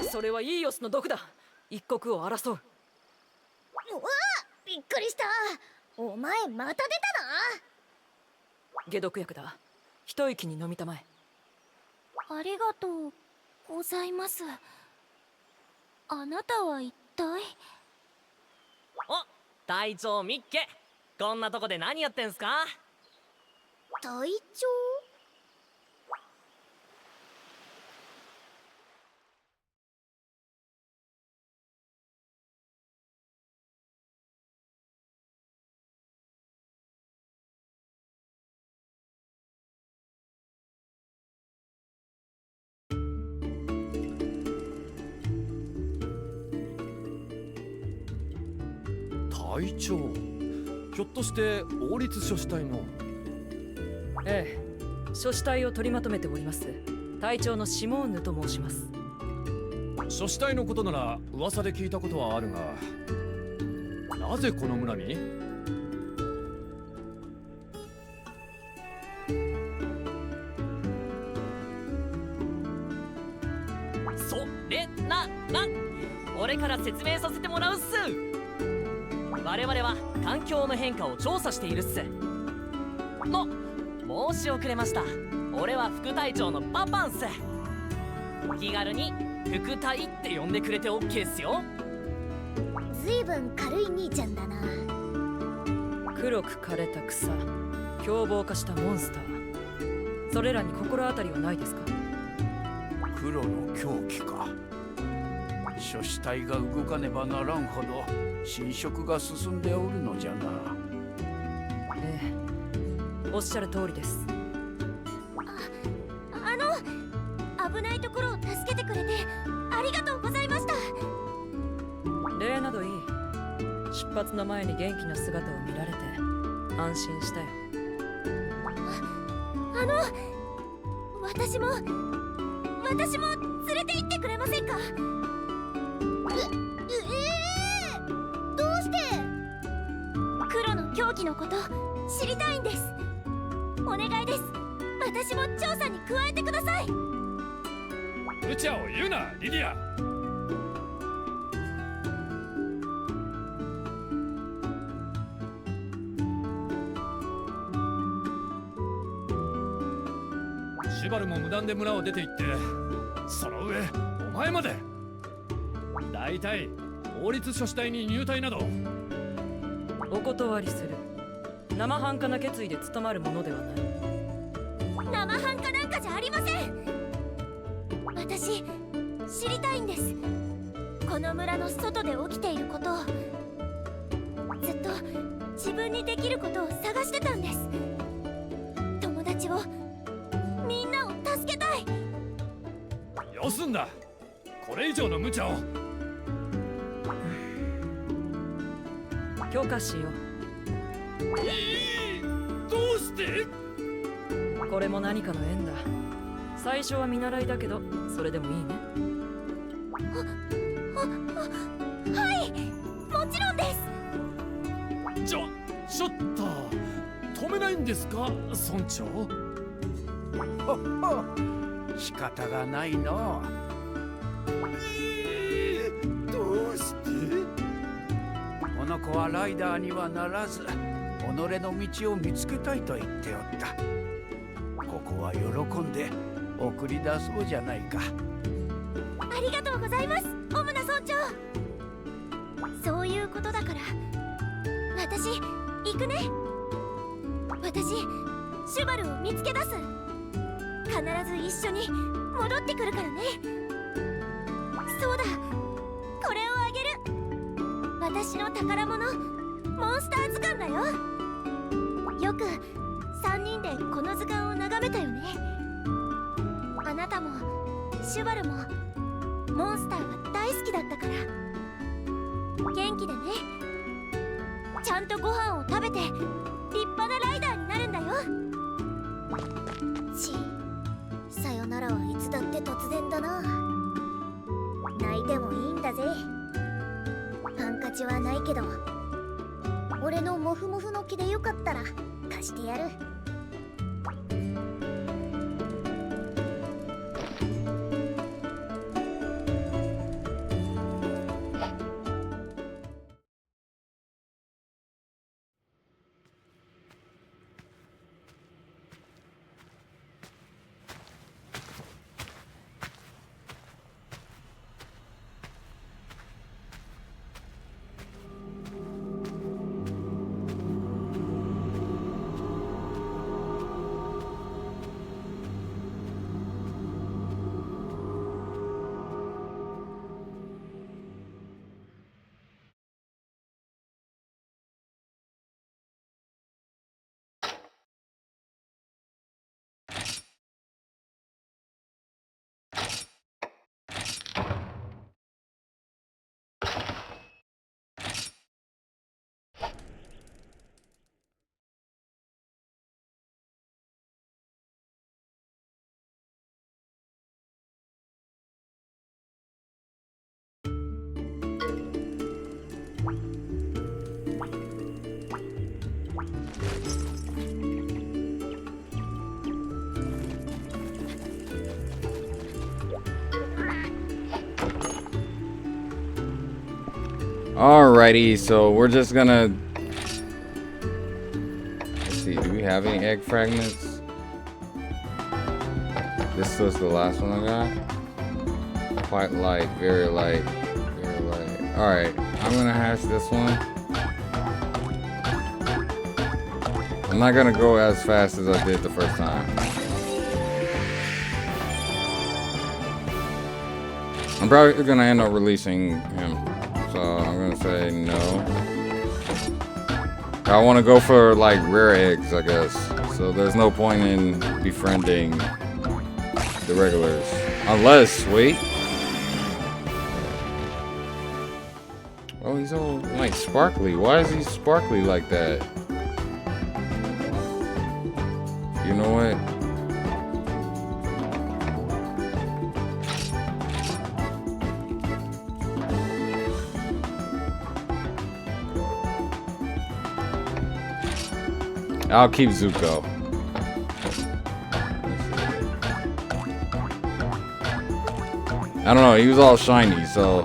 リア。それはイーオスの毒だ。一刻を争う。うわ、びっくりした。お前また出たな。解毒薬だ。一息に飲みたまえ。ありがとうございます。あなたは一体。お、隊長ミッケ、こんなとこで何やってんすか？隊長？隊長、ひょっとして王立書士隊の？ええ、書士隊を取りまとめております隊長のシモーヌと申します。書士隊のことなら噂で聞いたことはあるが、なぜこの村に？それな、俺から説明させてもらうっす。我々は環境の変化を調査しているっす。申し遅れました。俺は副隊長のパパンっす。気軽に副隊って呼んでくれて OK っすよ。ずいぶん軽い兄ちゃんだな。黒く枯れた草、凶暴化したモンスター、それらに心当たりはないですか？黒の狂気か。諸子体が動かねばならんほど侵食が進んでおるのじゃな。ええ、おっしゃる通りです。危ないところを助けてくれてありがとうございました。礼などいい。出発の前に元気な姿を見られて安心したよ。私も連れて行ってくれませんか？どうして？黒の狂気のこと知りたいんです。お願いです。私も調査に加えてください。無茶を言うな、リディア。シュバルも無断で村を出て行って、その上お前まで。大体法律諸子隊に入隊など。お断りする。生半可な決意で務まるものではない。生半可なんかじゃありません。私知りたいんです。この村の外で起きていることを。ずっと自分にできることを探してたんです。友達を、みんなを助けたい。よすんだ。これ以上の無茶を。許可しよどうして？これも何かの縁だ。最初は見習いだけど、それでもいいね。はい、もちろんです。ちょっと止めないんですか、村長？ほほ、仕方がないの。どうして？この子はライダーにはならず、己の道を見つけたいと言っておった。ここは喜んで送り出そうじゃないか。ありがとうございます、オムナ村長。そういうことだから私行くね。私シュバルを見つけ出す。必ず一緒に戻ってくるからね。そうだ、これをあげる。私の宝物、モンスター図鑑だよ。よく3人でこの図鑑を眺めたよね。あなたもシュバルもモンスターが大好きだったから。元気でね。ちゃんとご飯を食べて立派なライダーになるんだよ。さよならはいつだって突然だな。泣いてもいいんだぜ。ハンカチはないけど、俺のモフモフの毛でよかったら貸してやる。Alrighty, so we're just gonna, let's see, do we have any egg fragments? This was the last one I got. Quite light, very light, very light. Alright, I'm gonna hash this one. I'm not gonna go as fast as I did the first time. I'm probably gonna end up releasing him. So I'm gonna say no. I wanna go for like rare eggs, I guess. So there's no point in befriending the regulars. Unless, wait. Oh, he's all like sparkly. Why is he sparkly like that? You know what? I'll keep Zuko. I don't know, he was all shiny, so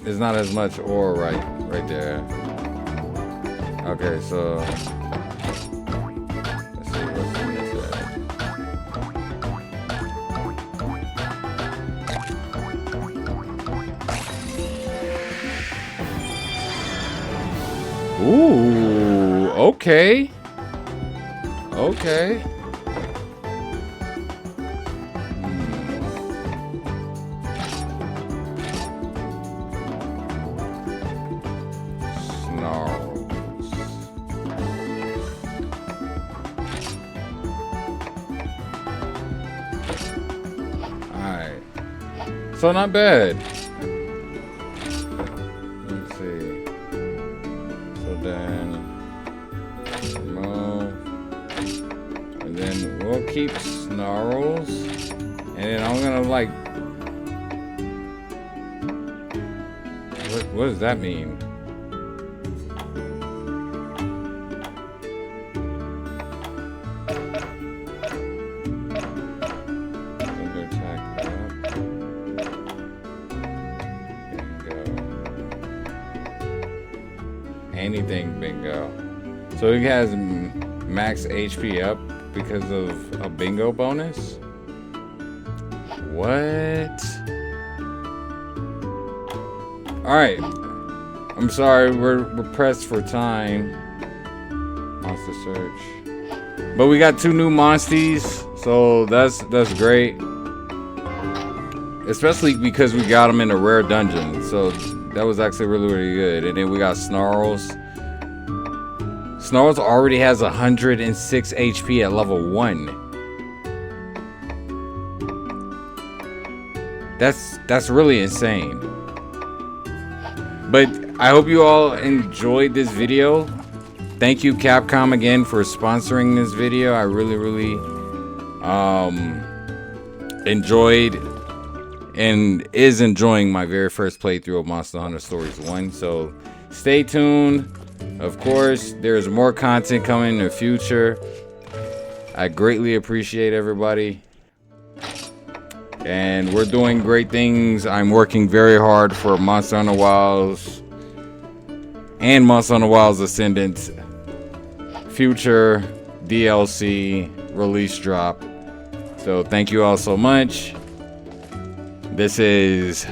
it's not as much ore right there. Okay, so let's see what's in this bag. Ooh, okay. Okay. So not bad. Let's see. So then remove. And then we'll keep Snarls. And then I'm gonna like what does that mean? Anything bingo. So he has max HP up because of a bingo bonus? What? Alright. I'm sorry, we're pressed for time. Monster search. But we got 2 new monsties, so that's great. Especially because we got them in a rare dungeon. So that was actually really good. And then we got Snarls. Snarls already has 106 HP at level 1. That's really insane. But I hope you all enjoyed this video. Thank you, Capcom, again for sponsoring this video. I really enjoyed and is enjoying my very first playthrough of Monster Hunter Stories 1. So stay tuned. Of course, there's more content coming in the future. I greatly appreciate everybody. And we're doing great things. I'm working very hard for Monster Hunter Wilds and Monster Hunter Wilds Ascendance future DLC release drop. So thank you all so much. This is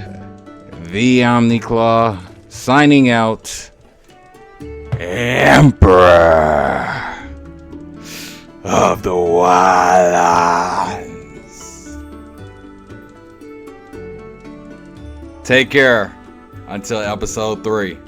the Omniclaw signing out. Emperor of the Wildlands. Take care until episode 3.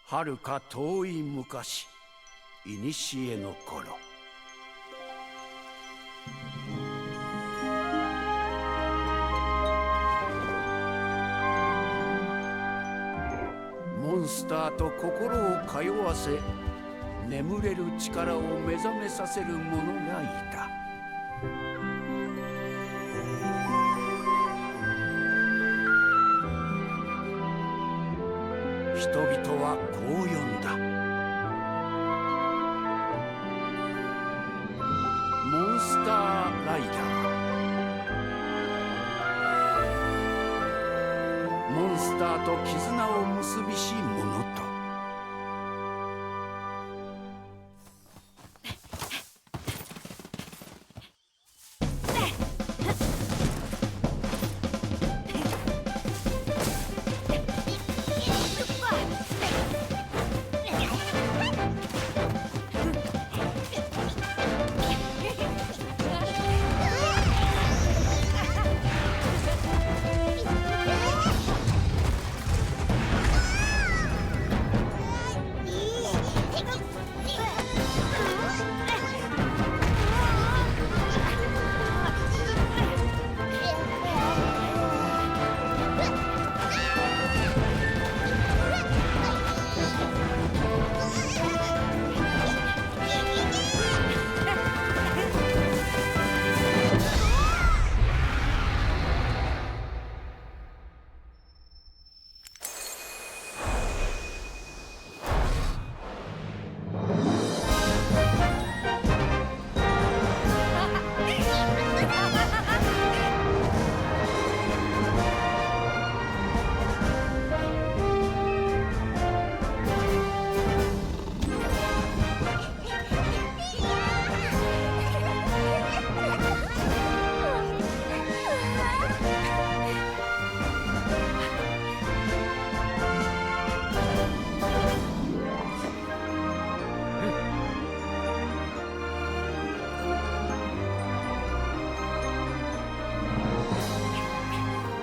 遥か遠い昔、古の頃。モンスターと心を通わせ、眠れる力を目覚めさせる者がいた。人々はこう呼んだ。モンスターライダー。モンスターと絆を結びし者と。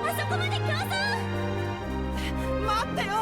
あそこまで競争。待ってよ。